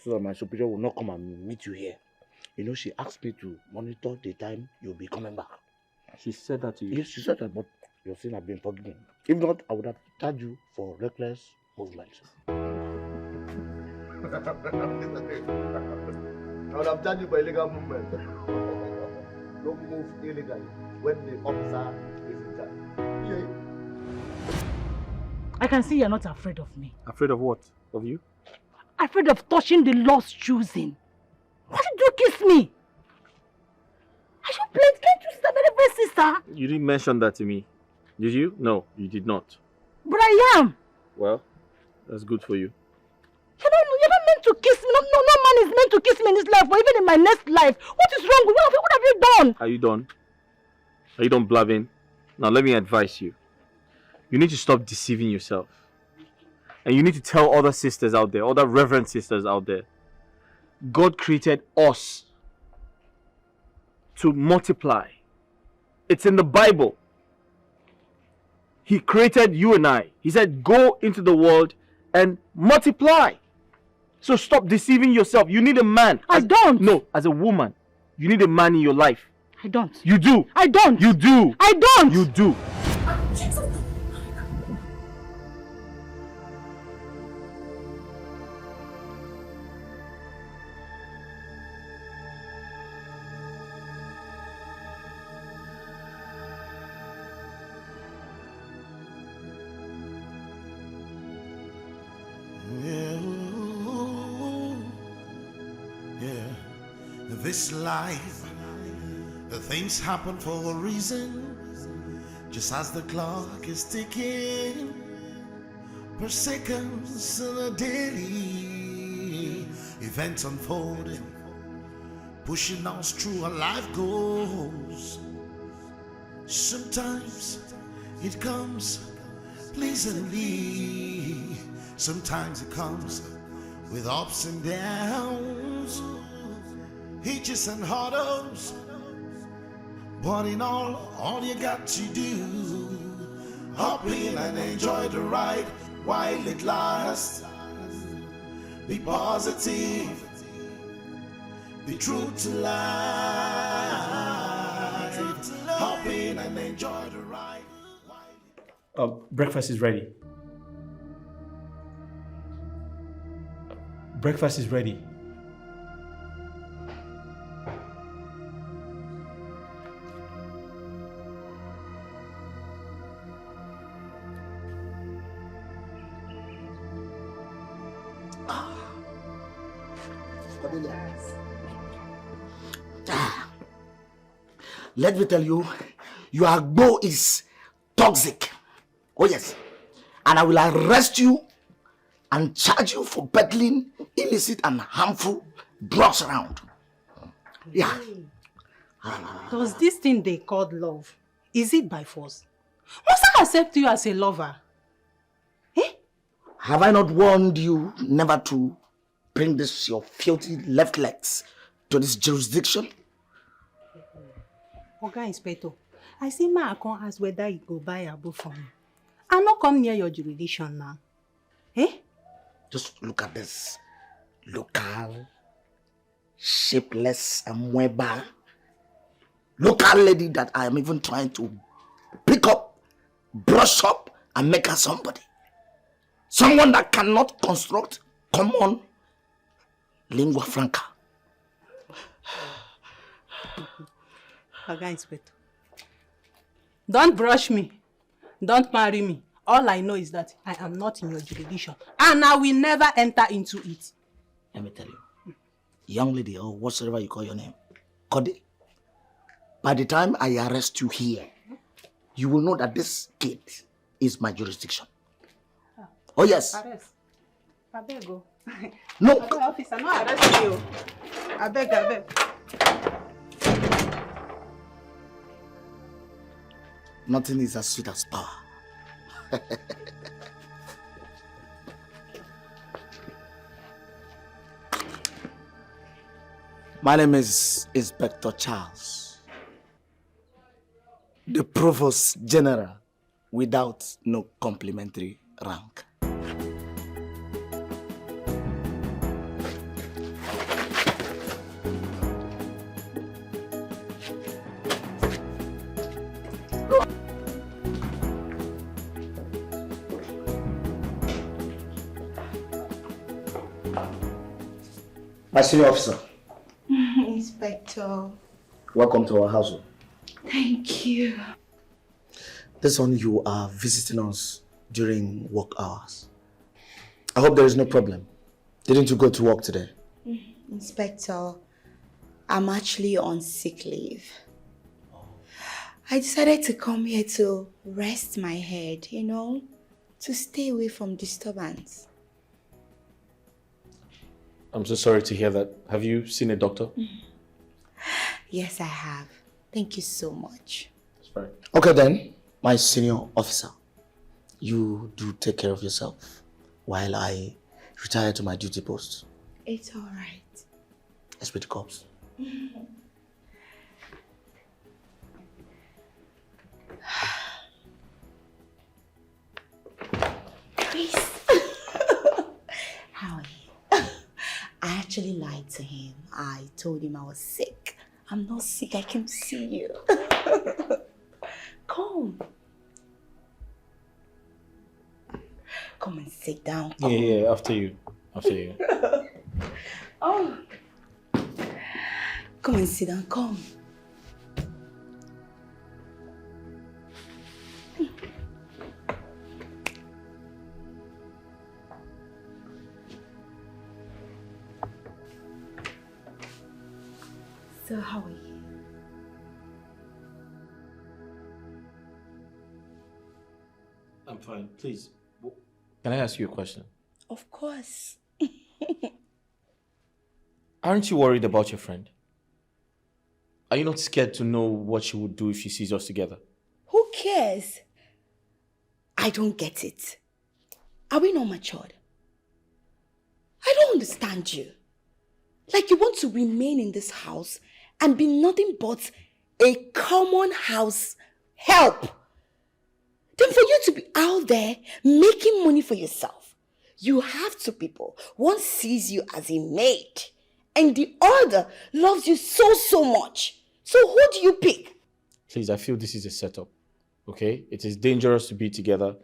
So that my superior will not come and meet you here. You know, she asked me to monitor the time you'll be coming back. She said that to you? Yes, she said that, but your sin has been forgiven. If not, I would have charged you for reckless movements. I would have charged you for illegal movement. Don't move illegally when the officer is in charge. Yeah. I can see you're not afraid of me. Afraid of what? Of you? Afraid of touching the Lord's choosing. Why did you kiss me? Are you playing? Can't you stop it, sister? You didn't mention that to me. Did you? No, you did not. But I am. Well, that's good for you. You're not meant to kiss me. No man is meant to kiss me in this life or even in my next life. What is wrong with you? What have you done? Are you done? Are you done blabbing? Now let me advise you. You need to stop deceiving yourself. And you need to tell other sisters out there, other reverend sisters out there, God created us to multiply. It's in the Bible. He created you and I. He said, go into the world and multiply. So stop deceiving yourself. You need a man. I don't. No, as a woman, you need a man in your life. I don't. You do. I don't. You do. I don't. You do. This life, things happen for a reason. Just as the clock is ticking, per seconds and a daily events unfolding, pushing us through our life goals. Sometimes it comes pleasantly, sometimes it comes with ups and downs, hitches and hurdles, but in all you got to do, hop in and enjoy the ride while it lasts. Be positive, be true to life. Hop in and enjoy the ride. Breakfast is ready. Breakfast is ready. let me tell you, your agbo is toxic. Oh yes. And I will arrest you and charge you for peddling illicit and harmful drugs around. Yeah. Does this thing they called love, is it by force? Must I accept you as a lover? Have I not warned you never to bring this your filthy left legs to this jurisdiction? Oga Inspector, I see ma come ask whether you go buy a book for me. I not come near your jurisdiction now. Just look at this local, shapeless amoeba, local lady that I am even trying to pick up, brush up, and make her somebody. Someone that cannot construct common lingua franca. Oga Inspector, don't brush me. Don't marry me. All I know is that I am not in your jurisdiction. And I will never enter into it. Let me tell you, young lady or whatsoever you call your name, Cody, by the time I arrest you here, you will know that this gate is my jurisdiction. Oh yes. Arrest. I beg go. No. Officer, no arrest you. I beg. Nothing is as sweet as power. My name is Inspector Charles, the Provost General without no complimentary rank. My senior officer. Inspector. Welcome to our household. Thank you. This one, you are visiting us during work hours. I hope there is no problem. Didn't you go to work today? Inspector, I'm actually on sick leave. I decided to come here to rest my head, to stay away from disturbance. I'm so sorry to hear that. Have you seen a doctor? Yes, I have. Thank you so much. That's fine. Okay then, my senior officer. You do take care of yourself while I retire to my duty post. It's all right. Let's be the cops. Chris. How are you? I actually lied to him. I told him I was sick. I'm not sick. I came to see you. Come. Come and sit down. Come. Yeah, after you. Oh. Come and sit down. Come. So how are you? I'm fine. Please, can I ask you a question? Of course. Aren't you worried about your friend? Are you not scared to know what she would do if she sees us together? Who cares? I don't get it. Are we not matured? I don't understand you. Like you want to remain in this house and be nothing but a common house help. Then for you to be out there making money for yourself, you have two people. One sees you as a maid and the other loves you so much. So who do you pick? Please, I feel this is a setup, okay? It is dangerous to be together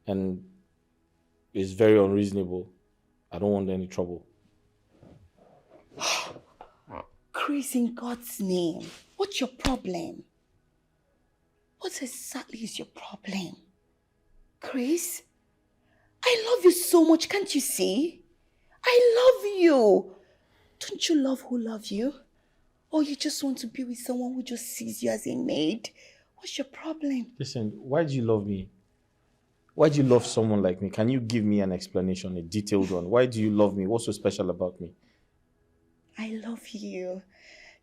and it's very unreasonable. I don't want any trouble. Chris, in God's name, what's your problem? What exactly is your problem? Chris, I love you so much, can't you see? I love you. Don't you love who loves you? Or you just want to be with someone who just sees you as a maid? What's your problem? Listen, why do you love me? Why do you love someone like me? Can you give me an explanation, a detailed one? Why do you love me? What's so special about me? I love you.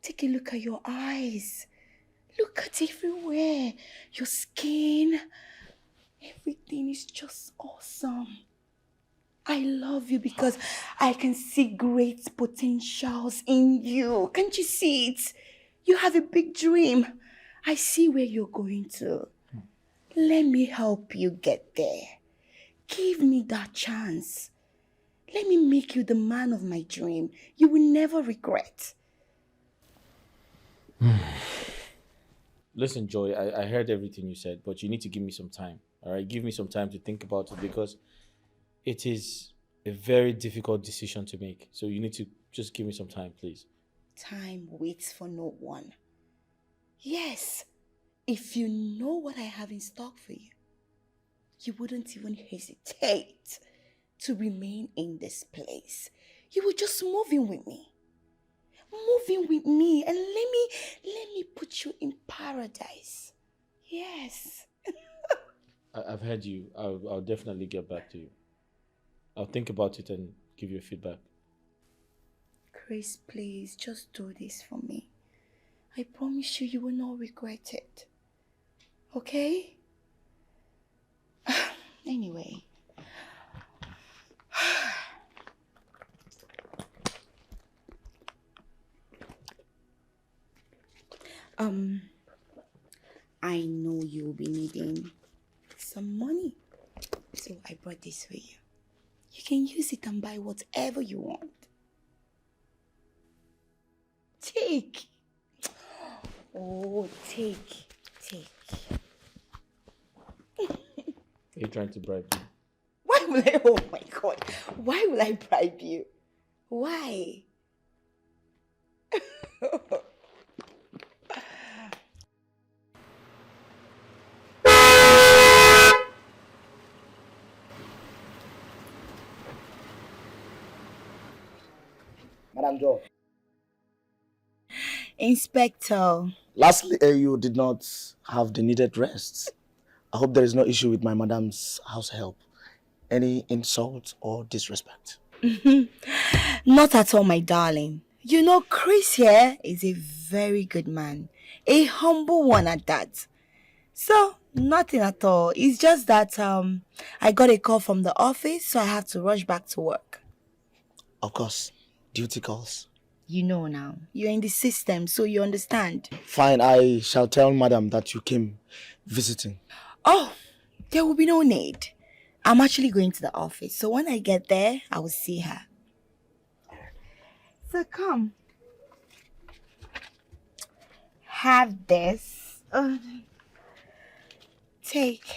Take a look at your eyes. Look at everywhere. Your skin. Everything is just awesome. I love you because I can see great potentials in you. Can't you see it? You have a big dream. I see where you're going to. Let me help you get there. Give me that chance. Let me make you the man of my dream. You will never regret. Listen, Joy, I heard everything you said, but you need to give me some time. All right? Give me some time to think about it because it is a very difficult decision to make. So you need to just give me some time, please. Time waits for no one. Yes, if you know what I have in stock for you, you wouldn't even hesitate to remain in this place. You would just move in with me. Move in with me and let me put you in paradise. Yes. I've heard you. I'll definitely get back to you. I'll think about it and give you a feedback. Chris, please, just do this for me. I promise you, you will not regret it. Okay? Anyway. I know you'll be needing some money. So I brought this for you. You can use it and buy whatever you want. Take. Oh, take. Are you trying to bribe me? Why will I? Oh my God. Why will I bribe you? Why? Madam Joe. Inspector. Lastly, you did not have the needed rest. I hope there is no issue with my madam's house help. Any insult or disrespect? Not at all, my darling. You know, Chris here is a very good man. A humble one at that. So, nothing at all. It's just that I got a call from the office, so I have to rush back to work. Of course. Duty calls. You know now. You're in the system, so you understand. Fine, I shall tell madam that you came visiting. Oh, there will be no need. I'm actually going to the office, so when I get there, I will see her. So come. Have this. Take.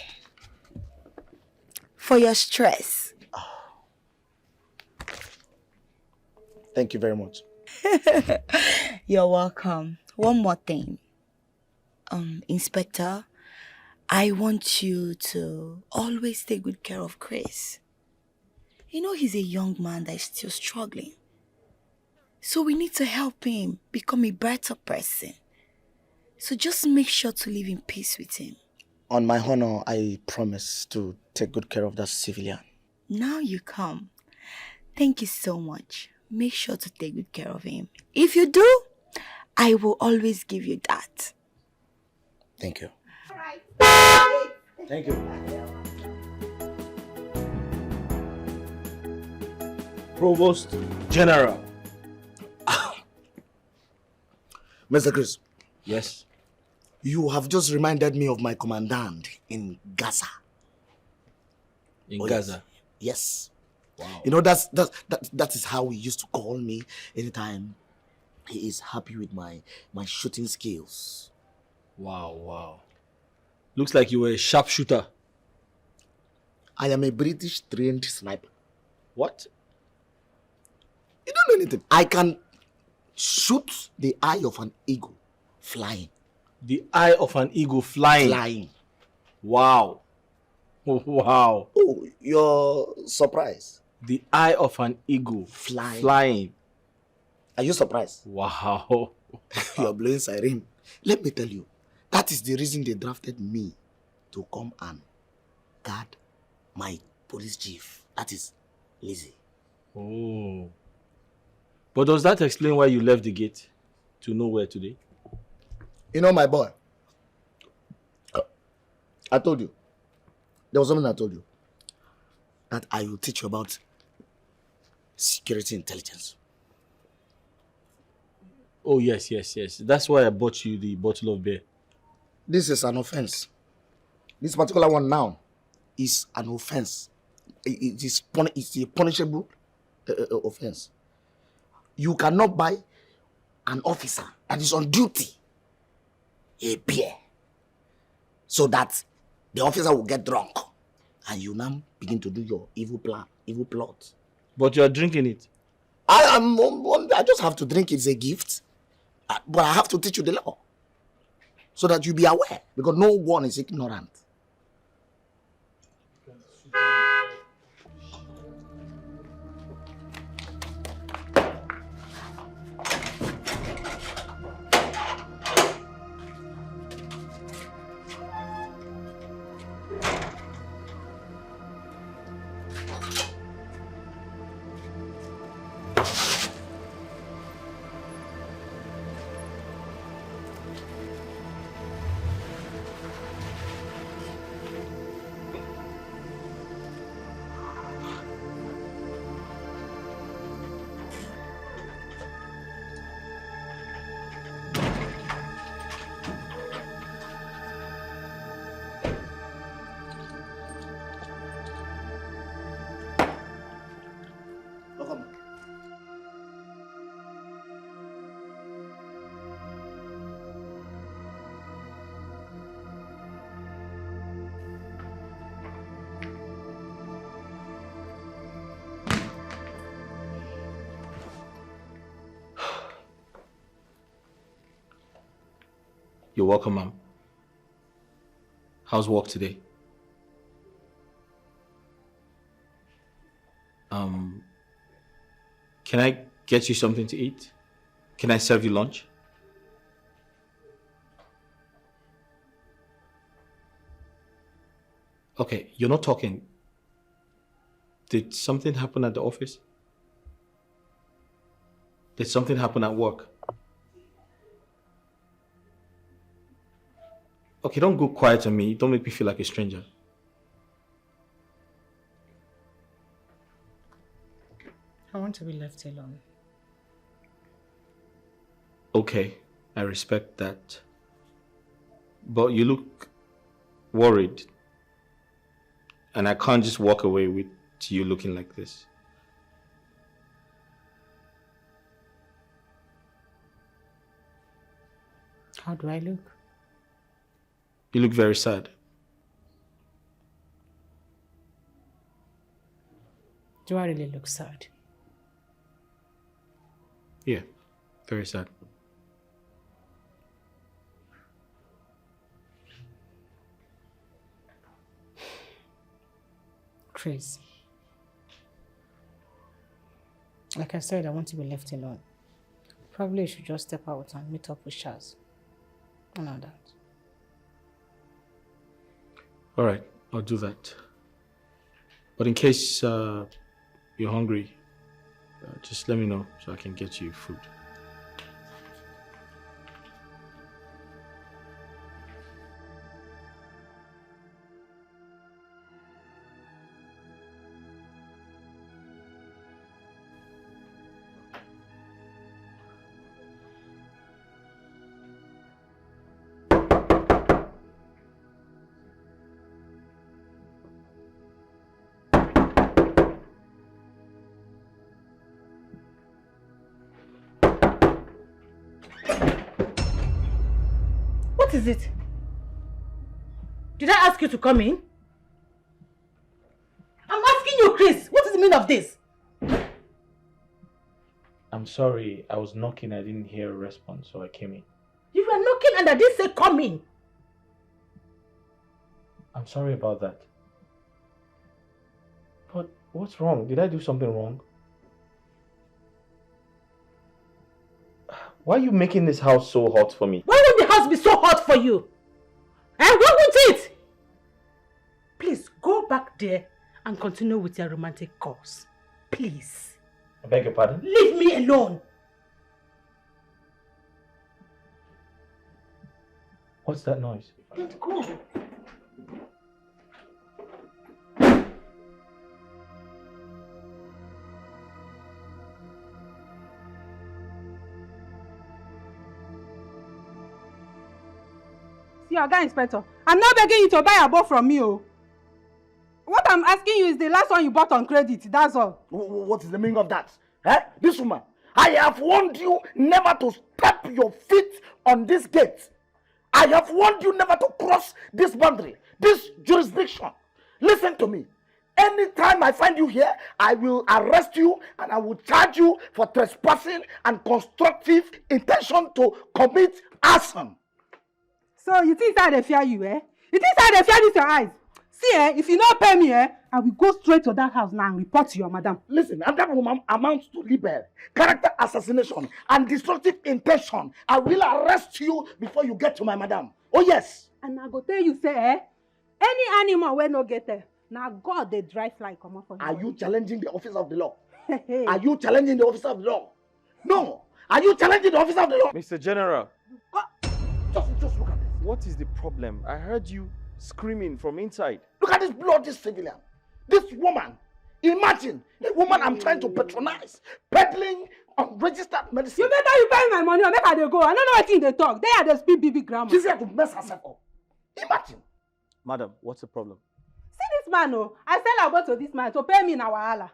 For your stress. Thank you very much. You're welcome. One more thing. Inspector, I want you to always take good care of Chris. You know he's a young man that is still struggling. So we need to help him become a better person. So just make sure to live in peace with him. On my honor, I promise to take good care of that civilian. Now you come. Thank you so much. Make sure to take good care of him. If you do, I will always give you that. Thank you. Thank you. Provost General. Mr. Chris. Yes? You have just reminded me of my commandant in Gaza. In Gaza? Yes. Wow. You know, that is how he used to call me anytime he is happy with my shooting skills. Wow. Looks like you were a sharpshooter. I am a British trained sniper. What? You don't know anything. I can shoot the eye of an eagle flying. The eye of an eagle flying? Flying. Wow. Wow. Oh, you're surprised? The eye of an eagle flying. Flying. Are you surprised? Wow. You're blowing siren. Let me tell you, that is the reason they drafted me to come and guard my police chief. That is Lizzy. Oh. But does that explain why you left the gate to nowhere today? You know, my boy, I told you, there was something I told you, that I will teach you about security intelligence. Oh, yes. That's why I bought you the bottle of beer. This is an offense. This particular one now is an offense. It's a punishable offense. You cannot buy an officer that is on duty a beer so that the officer will get drunk and you now begin to do your evil plan, evil plot. But you're drinking it. I just have to drink it. It's a gift. But I have to teach you the law so that you be aware, because no one is ignorant. You're welcome, ma'am. How's work today? Can I get you something to eat? Can I serve you lunch? Okay, you're not talking. Did something happen at the office? Did something happen at work? Okay, don't go quiet on me. Don't make me feel like a stranger. I want to be left alone. Okay, I respect that. But you look worried. And I can't just walk away with you looking like this. How do I look? You look very sad. Do I really look sad? Yeah, very sad. Chris. Like I said, I want to be left alone. Probably you should just step out and meet up with Shaz. And all that. All right, I'll do that. But in case you're hungry, just let me know so I can get you food. What is it? Did I ask you to come in? I'm asking you, Chris. What is the meaning of this? I'm sorry, I was knocking, I didn't hear a response, so I came in. You were knocking and I didn't say come in. I'm sorry about that. But what's wrong? Did I do something wrong? Why are you making this house so hot for me? Why would the house be so hot for you? Eh? Why won't it? Please go back there and continue with your romantic course. Please. I beg your pardon? Leave me alone. What's that noise? Don't go. See, Oga Inspector, I'm not begging you to buy a boat from me, oh. What I'm asking you is the last one you bought on credit, that's all. What is the meaning of that? Eh? This woman, I have warned you never to step your feet on this gate. I have warned you never to cross this boundary, this jurisdiction. Listen to me. Anytime I find you here, I will arrest you and I will charge you for trespassing and constructive intention to commit arson. So you think that they fear you, eh? You think that they fear this your eyes? See, if you not pay me, I will go straight to that house now and report to your madam. Listen, and that woman amounts to libel, character assassination, and destructive intention. I will arrest you before you get to my madam. Oh yes. And I go tell you, say, any animal will not get there. Now God, they dry fly come up for you. Are you challenging the office of the law? Are you challenging the office of the law? No. Are you challenging the office of the law? Mr. General. Just look at this. What is the problem? I heard you screaming from inside. Look at this bloody civilian. This woman. Imagine a woman I'm trying to patronize, peddling unregistered medicine. You better you pay my money or make her they go. I don't know what thing they talk. They are the speak BB grammar. She's here to mess herself up. Imagine. Madam, what's the problem? See this man, oh. I sell a boat to this man to pay me in our wahala.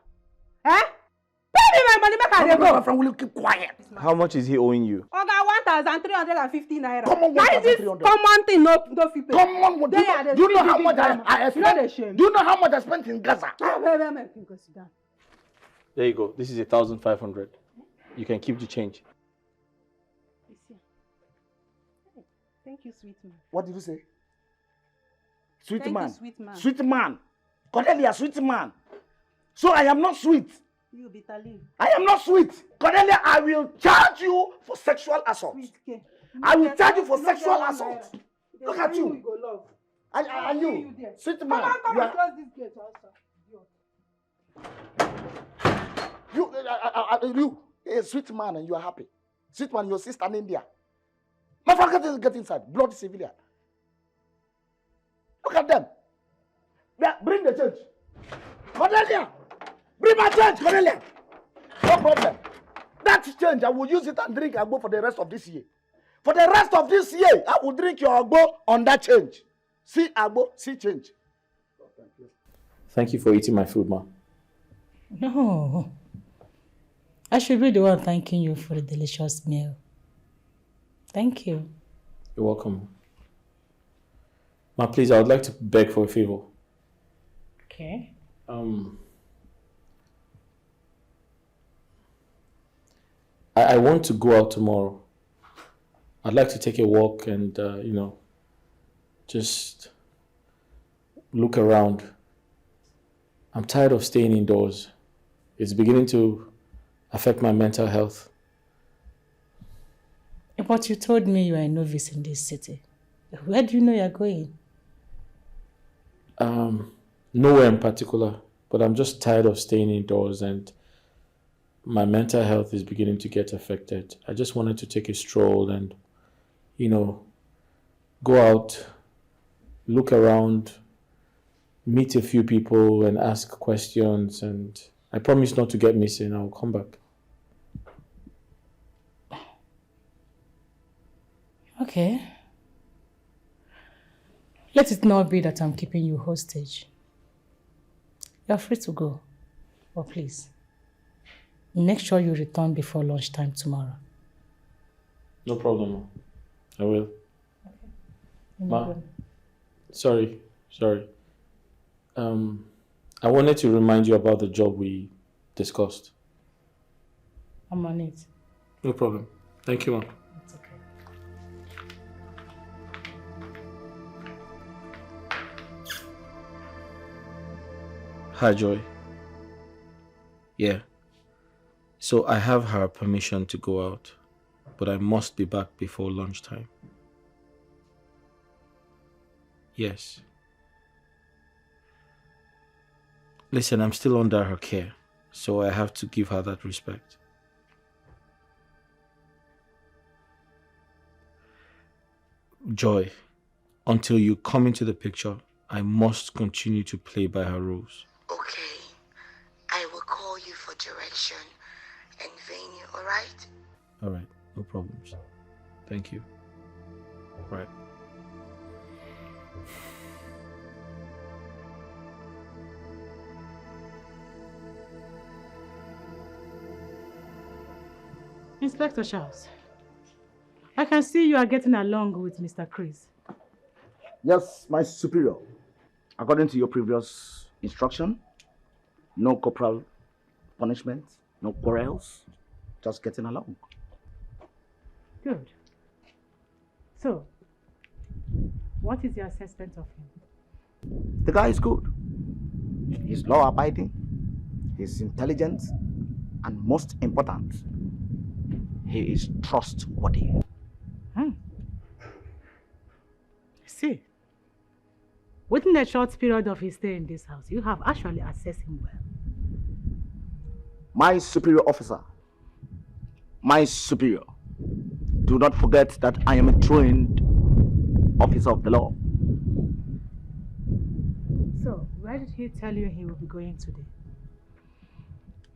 Eh? Pay me my money, make her they go. My friend, will you keep quiet? How much is he owing you? Oga, 1,350 naira. Come on, 1,300. Common thing, no fit pay. Come on, do you know how much I spent? Do you know how much I spent in Gaza? There you go. This is 1,500. You can keep the change. Thank you, sweet man. What did you say? Sweet Thank man. you, sweet man. Sweet man. Cornelia, sweet man. So I am not sweet. You bitter leaf. I am not sweet. Cornelia, I will charge you for sexual assault. I will charge you for sexual assault. Look at you. And you, sweet man. Come and close this gate also. You, a sweet man, and you are happy. Sweet man, your sister in India. My friend, get inside. Bloody civilian. Look at them. Yeah, bring the change. Cornelia, bring my change, Cornelia. No problem. That change, I will use it and drink agbo for the rest of this year. For the rest of this year, I will drink your agbo on that change. See agbo, see change. Thank you for eating my food, ma. No. I should be the one thanking you for the delicious meal. Thank you. You're welcome. Ma, please, I would like to beg for a favor. Okay. I want to go out tomorrow. I'd like to take a walk and, just look around. I'm tired of staying indoors. It's beginning to affect my mental health. But you told me you are a novice in this city. Where do you know you're going? Nowhere in particular, but I'm just tired of staying indoors and my mental health is beginning to get affected. I just wanted to take a stroll and, go out, look around, meet a few people and ask questions, and I promise not to get missing. I'll come back. Okay. Let it not be that I'm keeping you hostage. You're free to go. But please, make sure you return before lunchtime tomorrow. No problem. I will. Okay. Ma, sorry. I wanted to remind you about the job we discussed. I'm on it. No problem. Thank you, Ma. It's okay. Hi, Joy. Yeah. So I have her permission to go out. but I must be back before lunchtime. Yes. Listen, I'm still under her care, so I have to give her that respect. Joy, until you come into the picture, I must continue to play by her rules. Okay. I will call you for direction and venue, alright? Alright, no problems. Thank you. Right. Inspector Charles, I can see you are getting along with Mr. Chris. Yes, my superior. According to your previous instruction, no corporal punishment, no quarrels, just getting along. Good. So, what is your assessment of him? The guy is good. He's law-abiding, he's intelligent, and most important, he is trustworthy. See, within a short period of his stay in this house, you have actually assessed him well. My superior officer, my superior, do not forget that I am a trained officer of the law. So, where did he tell you he will be going today?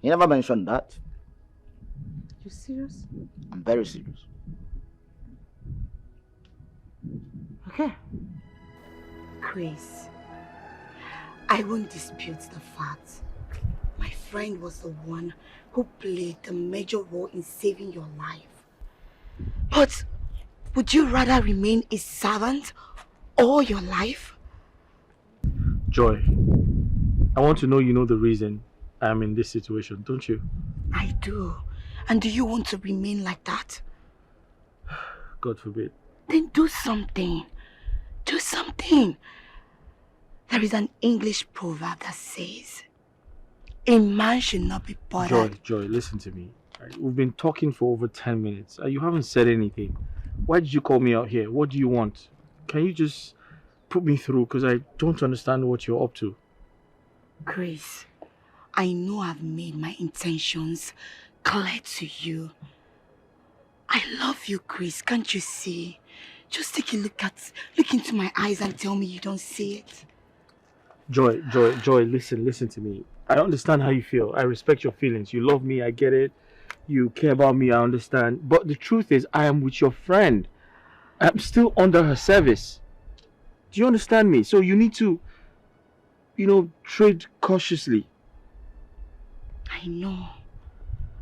He never mentioned that. You serious? I'm very serious. Okay. Chris, I won't dispute the fact. My friend was the one who played the major role in saving your life. But would you rather remain a servant all your life? Joy, I want to know you know the reason I'm in this situation, don't you? I do. And do you want to remain like that? God forbid. Then do something. Do something. There is an English proverb that says, a man should not be bothered. Joy, listen to me. We've been talking for over 10 minutes. You haven't said anything. Why did you call me out here? What do you want? Can you just put me through? Because I don't understand what you're up to. Chris, I know I've made my intentions clear to you. I love you, Chris. Can't you see? Just take a look into my eyes and tell me you don't see it. Joy, listen to me. I understand how you feel. I respect your feelings. You love me, I get it. You care about me, I understand. But the truth is, I am with your friend. I'm still under her service. Do you understand me? So you need to, tread cautiously. I know.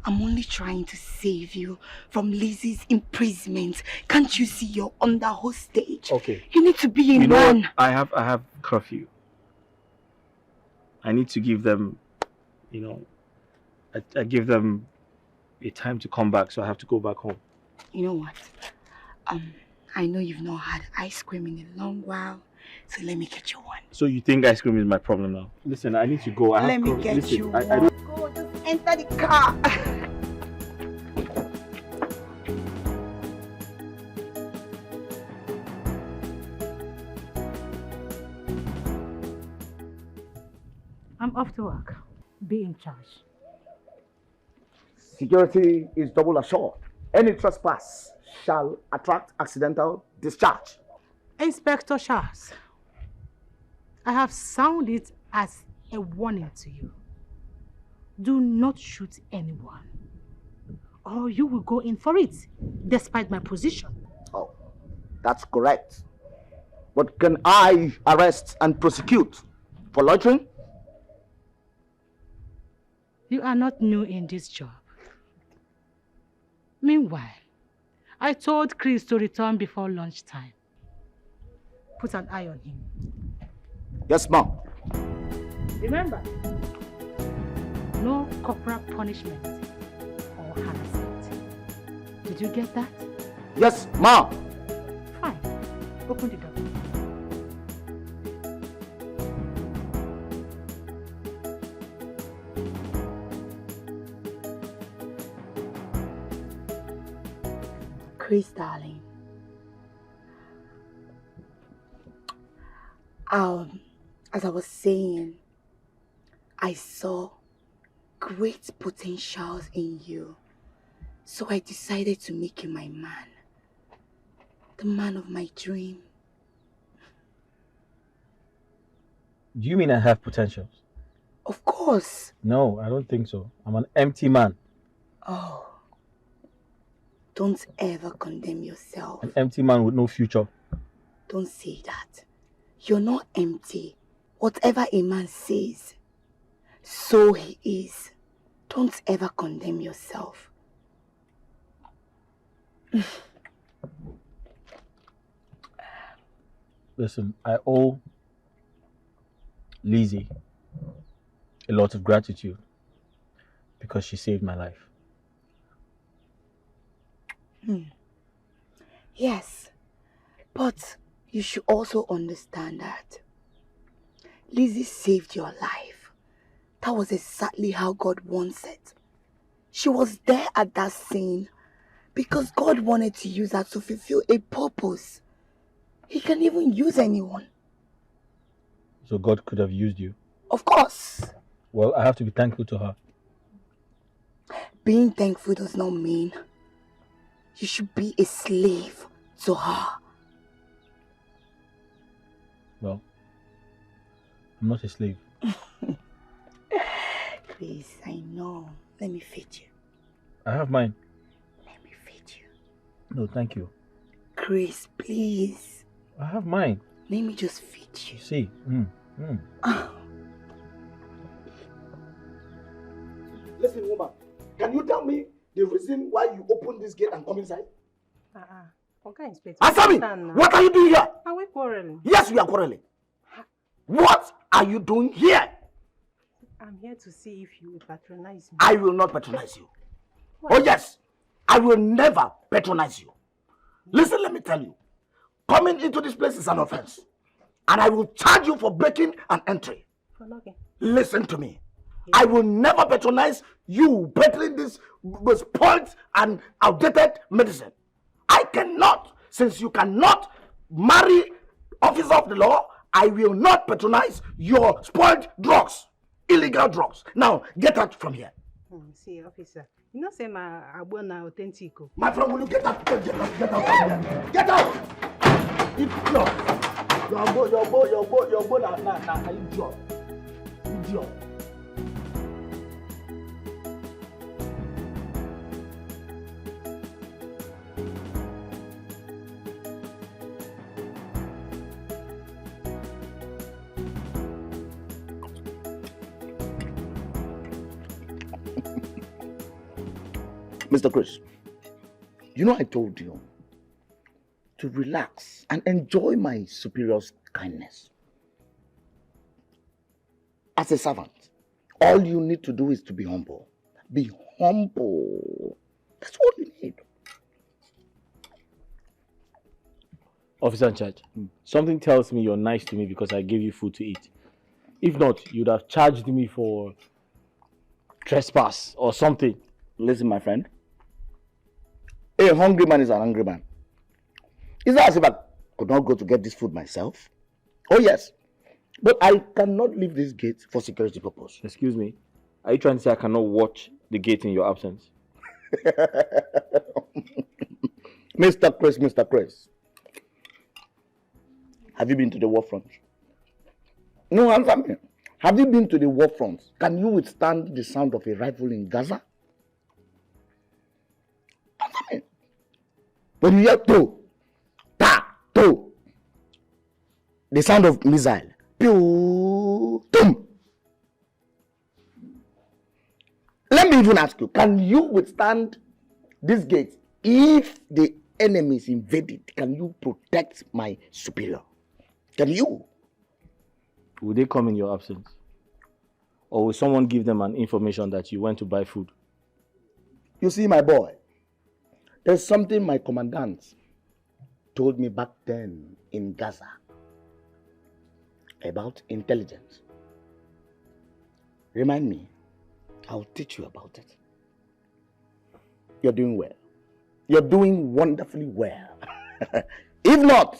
I'm only trying to save you from Lizzy's imprisonment. Can't you see you're under hostage? Okay. You need to be in You know one. what? I have curfew. I need to give them, I give them a time to come back, so I have to go back home. You know what? I know you've not had ice cream in a long while, so let me get you one. So you think ice cream is my problem now? Listen, I need to go. Let me get you one. Go, just enter the car. I'm off to work. Be in charge. Security is double assured. Any trespass shall attract accidental discharge. Inspector Charles, I have sounded it as a warning to you. Do not shoot anyone, or you will go in for it, despite my position. Oh, that's correct. But can I arrest and prosecute for loitering? You are not new in this job. Meanwhile, I told Chris to return before lunchtime. Put an eye on him. Yes, ma'am. Remember, no corporal punishment or harassment. Did you get that? Yes, ma'am. Fine. Open the door. Chris, darling. As I was saying, I saw great potentials in you. So I decided to make you my man. The man of my dream. Do you mean I have potentials? Of course. No, I don't think so. I'm an empty man. Oh. Don't ever condemn yourself. An empty man with no future. Don't say that. You're not empty. Whatever a man says, so he is. Don't ever condemn yourself. Listen, I owe Lizzy a lot of gratitude because she saved my life. Yes, but you should also understand that Lizzy saved your life. That was exactly how God wants it. She was there at that scene because God wanted to use her to fulfill a purpose. He can even use anyone. So God could have used you. Of course. Well, I have to be thankful to her. Being thankful does not mean you should be a slave to her. Well, I'm not a slave. Chris, I know. Let me feed you. I have mine. Let me feed you. No, thank you. Chris, please. I have mine. Let me just feed you. See. Listen, woman, can you tell me the reason why you opened this gate and come inside? Okay, Inspector. Answer me! What are you doing here? Are we quarreling? Yes, we are quarreling. What are you doing here? I'm here to see if you will patronize me. I will not patronize you. What? Oh yes, I will never patronize you. Listen, let me tell you. Coming into this place is an offense. And I will charge you for breaking an entry. Okay. Listen to me. I will never patronize you peddling this spoiled and outdated medicine. I cannot, since you cannot marry officer of the law, I will not patronize your spoiled drugs, illegal drugs. Now, get out from here. See, officer, you know say my abona authentic. My friend, will you get out? Get out from here. Get out! Your boy, idiot. Mr. Chris, you know I told you to relax and enjoy my superior's kindness. As a servant, all you need to do is to be humble. Be humble. That's all you need. Officer in charge, something tells me you're nice to me because I gave you food to eat. If not, you'd have charged me for trespass or something. Listen, my friend. A hungry man is an angry man. It's not as if I could not go to get this food myself. Oh yes. But I cannot leave this gate for security purpose. Excuse me. Are you trying to say I cannot watch the gate in your absence? Mr. Chris. Have you been to the war front? No, answer me. Have you been to the war front? Can you withstand the sound of a rifle in Gaza? Answer me. When you hear to, the sound of missile, pew, tum. Let me even ask you, can you withstand this gate if the enemy is invaded? Can you protect my superior? Can you? Will they come in your absence? Or will someone give them an information that you went to buy food? You see, my boy, there's something my commandant told me back then in Gaza about intelligence. Remind me, I'll teach you about it. You're doing well. You're doing wonderfully well. If not,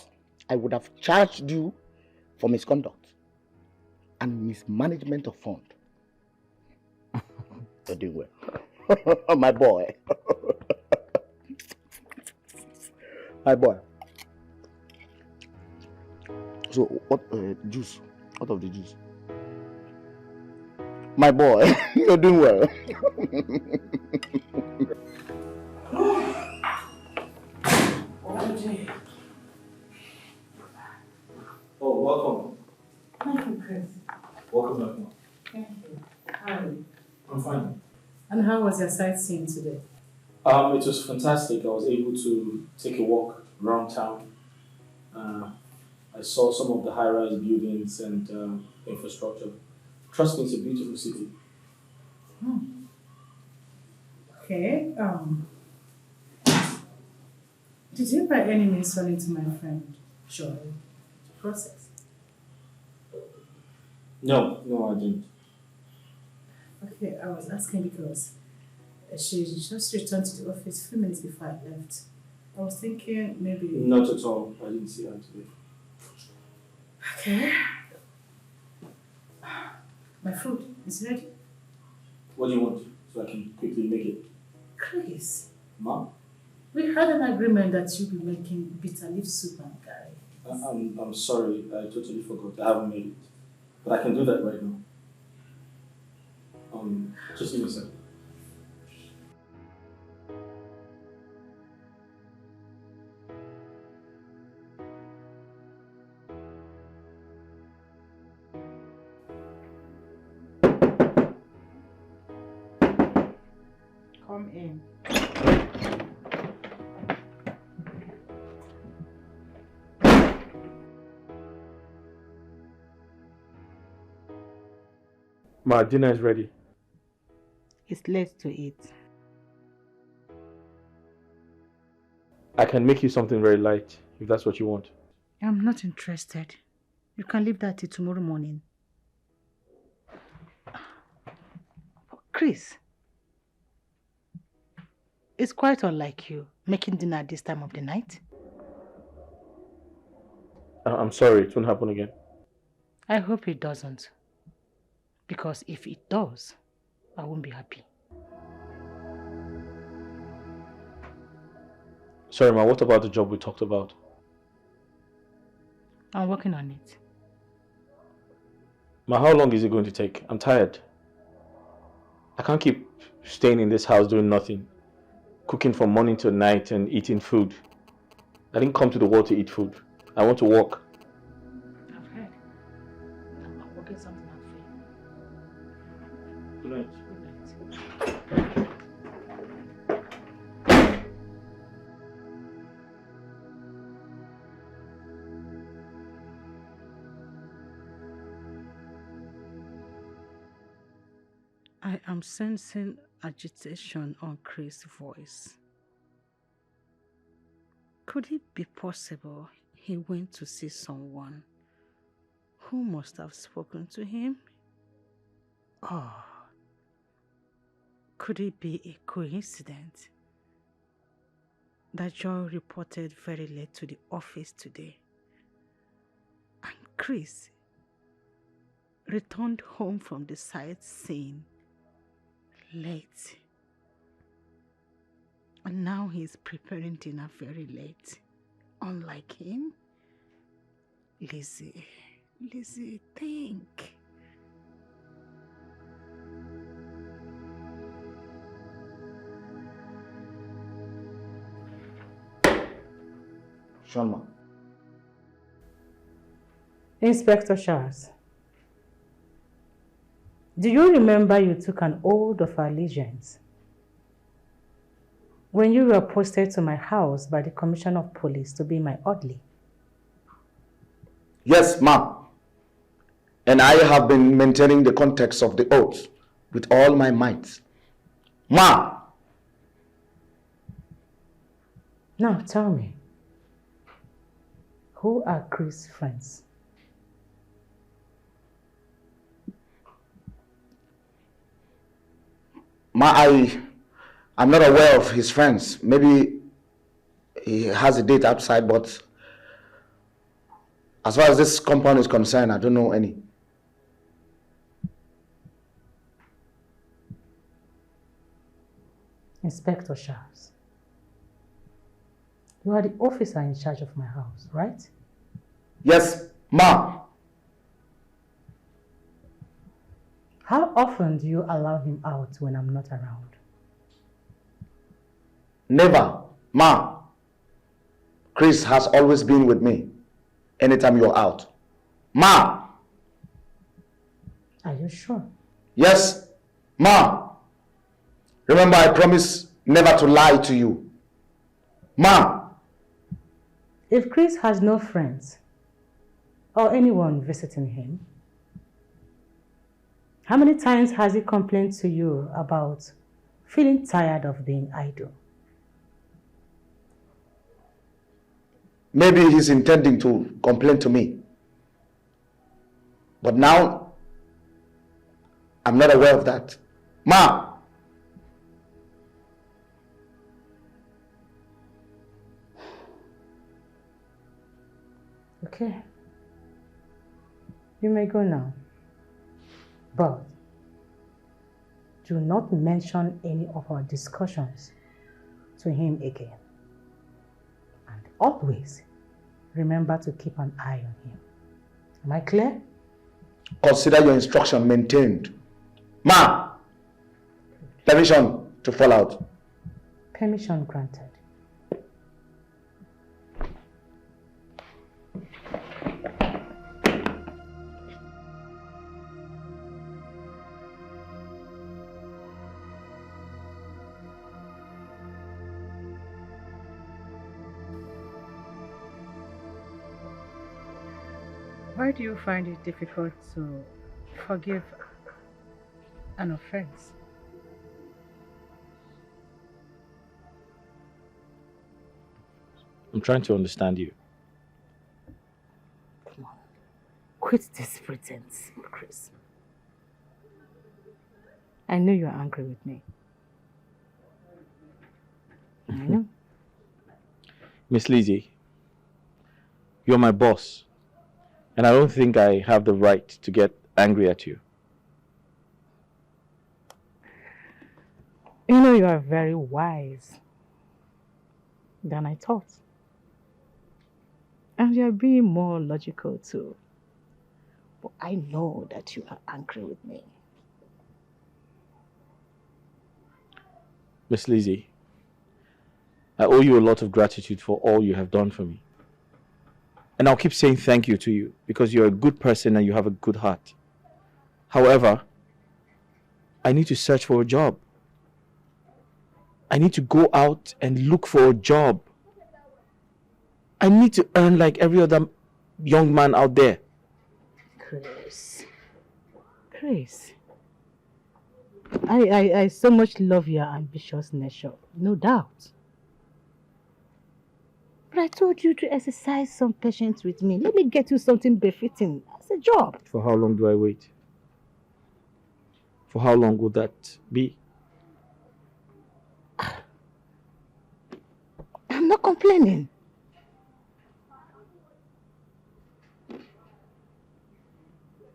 I would have charged you for misconduct and mismanagement of fund. You're doing well. My boy. My boy. So, what juice? What of the juice? My boy, you're doing well. Oh, welcome. Thank you, Chris. Welcome back, Mom. Thank you. How are you? I'm fine. And how was your sightseeing today? It was fantastic. I was able to take a walk around town. I saw some of the high-rise buildings and infrastructure. Trust me, it's a beautiful city. Okay. Did you by any means run into my friend Joy to process? No, I didn't. Okay, I was asking because she just returned to the office a few minutes before I left. I was thinking maybe... Not at all. I didn't see her today. Okay. My food is ready. What do you want? So I can quickly make it. Chris, Mom? we had an agreement that you'll be making bitter leaf soup and curry. I'm sorry. I totally forgot. I haven't made it. But I can do that right now. Just give me a second. Come in. My dinner is ready. It's late to eat. I can make you something very light, if that's what you want. I'm not interested. You can leave that till tomorrow morning. Chris, it's quite unlike you making dinner at this time of the night. I'm sorry, it won't happen again. I hope it doesn't. Because if it does, I won't be happy. Sorry, Ma, what about the job we talked about? I'm working on it. Ma, how long is it going to take? I'm tired. I can't keep staying in this house doing nothing. Cooking from morning to night and eating food. I didn't come to the world to eat food. I want to work. I've heard. I'm working something out for you. Good night. Good night. I am sensing agitation on Chris' voice. Could it be possible he went to see someone who must have spoken to him? Or could it be a coincidence that Joy reported very late to the office today, and Chris returned home from the sightseeing late, and now he's preparing dinner very late, unlike him? Lizzy, think. Shalma. Inspector Charles, do you remember you took an oath of allegiance when you were posted to my house by the Commissioner of Police to be my orderly? Yes, ma'am. And I have been maintaining the context of the oath with all my might. Ma'am. Now tell me, who are Chris' friends? I'm not aware of his friends. Maybe he has a date outside, but as far as this compound is concerned, I don't know any. Inspector Charles, you are the officer in charge of my house, right? Yes, ma. How often do you allow him out when I'm not around? Never, ma. Chris has always been with me anytime you're out. Ma! Are you sure? Yes, ma. Remember, I promise never to lie to you. Ma! If Chris has no friends or anyone visiting him, how many times has he complained to you about feeling tired of being idle? Maybe he's intending to complain to me. But now, I'm not aware of that. Ma! Okay. You may go now. But do not mention any of our discussions to him again. And always remember to keep an eye on him. Am I clear? Consider your instruction maintained. Ma! Permission to fall out. Permission granted. Why do you find it difficult to forgive an offense? I'm trying to understand you. Come on. Quit this pretense, Chris. I know you're angry with me. I know. Miss Lizzy, you're my boss. And I don't think I have the right to get angry at you. You know you are very wise than I thought. And you are being more logical too. But I know that you are angry with me. Miss Lizzy, I owe you a lot of gratitude for all you have done for me. And I'll keep saying thank you to you because you're a good person and you have a good heart. However, I need to search for a job. I need to go out and look for a job. I need to earn like every other young man out there. Chris. I so much love your ambitious nature, no doubt. But I told you to exercise some patience with me. Let me get you something befitting as a job. For how long do I wait? For how long would that be? I'm not complaining.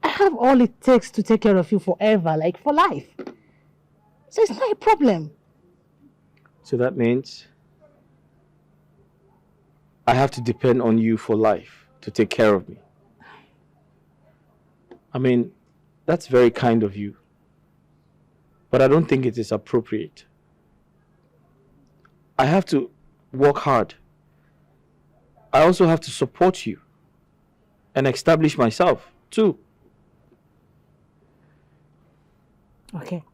I have all it takes to take care of you forever, like for life. So it's not a problem. So that means I have to depend on you for life to take care of me. I mean, that's very kind of you. But I don't think it is appropriate. I have to work hard. I also have to support you and establish myself too. Okay.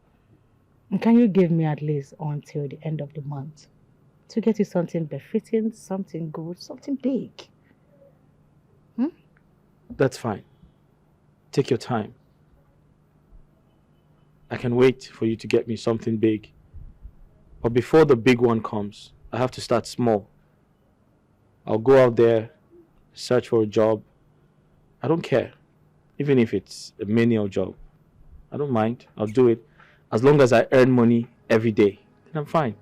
Can you give me at least until the end of the month to get you something befitting, something good, something big? That's fine. Take your time. I can wait for you to get me something big. But before the big one comes, I have to start small. I'll go out there, search for a job. I don't care. Even if it's a menial job. I don't mind. I'll do it. As long as I earn money every day, then I'm fine.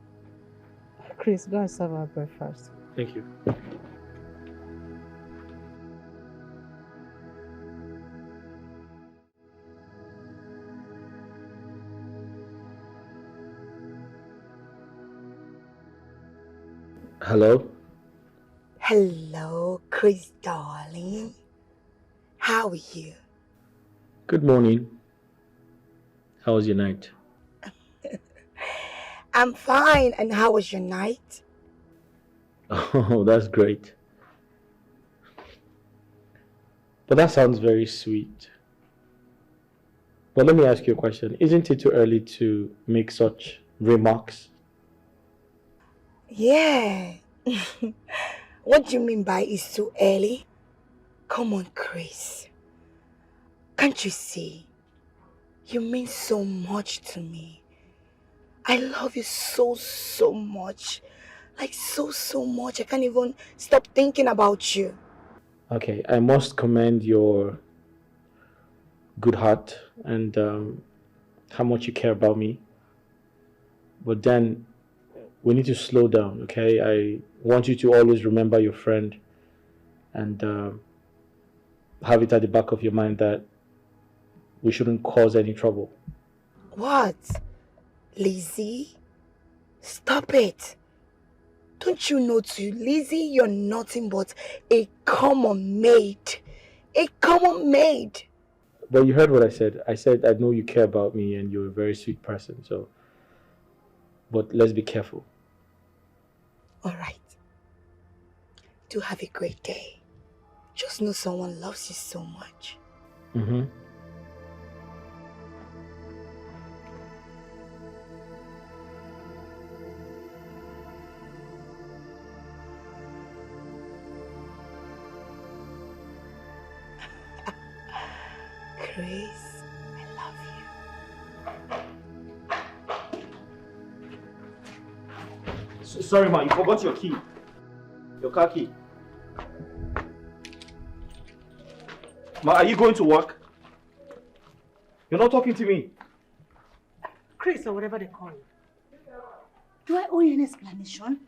Chris, go and serve our breakfast. Thank you. Hello? Hello, Chris, darling. How are you? Good morning. How was your night? I'm fine. And how was your night? Oh, that's great. But that sounds very sweet. But let me ask you a question. Isn't it too early to make such remarks? Yeah. What do you mean by it's too early? Come on, Chris. Can't you see? You mean so much to me. I love you so, so much. Like so much. I can't even stop thinking about you. Okay, I must commend your good heart and how much you care about me. But then we need to slow down, okay? I want you to always remember your friend and have it at the back of your mind that we shouldn't cause any trouble. What? Lizzy? Stop it. Don't you know to Lizzy, you're nothing but a common maid. A common maid. But you heard what I said. I said I know you care about me and you're a very sweet person, so but let's be careful. Alright. Do have a great day. Just know someone loves you so much. Mm-hmm. Chris, I love you. Sorry, ma, you forgot your key. Your car key. Ma, are you going to work? You're not talking to me. Chris, or whatever they call you. Do I owe you an explanation?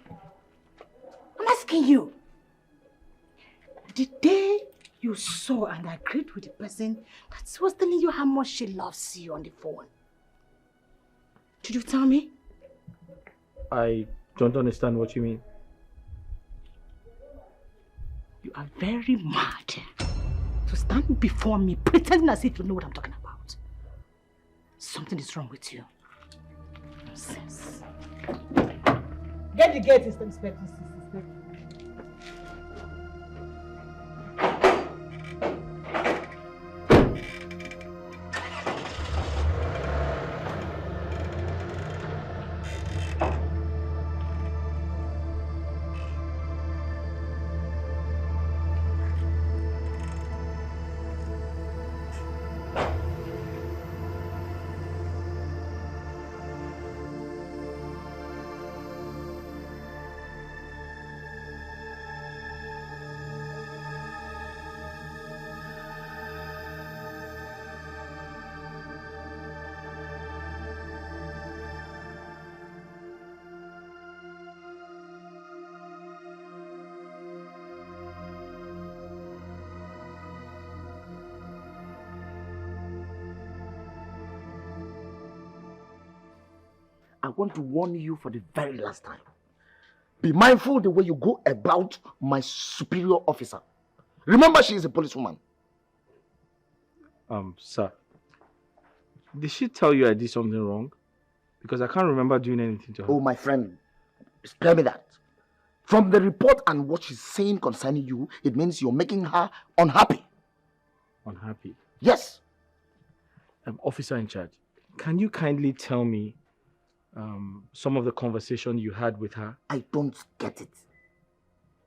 I'm asking you. The day you saw and agreed with the person that was telling you how much she loves you on the phone, did you tell me? I don't understand what you mean. You are very mad to stand before me pretending as if you know what I'm talking about. Something is wrong with you. Nonsense. Get the gate, Inspector. I want to warn you for the very last time. Be mindful the way you go about my superior officer. Remember, she is a policewoman. Sir, did she tell you I did something wrong? Because I can't remember doing anything to her. Oh, my friend, spare me that. From the report and what she's saying concerning you, it means you're making her unhappy. Unhappy? Yes. Officer in charge, can you kindly tell me some of the conversation you had with her? I don't get it.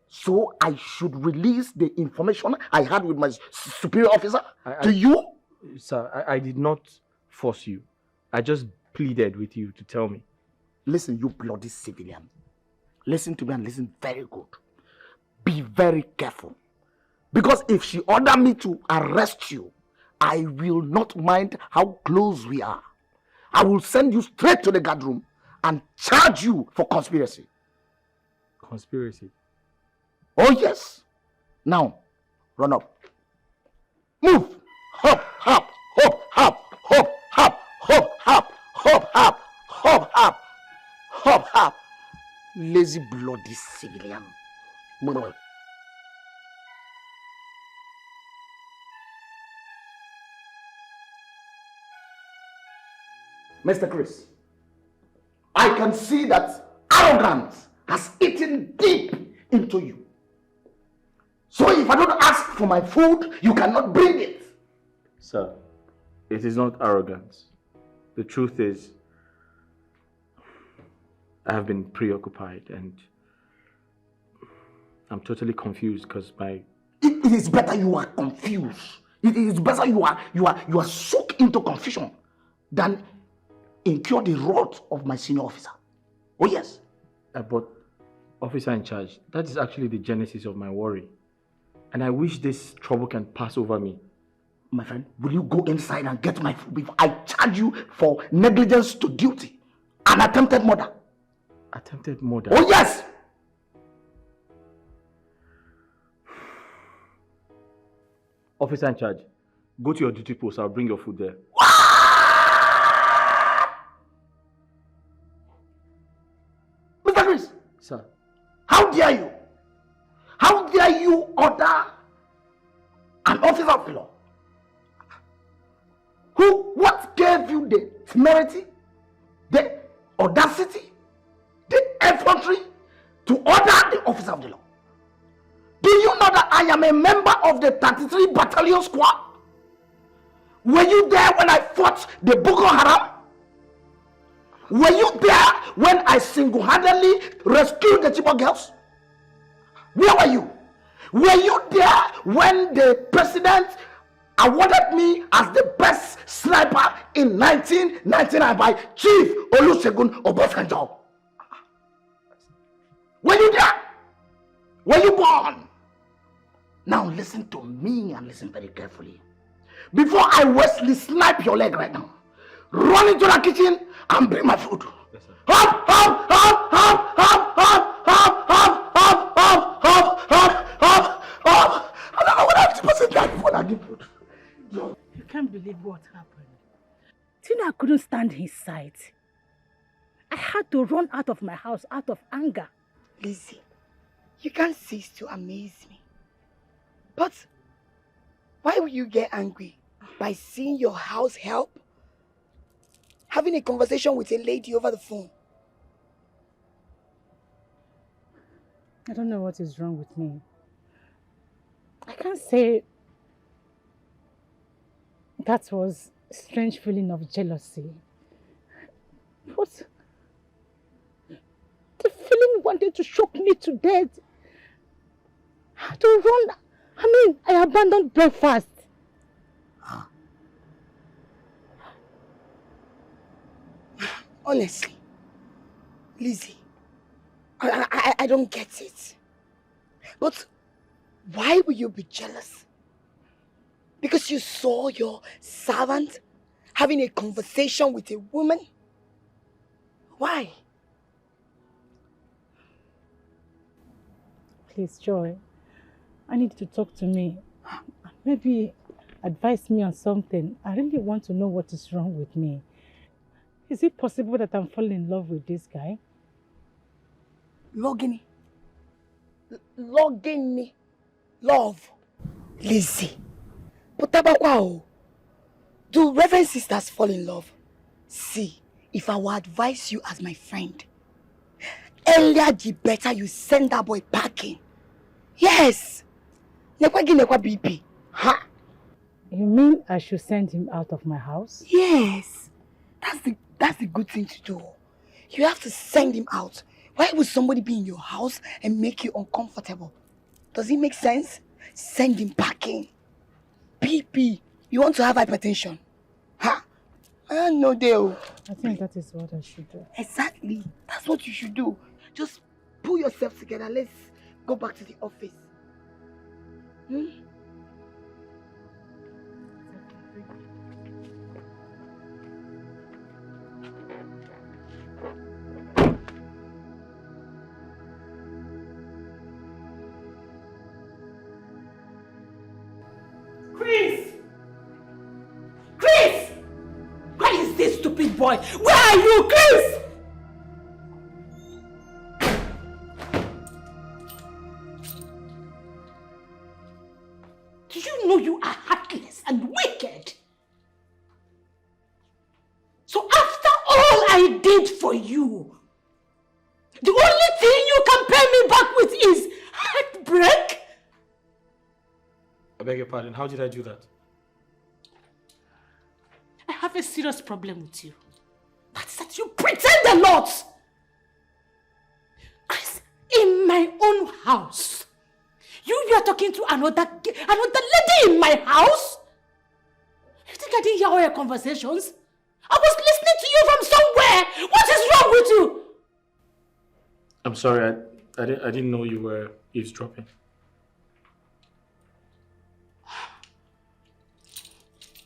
So I should release the information I had with my superior officer to you? Sir, I did not force you. I just pleaded with you to tell me. Listen, you bloody civilian. Listen to me and listen very good. Be very careful. Because if she ordered me to arrest you, I will not mind how close we are. I will send you straight to the guard room and charge you for conspiracy. Conspiracy? Oh yes. Now, run up. Move. Hop, hop, hop, hop, hop, hop, hop, hop, hop, hop, hop, hop, hop, hop. Lazy bloody civilian. Move. Mr. Chris, I can see that arrogance has eaten deep into you. So if I don't ask for my food, you cannot bring it. Sir, it is not arrogance. The truth is, I have been preoccupied and I'm totally confused because It is better you are confused. It is better you are soaked into confusion than incur the wrath of my senior officer. Oh yes. But officer in charge, that is actually the genesis of my worry. And I wish this trouble can pass over me. My friend, will you go inside and get my food before I charge you for negligence to duty and attempted murder? Attempted murder? Oh yes! Officer in charge, go to your duty post. I'll bring your food there. Mr. Chris! Sir. How dare you? How dare you order an officer of the law? What gave you the temerity, the audacity, the effrontery to order the officer of the law? Do you know that I am a member of the 33 Battalion Squad? Were you there when I fought the Boko Haram? Were you there when I single-handedly rescued the Chibok girls? Where were you? Were you there when the president awarded me as the best sniper in 1999 by Chief Olusegun Obasanjo? Were you there? Were you born? Now listen to me and listen very carefully. Before I Wesley snipe your leg right now, run into the kitchen and bring my food. Yes, sir. Hop, hop, hop, hop, hop, hop, hop, hop, hop, hop, hop, hop, hop, hop. I don't know what 50% died before I give food. You can't believe what happened. Tina couldn't stand his sight. I had to run out of my house out of anger. Lizzy, you can't cease to amaze me. But why will you get angry by seeing your house help? Having a conversation with a lady over the phone? I don't know what is wrong with me. I can't say that was a strange feeling of jealousy. But the feeling wanted to choke me to death. I had to run. I abandoned breakfast. Honestly, Lizzy, I don't get it. But why will you be jealous? Because you saw your servant having a conversation with a woman? Why? Please, Joy, I need you to talk to me. Maybe advise me on something. I really want to know what is wrong with me. Is it possible that I'm falling in love with this guy? Logini. Love. Lizzy. But wow. Do Reverend sisters fall in love? See, if I would advise you as my friend, earlier the better you send that boy packing. Yes. Nekwa BP. Ha. You mean I should send him out of my house? Yes. That's the good thing to do. You have to send him out. Why would somebody be in your house and make you uncomfortable? Does it make sense? Send him packing. BP. You want to have hypertension? Ha! I know deal. I think that is what I should do. Exactly. That's what you should do. Just pull yourself together. Let's go back to the office. Chris! Chris! Where is this stupid boy? Where are you, Chris? Do you know you are heartless and wicked? So after all I did for you, the only thing you can pay me back with is heartbreak? I beg your pardon, how did I do that? I have a serious problem with you. That's that you pretend a lot. Chris, in my own house, you are talking to another lady in my house? You think I didn't hear all your conversations? I was listening to you from somewhere. What is wrong with you? I'm sorry, I didn't know you were eavesdropping.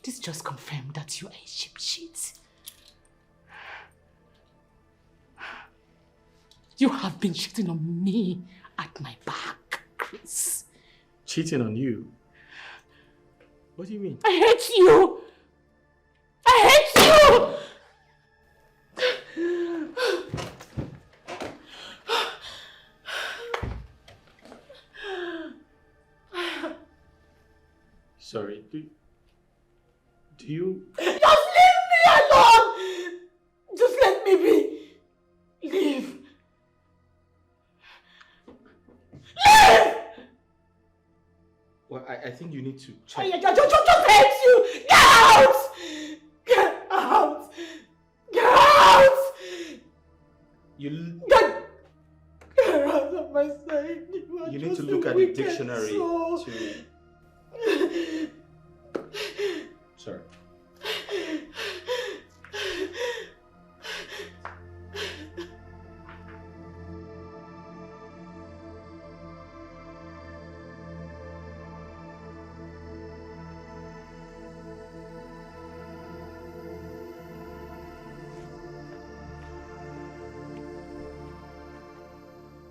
This just confirmed that you are a cheap shit. You have been cheating on me at my back, Chris. Cheating on you? What do you mean? I hate you! I hate you! Sorry, do you... Just leave me alone! Just let me be. Leave. Leave! Well, I think you need to check. I just hate you! Get out! Get out! Get out! Get out of my sight. You need to look at the dictionary soul. to... Sorry.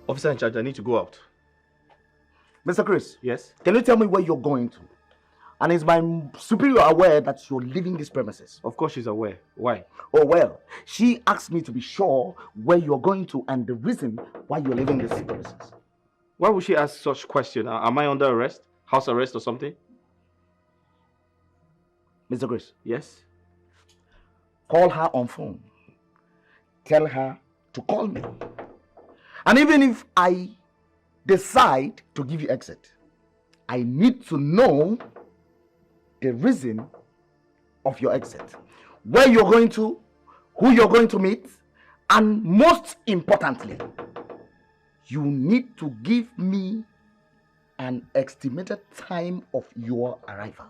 Officer in charge, I need to go out. Mr. Chris. Yes? Can you tell me where you're going to? And is my superior aware that you're leaving this premises? Of course she's aware. Why? Oh, well, she asked me to be sure where you're going to and the reason why you're leaving this premises. Why would she ask such question? Am I under arrest? House arrest or something? Mr. Chris. Yes? Call her on phone. Tell her to call me. And even if I decide to give you exit, I need to know the reason of your exit, where you're going to, who you're going to meet, and most importantly, you need to give me an estimated time of your arrival.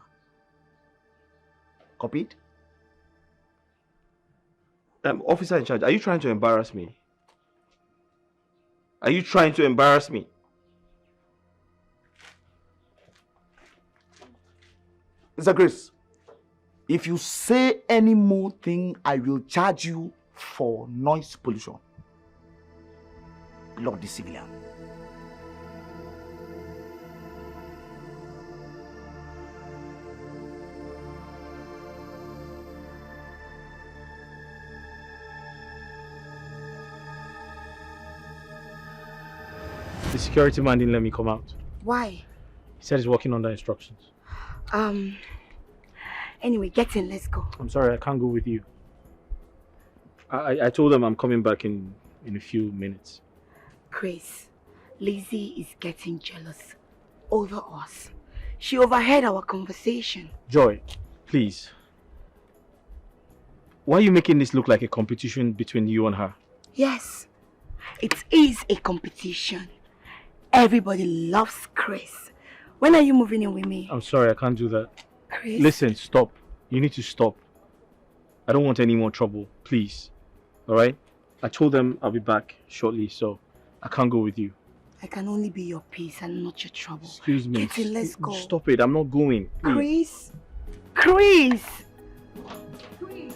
Copied? Officer in charge, are you trying to embarrass me? Are you trying to embarrass me? Mr. Chris, if you say any more thing, I will charge you for noise pollution. Lord the civilian. The security man didn't let me come out. Why? He said he's working under instructions. Anyway, get in, let's go. I'm sorry, I can't go with you. I told them I'm coming back in a few minutes. Chris, Lizzy is getting jealous over us. She overheard our conversation. Joy, please. Why are you making this look like a competition between you and her? Yes, it is a competition. Everybody loves Chris. When are you moving in with me? I'm sorry, I can't do that. Chris? Listen, stop. You need to stop. I don't want any more trouble, please. Alright? I told them I'll be back shortly, so I can't go with you. I can only be your peace and not your trouble. Excuse me. Get in, let's go. Stop it, I'm not going. Please. Chris! Chris!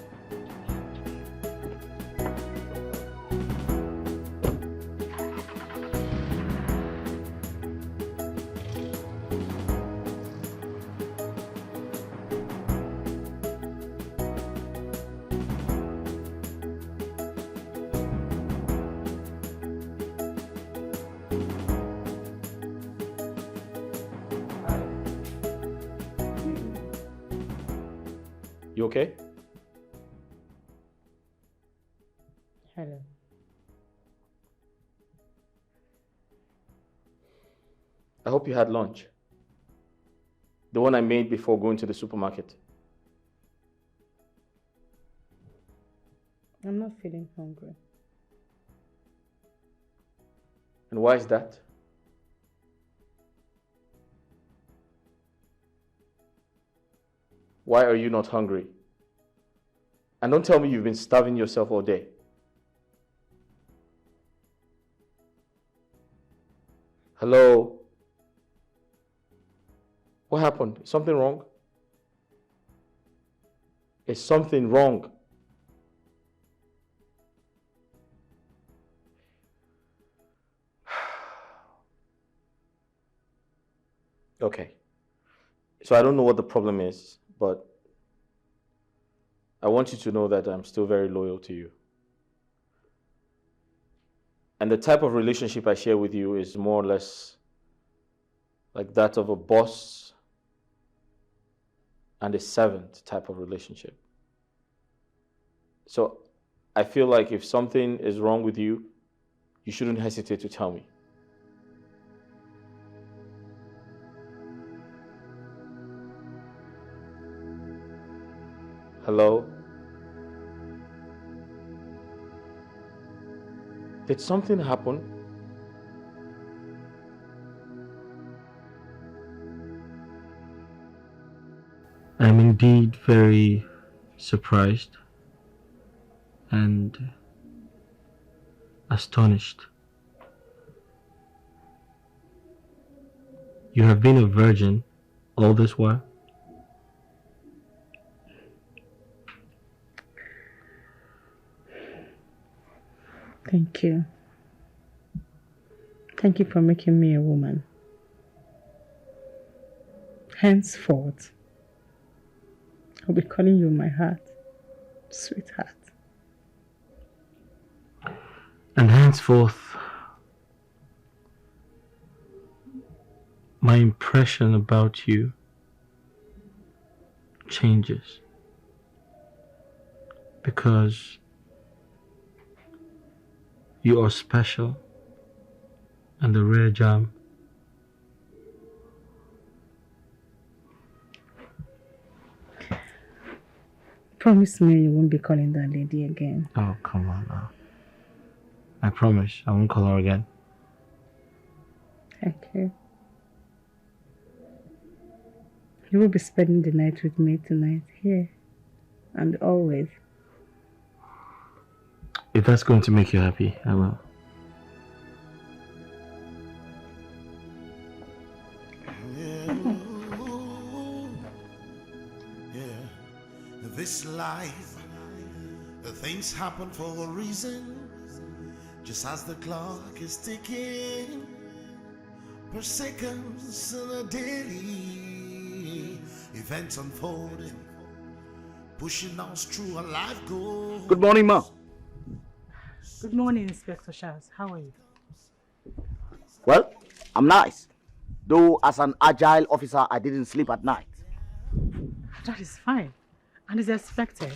You okay? Hello. I hope you had lunch. The one I made before going to the supermarket. I'm not feeling hungry. And why is that? Why are you not hungry? And don't tell me you've been starving yourself all day. Hello? What happened? Is something wrong? Is something wrong? Okay. So I don't know what the problem is, but I want you to know that I'm still very loyal to you. And the type of relationship I share with you is more or less like that of a boss and a servant type of relationship. So I feel like if something is wrong with you, you shouldn't hesitate to tell me. Hello? Did something happen? I'm indeed very surprised and astonished. You have been a virgin all this while? Thank you. Thank you for making me a woman. Henceforth, I'll be calling you my heart, sweetheart. And henceforth, my impression about you changes. Because you are special and a rare gem. Promise me you won't be calling that lady again. Oh, come on now. I promise I won't call her again. Thank you. You will be spending the night with me tonight, here and always. If that's going to make you happy, I will. This life, things happen for a reason. Just as the clock is ticking, per seconds in a daily, events unfolding, pushing us through a life goal. Good morning, ma. Good morning, Inspector Charles. How are you? Well, I'm nice. Though as an agile officer, I didn't sleep at night. That is fine. And is expected.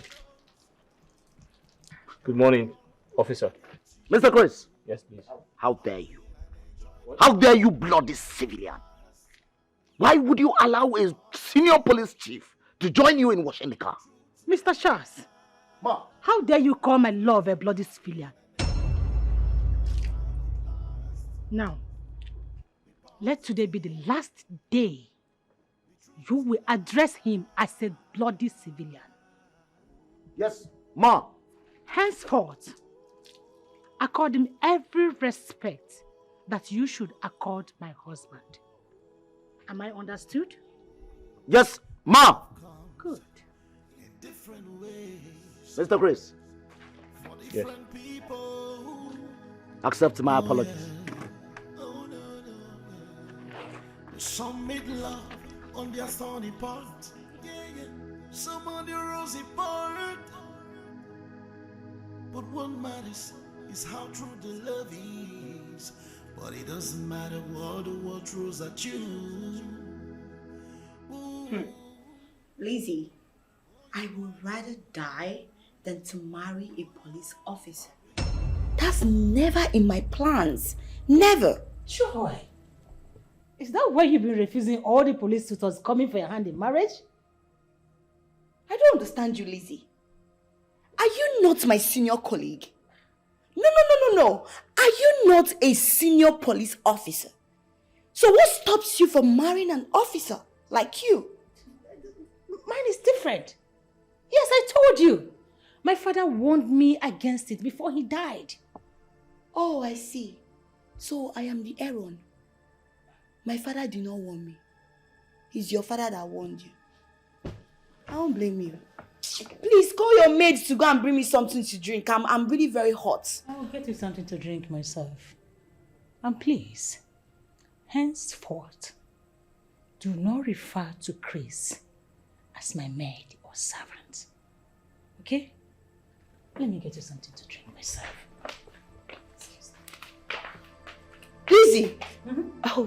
Good morning, officer. Mr. Chris. Yes, please. How dare you? How dare you bloody civilian? Why would you allow a senior police chief to join you in washing the car? Mr. Charles. Ma. How dare you call my love a bloody civilian? Now, let today be the last day you will address him as a bloody civilian. Yes, ma. Henceforth, accord him every respect that you should accord my husband. Am I understood? Yes, ma. Good. Mr. Chris. Yes. Accept my apologies. Some made love on their sunny part, some on the rosy part. But what matters is how true the love is. But it doesn't matter what the world throws at you. Lizzy, I would rather die than to marry a police officer. That's never in my plans. Never. Joy, is that why you've been refusing all the police suitors coming for your hand in marriage? I don't understand you, Lizzy. Are you not my senior colleague? No. Are you not a senior police officer? So what stops you from marrying an officer like you? Mine is different. Yes, I told you. My father warned me against it before he died. Oh, I see. So I am the Aaron. My father did not warn me. It's your father that warned you. I don't blame you. Please call your maids to go and bring me something to drink. I'm really very hot. I will get you something to drink myself. And please, henceforth, do not refer to Chris as my maid or servant. Okay? Let me get you something to drink myself. Lizzy! Oh,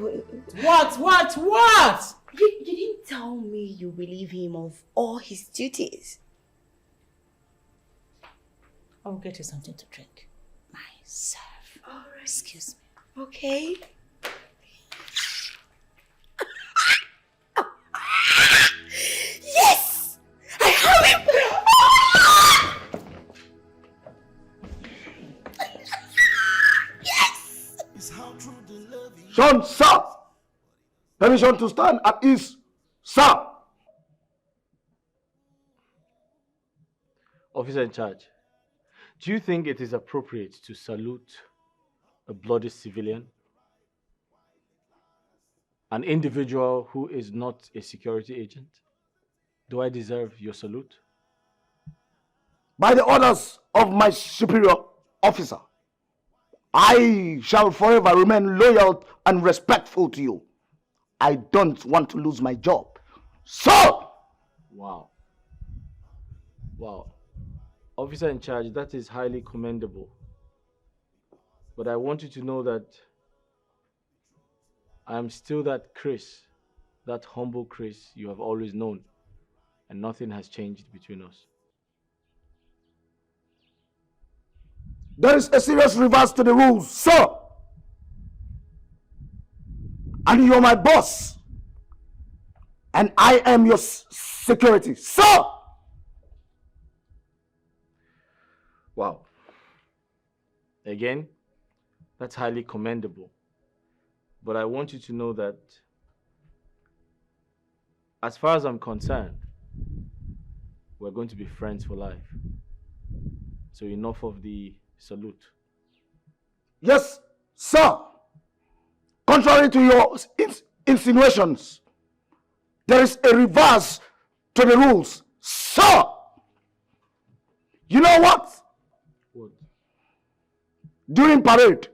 what? You didn't tell me you relieve him of all his duties. I will get you something to drink myself. All right. Excuse me. Okay. Yes! I have him! Yes! Sean, sir! Permission to stand at ease, sir! Officer in charge, do you think it is appropriate to salute a bloody civilian? An individual who is not a security agent? Do I deserve your salute? By the orders of my superior officer, I shall forever remain loyal and respectful to you. I don't want to lose my job. So! Wow. Officer in charge, that is highly commendable. But I want you to know that I am still that Chris, that humble Chris you have always known, and nothing has changed between us. There is a serious reverse to the rules, sir. And you're my boss. And I am your security, sir. Wow. Again, that's highly commendable. But I want you to know that as far as I'm concerned, we're going to be friends for life. So enough of the salute. Yes, sir. Contrary to your insinuations, there is a reverse to the rules, sir. You know what? What? During parade,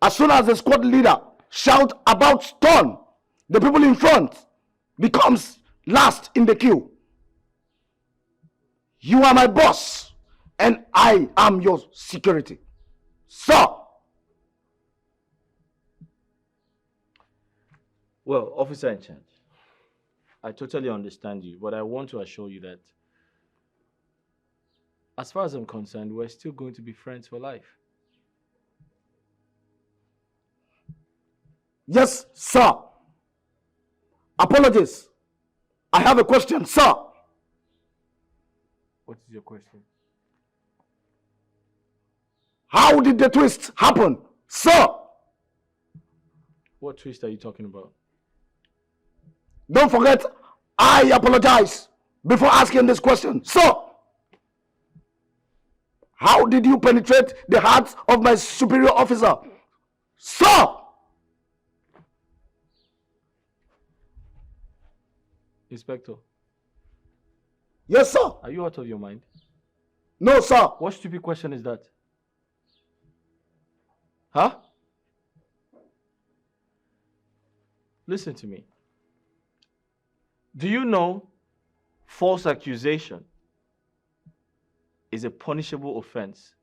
as soon as the squad leader shouts about stone, the people in front becomes last in the queue. You are my boss, and I am your security, sir. Well, officer in charge, I totally understand you, but I want to assure you that as far as I'm concerned, we're still going to be friends for life. Yes, sir. Apologies. I have a question, sir. What is your question? How did the twist happen, sir? What twist are you talking about? Don't forget, I apologize before asking this question, sir. How did you penetrate the hearts of my superior officer, sir? Inspector. Yes, sir. Are you out of your mind? No, sir. What stupid question is that? Huh? Listen to me. Do you know false accusation is a punishable offense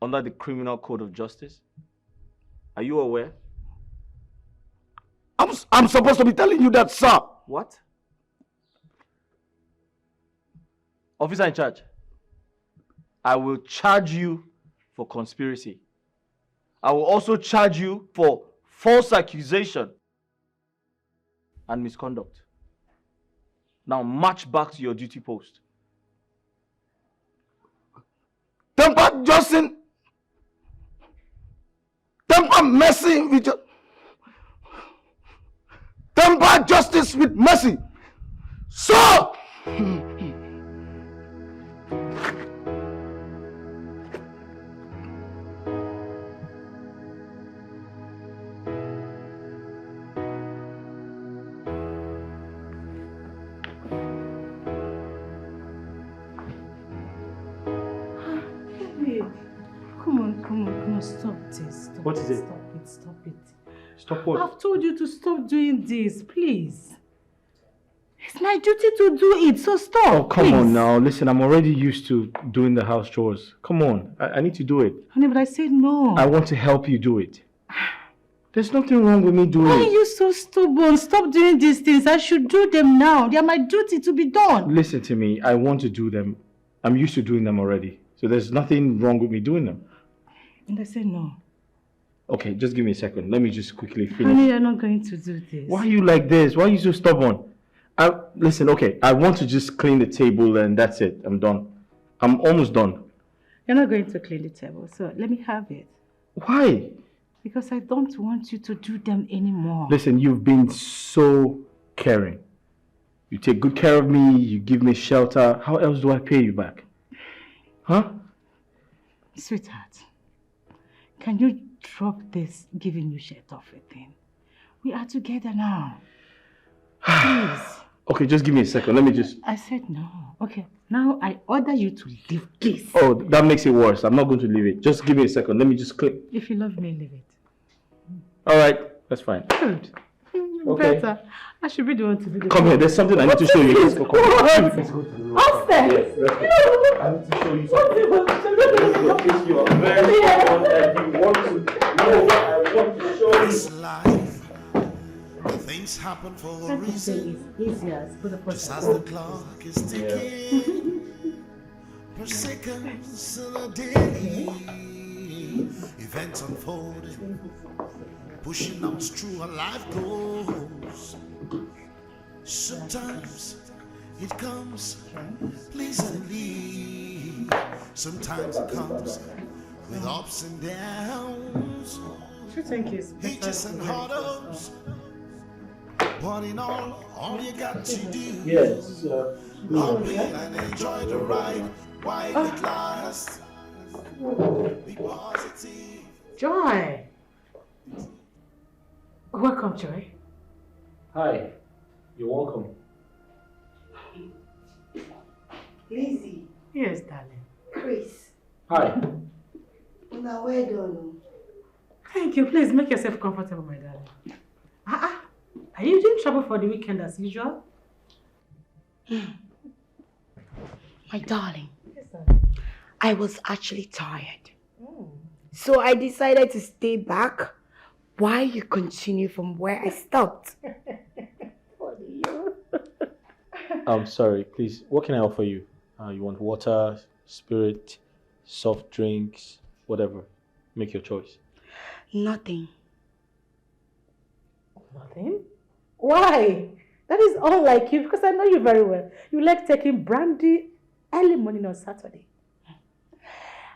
under the Criminal Code of Justice? Are you aware? I'm supposed to be telling you that, sir. What? Officer in charge, I will charge you for conspiracy. I will also charge you for false accusation and misconduct. Now march back to your duty post. Temper justice. Temper mercy with temper justice with mercy. So Come on, stop this. What is it? Stop it. Stop what? I've told you to stop doing this, please. It's my duty to do it, so stop. Oh, come please. on now. Listen, I'm already used to doing the house chores. Come on. I need to do it. Honey, but I said no. I want to help you do it. There's nothing wrong with me doing Why it. are you so stubborn? Stop doing these things. I should do them now. They are my duty to be done. Listen to me. I want to do them. I'm used to doing them already. So there's nothing wrong with me doing them. And I said no. Okay, just give me a second. Let me just quickly finish. Honey, you're not going to do this. Why are you like this? Why are you so stubborn? Listen, okay, I want to just clean the table and that's it. I'm done. I'm almost done. You're not going to clean the table, so let me have it. Why? Because I don't want you to do them anymore. Listen, you've been so caring. You take good care of me, you give me shelter. How else do I pay you back? Huh? Sweetheart, can you drop this giving you shirt off a thing? We are together now. Please. Okay, just give me a second. Let me just... I said no. Okay, now I order you to leave, please. Oh, that makes it worse. I'm not going to leave it. Just give me a second. Let me just click. If you love me, leave it. All right, that's fine. Good. Okay. Better. I should be the one to do this. Come here, there's something I need to show you. Let's go. Come on. Upstairs. Yes, let's go. I need to show you something. If you are very strong and you want to know what I want to show you. This life, things happen for a reason. Just as the clock is ticking, per seconds of the day, events unfolding, pushing us through our life goals. Sometimes it comes pleasantly, sometimes it comes with ups and downs, hitches and hurdles. But in all you got to do is hop in and enjoy the ride while it lasts. Be positive. Joy. Welcome, Joy. Hi, you're welcome. Lizzy. Yes, darling. Chris. Hi. Now, well done. Thank you. Please make yourself comfortable, my darling. Are you in trouble for the weekend as usual? My darling. Yes, darling. I was actually tired. So I decided to stay back while you continue from where I stopped. I'm sorry, please. What can I offer you? You want water, spirit, soft drinks, whatever. Make your choice. Nothing. Nothing? Why? That is unlike you because I know you very well. You like taking brandy early morning on Saturday.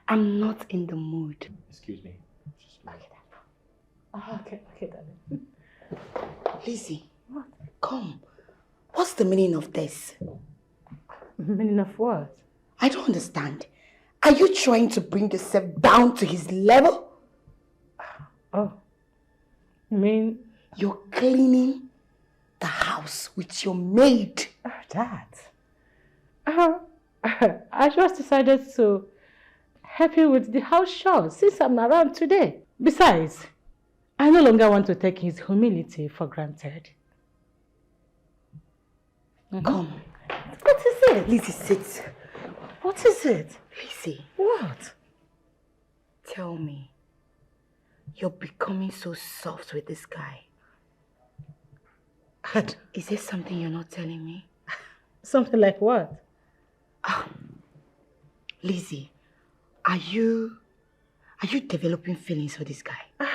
I'm not in the mood. Excuse me. Okay, darling. Lizzy, come. What's the meaning of this? Meaning of what? I don't understand. Are you trying to bring yourself down to his level? Oh. You mean? You're cleaning the house with your maid. That? I just decided to help you with the house chores since I'm around today. Besides, I no longer want to take his humility for granted. Come. What is it? Lizzy, sit. What is it? Lizzy. What? Tell me. You're becoming so soft with this guy. Is there something you're not telling me? Something like what? Lizzy, are you developing feelings for this guy?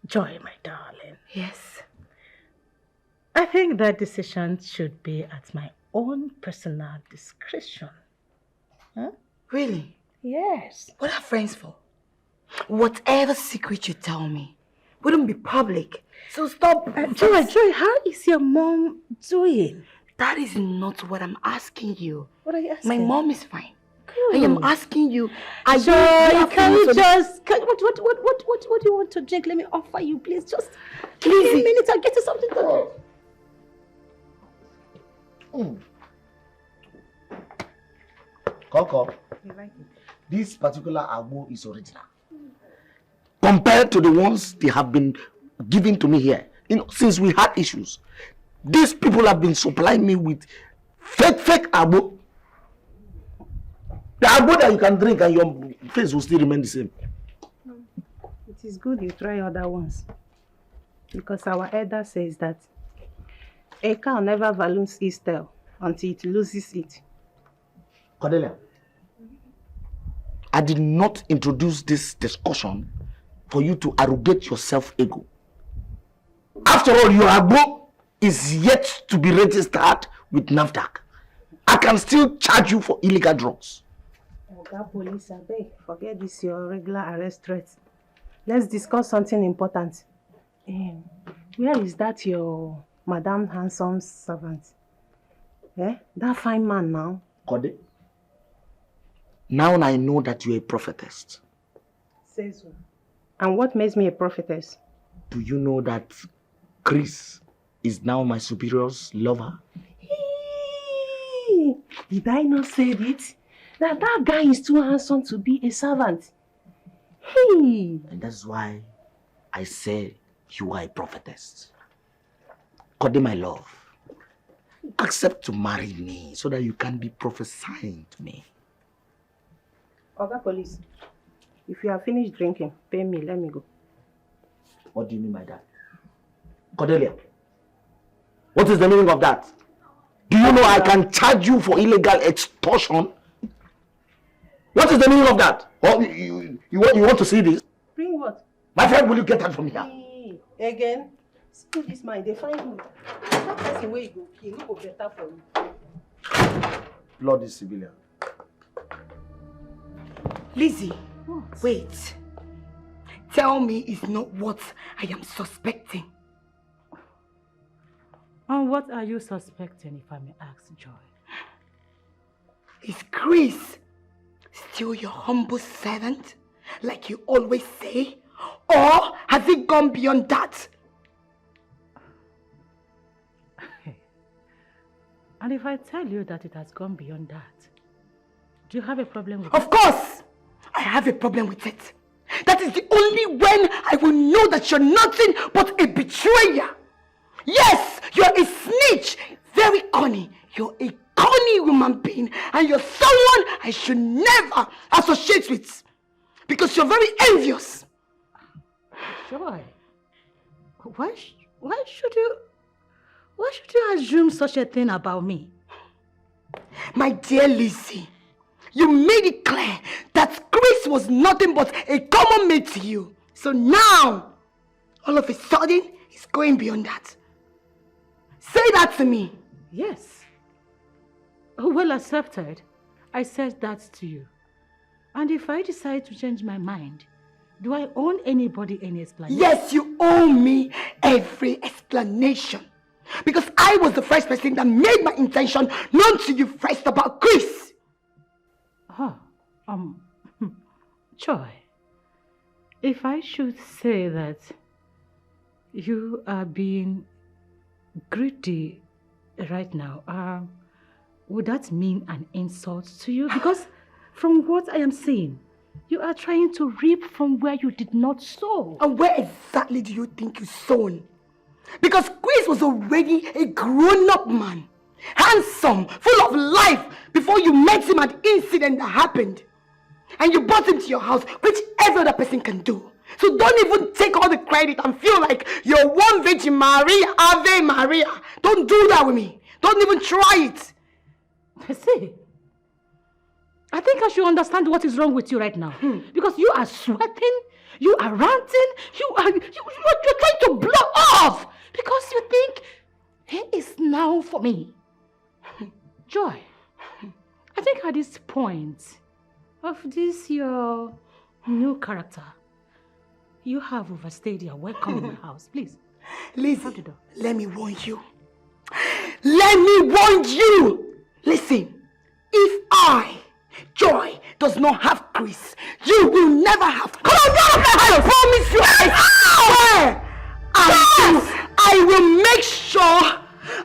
Joy, my darling. Yes. I think that decision should be at my own personal discretion. Huh? Really? Yes. What are friends for? Whatever secret you tell me wouldn't be public. So stop. Joy, how is your mom doing? That is not what I'm asking you. What are you asking? My mom is fine. Good. I am asking you, are Joy, you can you just... What do you want to drink? Let me offer you, please. Just give me a minute. I'll get you something to drink. Coco, this particular agbo is original. Compared to the ones they have been giving to me here, since we had issues, these people have been supplying me with fake agbo. The agbo that you can drink and your face will still remain the same. It is good you try other ones. Because our elder says that a cow never values its tail until it loses it. Cordelia, I did not introduce this discussion for you to arrogate your self-ego. After all, your agbo is yet to be registered with NAFDAC. I can still charge you for illegal drugs. Oga Police, I beg, forget this your regular arrest threat. Let's discuss something important. Where is that your Madame Handsome's servant? That fine man now. Kode, now I know that you're a prophetess. Says so. And what makes me a prophetess? Do you know that Chris is now my superior's lover? Hey, did I not say it? That guy is too handsome to be a servant. Hey. And that's why I say you are a prophetess. Kode, my love, accept to marry me so that you can be prophesying to me. Oga Police, if you have finished drinking, pay me, let me go. What do you mean by that? Cordelia, what is the meaning of that? Do you know I can charge you for illegal extortion? What is the meaning of that? Oh, you want to see this? Bring what? My friend, will you get that from here? Hey, again? See this man, they find you. That person where you go, he no go better for you. Bloody civilian. Lizzy, wait. Tell me it's not what I am suspecting. And what are you suspecting, if I may ask, Joy? Is Chris still your humble servant, like you always say? Or has it gone beyond that? And if I tell you that it has gone beyond that, do you have a problem with it? Of course! I have a problem with it. That is the only when I will know that you're nothing but a betrayer. Yes, you're a snitch. Very cunning. You're a cunning human being. And you're someone I should never associate with. Because you're very envious. Joy, why should you assume such a thing about me? My dear Lizzy, you made it clear that Chris was nothing but a common mate to you. So now, all of a sudden, it's going beyond that. Say that to me. Yes. Well accepted. I said that to you. And if I decide to change my mind, do I owe anybody any explanation? Yes, you owe me every explanation. Because I was the first person that made my intention known to you first about Chris. Joy, if I should say that you are being greedy right now, would that mean an insult to you? Because from what I am seeing, you are trying to reap from where you did not sow. And where exactly do you think you sown? Because Chris was already a grown-up man, handsome, full of life, before you met him at the incident that happened. And you brought him to your house, which every other person can do. So don't even take all the credit and feel like you're one Virgin Maria, Ave Maria. Don't do that with me. Don't even try it. See, I think I should understand what is wrong with you right now. Because you are sweating, you are ranting, you're trying to blow off. Because you think, he is now for me. Joy, I think at this point of this your new character, you have overstayed your welcome in my house. Please. Lizzy, let me warn you. Let me warn you. Listen, if I, Joy, does not have Chris, you will never have Chris. Come on, get out of my house! I promise you, I swear, I will make sure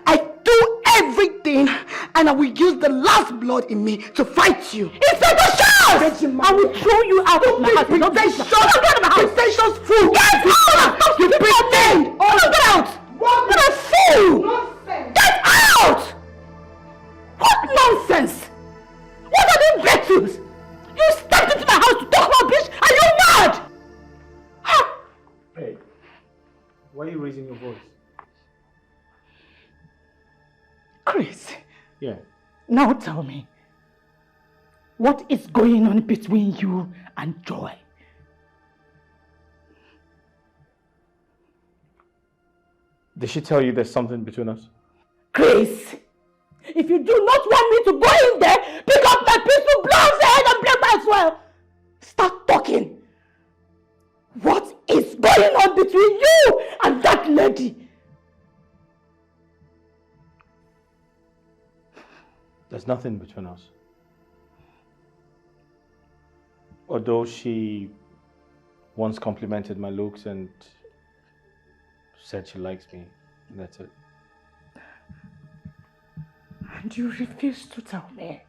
I do everything, and I will use the last blood in me to fight you. Inspector Charles! I will throw you out of my house. Pretentious! Get out of my house! Pretentious fool! Get out! You pretend! Get out! What a fool! Nonsense! Get out! What nonsense? What are these battles? You stepped into my house to talk rubbish? Are you mad? Hey, why are you raising your voice? Chris. Yeah. Now tell me, what is going on between you and Joy? Did she tell you there's something between us? Chris, if you do not want me to go in there, pick up my pistol, blow off the head and blow my as well. Start talking. What is going on between you and that lady? There's nothing between us. Although she once complimented my looks and said she likes me, that's it. And you refuse to tell me.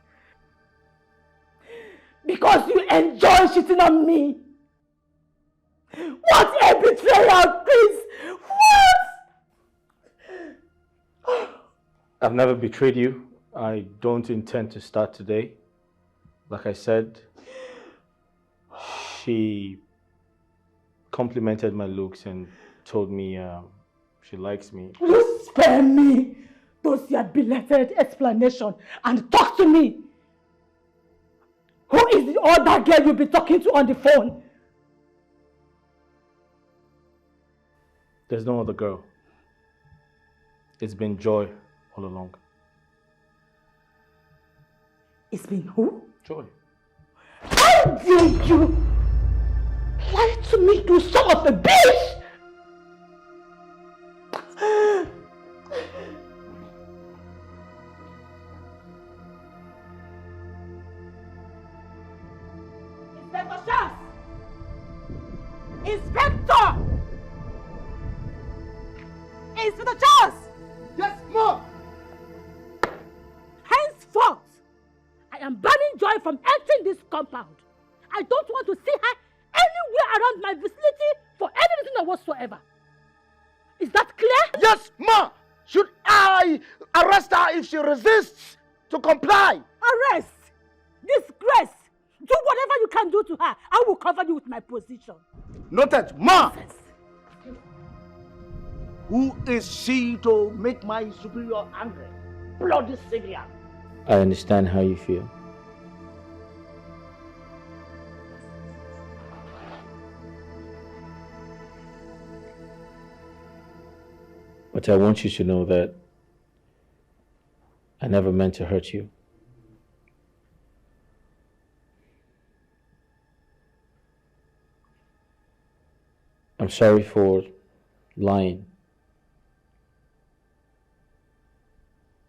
Because you enjoy shitting on me. What a betrayal, Chris! What? I've never betrayed you. I don't intend to start today. Like I said, she complimented my looks and told me she likes me. You spare me those your belated explanation and talk to me. Who is the other girl you'll be talking to on the phone? There's no other girl. It's been Joy all along. It's been who? Joy. How dare you lie to me, you son of a bitch! Inspector Charles! Inspector! Inspector Charles! Yes, Mom! Henceforth, I am banning Joy from entering this compound. I don't want to see her anywhere around my vicinity for any reason whatsoever. Is that clear? Yes, Ma! Should I arrest her if she resists to comply? Arrest! Disgrace! Do whatever you can do to her. I will cover you with my position. Noted, Ma! Who is she to make my superior angry? Bloody Syrian! I understand how you feel. But I want you to know that I never meant to hurt you. I'm sorry for lying.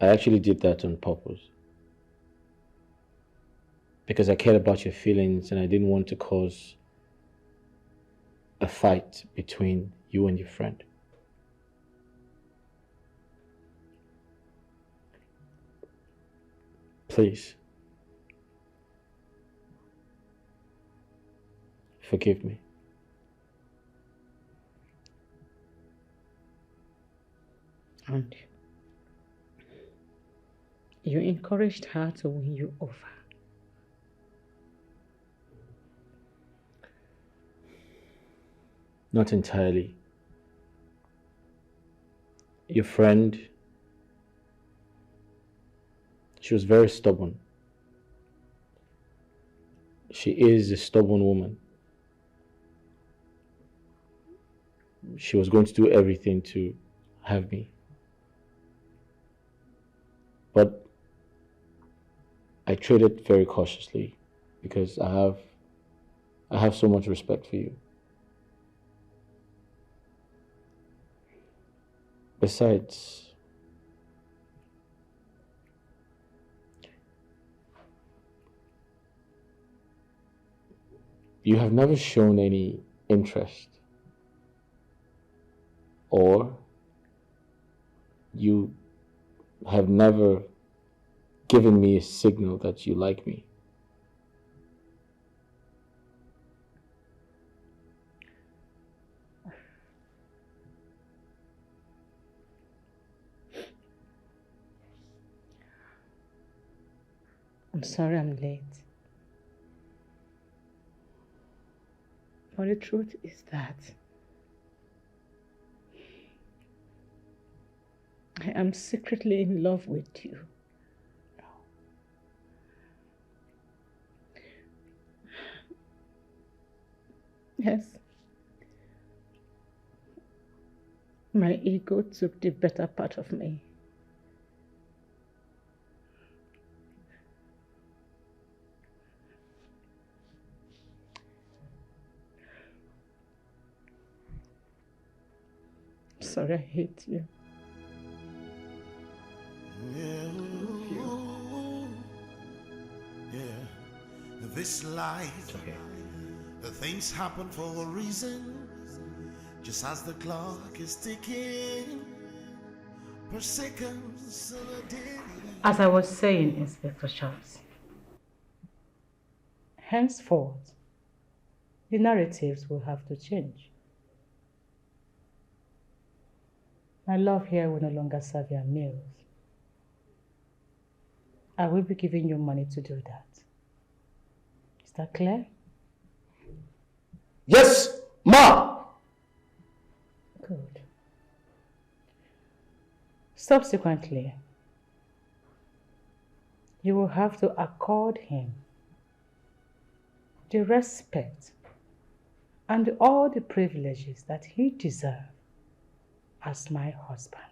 I actually did that on purpose. Because I cared about your feelings and I didn't want to cause a fight between you and your friend. Please, forgive me. And you encouraged her to win you over. Not entirely. Your friend She was very stubborn. She is a stubborn woman. She was going to do everything to have me. But I traded very cautiously because I have so much respect for you. Besides, you have never shown any interest, or you have never given me a signal that you like me. I'm sorry I'm late. But the truth is that I am secretly in love with you. Yes. My ego took the better part of me. Sorry, I hate you. Yeah, this life, the things happen for a reason. Just as the clock is ticking, per seconds of a day. As I was saying, Inspector Charles, henceforth, the narratives will have to change. My love here will no longer serve your meals. I will be giving you money to do that. Is that clear? Yes, Ma! Good. Subsequently, you will have to accord him the respect and all the privileges that he deserves as my husband.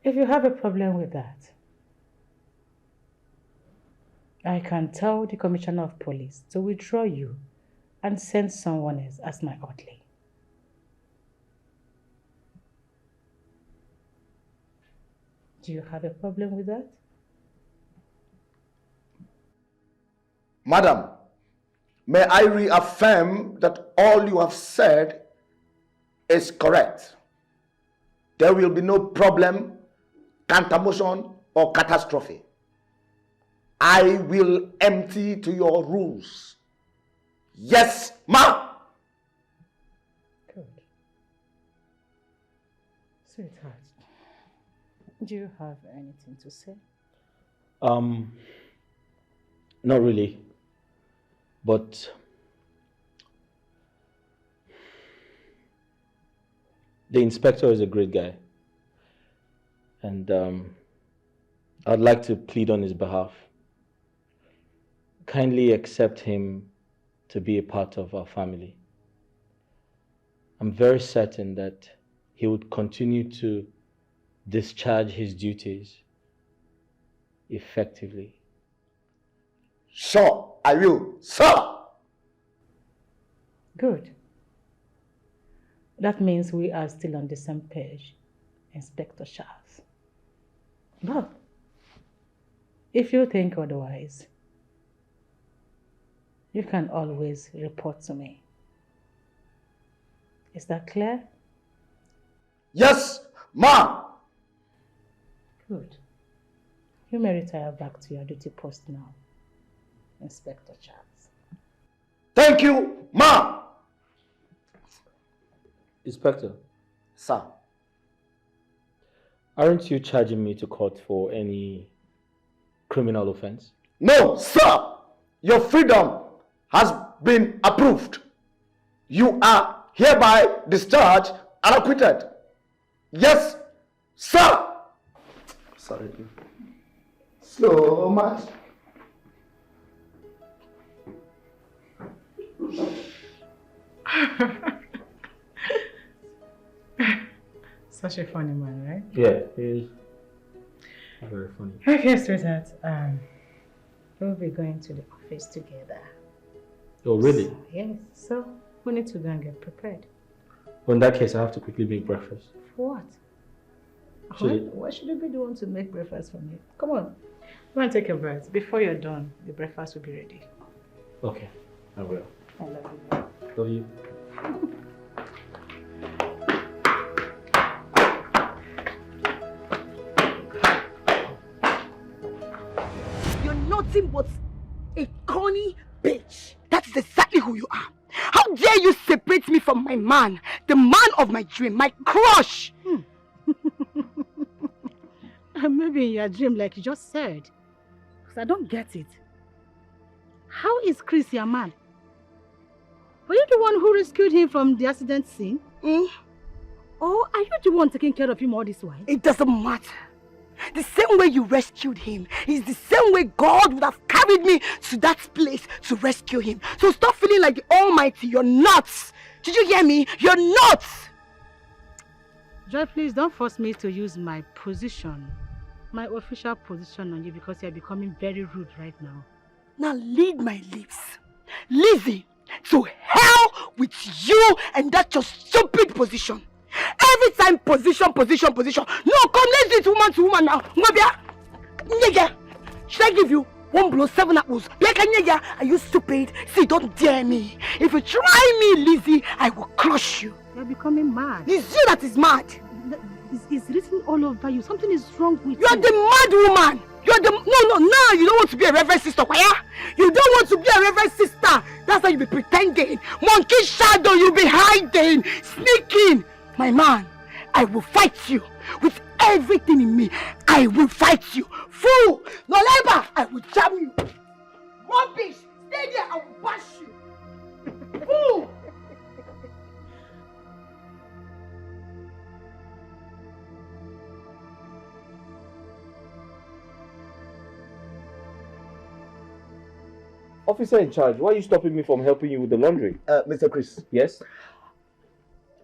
If you have a problem with that, I can tell the Commissioner of Police to withdraw you and send someone else as my orderly. Do you have a problem with that? Madam, may I reaffirm that all you have said is correct. There will be no problem, counter-motion, or catastrophe. I will empty to your rules. Yes, Ma! Good. Sweetheart, do you have anything to say? Not really. But the inspector is a great guy. And I'd like to plead on his behalf. Kindly accept him to be a part of our family. I'm very certain that he would continue to discharge his duties effectively. Sure, I will, sir! Good. That means we are still on the same page, Inspector Charles. But if you think otherwise, you can always report to me. Is that clear? Yes, Ma! Good. You may retire back to your duty post now, Inspector Charles. Thank you, Ma! Inspector. Sir. Aren't you charging me to court for any criminal offense? No, sir! Your freedom has been approved. You are hereby discharged and acquitted. Yes, Sir! Sorry. So much. Such a funny man, right? Yeah, he is very funny. Okay, sweetheart. We'll be going to the office together. Oh, really? Yes, so we need to go and get prepared. Well, in that case, I have to quickly make breakfast. For what? Why should you be the one to make breakfast for me? Come on. Go and take a bath. Before you're done, the breakfast will be ready. Okay, I will. I love you. Love you. You're nothing but a corny bitch. That is exactly who you are. How dare you separate me from my man, the man of my dream, my crush? Maybe in your dream, like you just said. Because I don't get it. How is Chris your man? Were you the one who rescued him from the accident scene? Or are you the one taking care of him all this while? It doesn't matter. The same way you rescued him is the same way God would have carried me to that place to rescue him. So stop feeling like the Almighty. You're nuts. Did you hear me? You're nuts. Joy, please don't force me to use my position, my official position on you, because you're becoming very rude right now. Now lead my lips. Lizzy, to hell with you and that your stupid position. Every time position. No, come, let's do it woman to woman now. Nigga, should I give you 1 blow, 7 apples? Are you stupid? See, don't dare me. If you try me, Lizzy, I will crush you. You're becoming mad. It's you that is mad. It's written all over you. Something is wrong with you. You're the mad woman. You're the... No, you don't want to be a reverend sister, Kwaya. You don't want to be a reverend sister. That's why you be pretending. Monkey shadow, you be hiding, sneaking. My man, I will fight you with everything in me. I will fight you. Fool, no labor, I will jam you. Rubbish, stay there, I will bash you. Fool. Officer in charge, why are you stopping me from helping you with the laundry? Mr. Chris. Yes?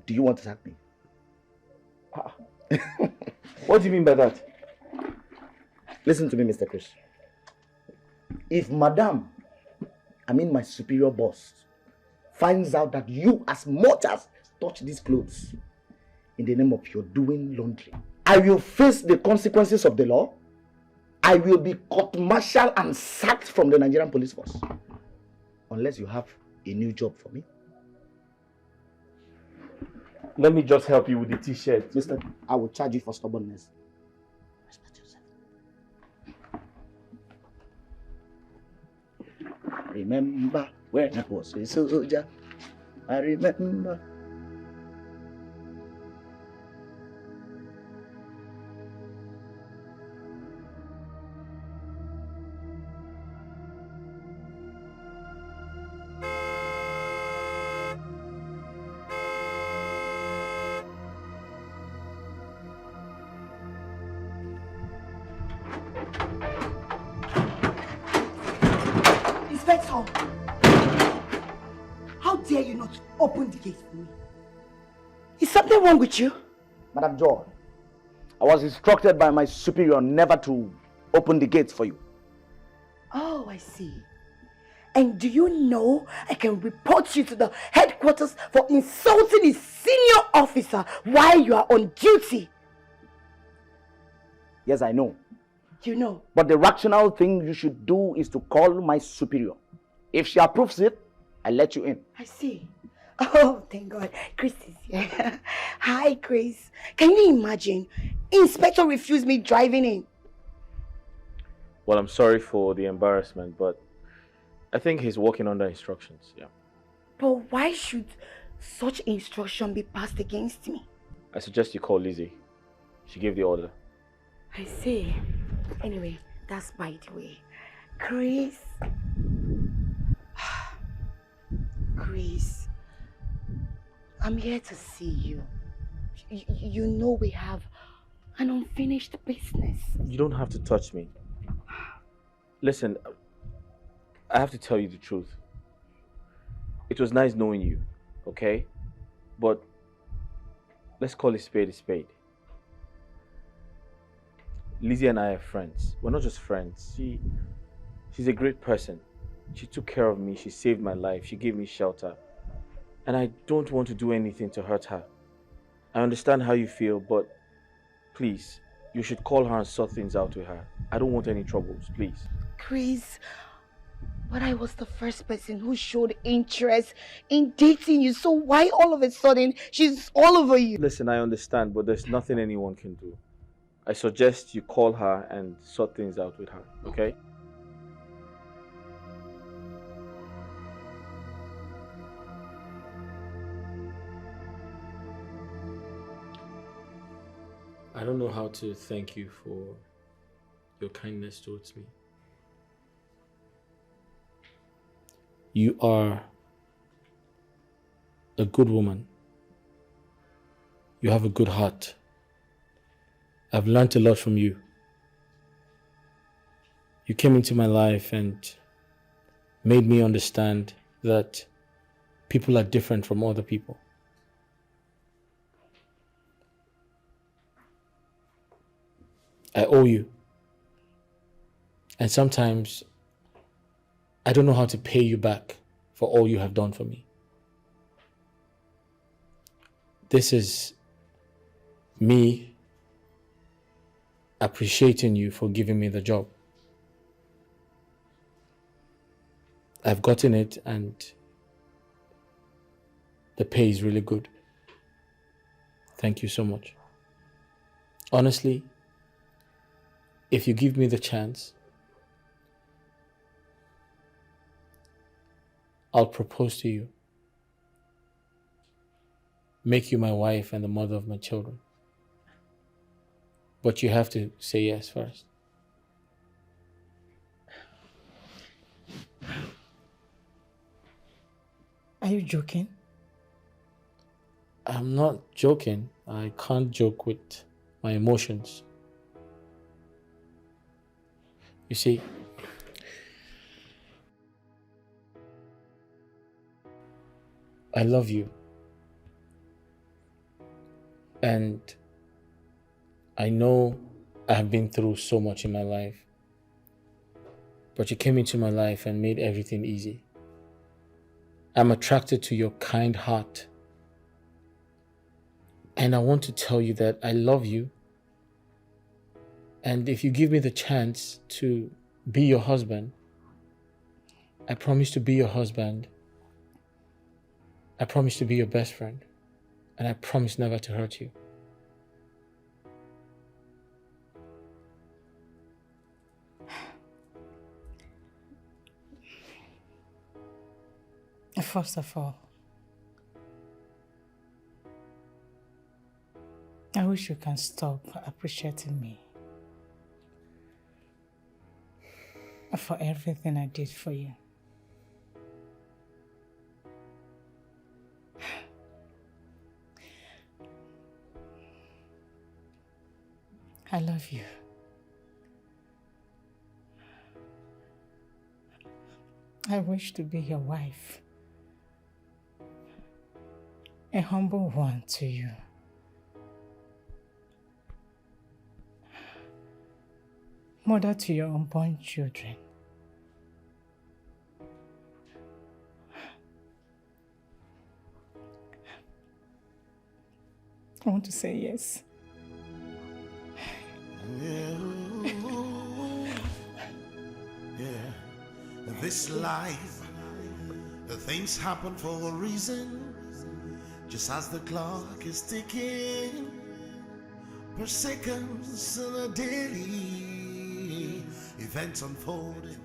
Do you want to sack me? What do you mean by that? Listen to me, Mr. Chris. If Madam, my superior boss, finds out that you as much as touch these clothes in the name of your doing laundry, I will face the consequences of the law. I will be court-martialed and sacked from the Nigerian police force. Unless you have a new job for me. Let me just help you with the t-shirt. Mister, I will charge you for stubbornness. Respect yourself. Remember when I was a soldier. I remember. How dare you not open the gate for me? Is something wrong with you? Madam Joy, I was instructed by my superior never to open the gates for you. Oh, I see. And do you know I can report you to the headquarters for insulting a senior officer while you are on duty? Yes, I know. You know. But the rational thing you should do is to call my superior. If she approves it, I'll let you in. I see. Oh, thank God. Chris is here. Hi, Chris. Can you imagine? Inspector refused me driving in. Well, I'm sorry for the embarrassment, but I think he's working under instructions, yeah. But why should such instruction be passed against me? I suggest you call Lizzy. She gave the order. I see. Anyway, that's by the way. Chris. Chris, I'm here to see you. You know we have An unfinished business. You don't have to touch me. Listen, I have to tell you the truth. It was nice knowing you, okay? But let's call a spade a spade. Lizzy and I are friends. We're not just friends. She's a great person. She took care of me. She saved my life. She gave me shelter. And I don't want to do anything to hurt her. I understand how you feel, but please, you should call her and sort things out with her. I don't want any troubles, please. Chris, but I was the first person who showed interest in dating you, so why all of a sudden she's all over you? Listen, I understand, but there's nothing anyone can do. I suggest you call her and sort things out with her, okay? I don't know how to thank you for your kindness towards me. You are a good woman. You have a good heart. I've learned a lot from you. You came into my life and made me understand that people are different from other people. I owe you. And sometimes I don't know how to pay you back for all you have done for me. This is me appreciating you for giving me the job. I've gotten it and the pay is really good. Thank you so much. Honestly, if you give me the chance, I'll propose to you, make you my wife and the mother of my children. But you have to say yes first. Are you joking? I'm not joking. I can't joke with my emotions. You see, I love you. And I know I have been through so much in my life. But you came into my life and made everything easy. I'm attracted to your kind heart. And I want to tell you that I love you. And if you give me the chance to be your husband, I promise to be your husband. I promise to be your best friend. And I promise never to hurt you. First of all, I wish you can stop appreciating me for everything I did for you. I love you. I wish to be your wife. A humble one to you. Mother to your unborn children. I want to say yes. Yeah, this life, the things happen for a reason. Just as the clock is ticking, per seconds and a daily events unfolding,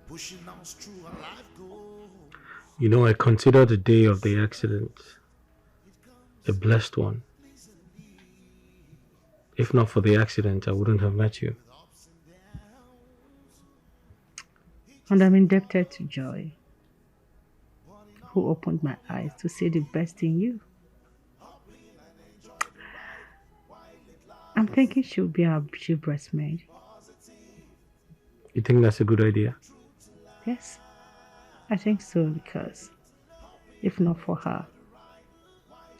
pushing us through our life goals. You know, I consider the day of the accident a blessed one. If not for the accident, I wouldn't have met you. And I'm indebted to Joy, who opened my eyes to see the best in you. I'm thinking she'll be our chief breastmaid. You think that's a good idea? Yes, I think so, because if not for her,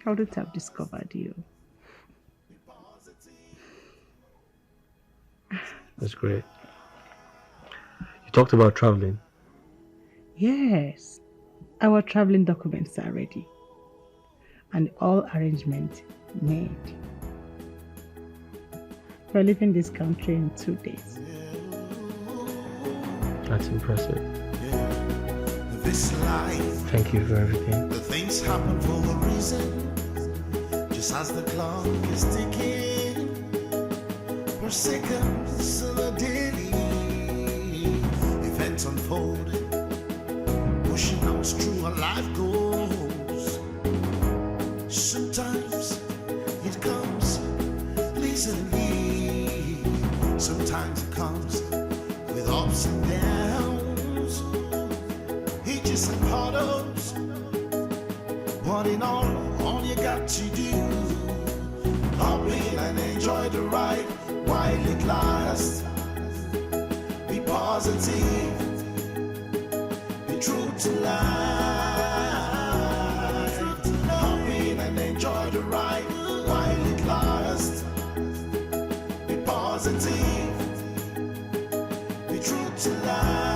I wouldn't have discovered you. That's great. You talked about traveling. Yes, our traveling documents are ready and all arrangements made. We're leaving this country in 2 days. That's impressive. This life, Thank you for everything. the things happen for a reason. Just as the clock is ticking, per seconds of the daily events unfolding, pushing us through our life goals. Sometimes it comes easily, sometimes it comes with ups and downs, hitches and puddles. But in all you got to do, hop in and enjoy the ride while it lasts. Be positive, be true to life. Hop in and enjoy the ride while it lasts. Be positive, be true to life.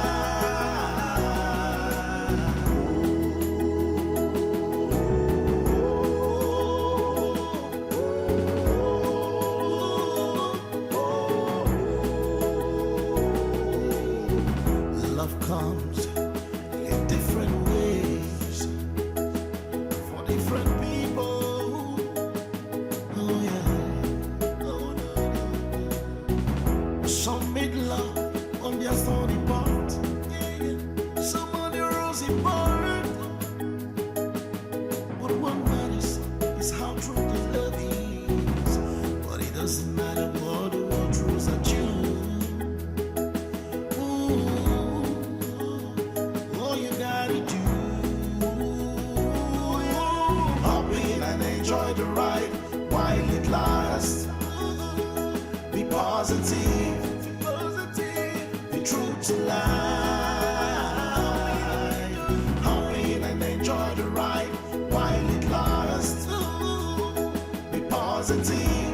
Love comes in different ways for different people. Oh yeah, oh no, no. Some made love on their thorny part, some on their rosy part. But what matters is how true the love is. But it doesn't matter what the world throws at you. All you gotta do, hop in and enjoy the ride while it lasts. Be positive, be true to life. Hop in and enjoy the ride while it lasts. Be positive.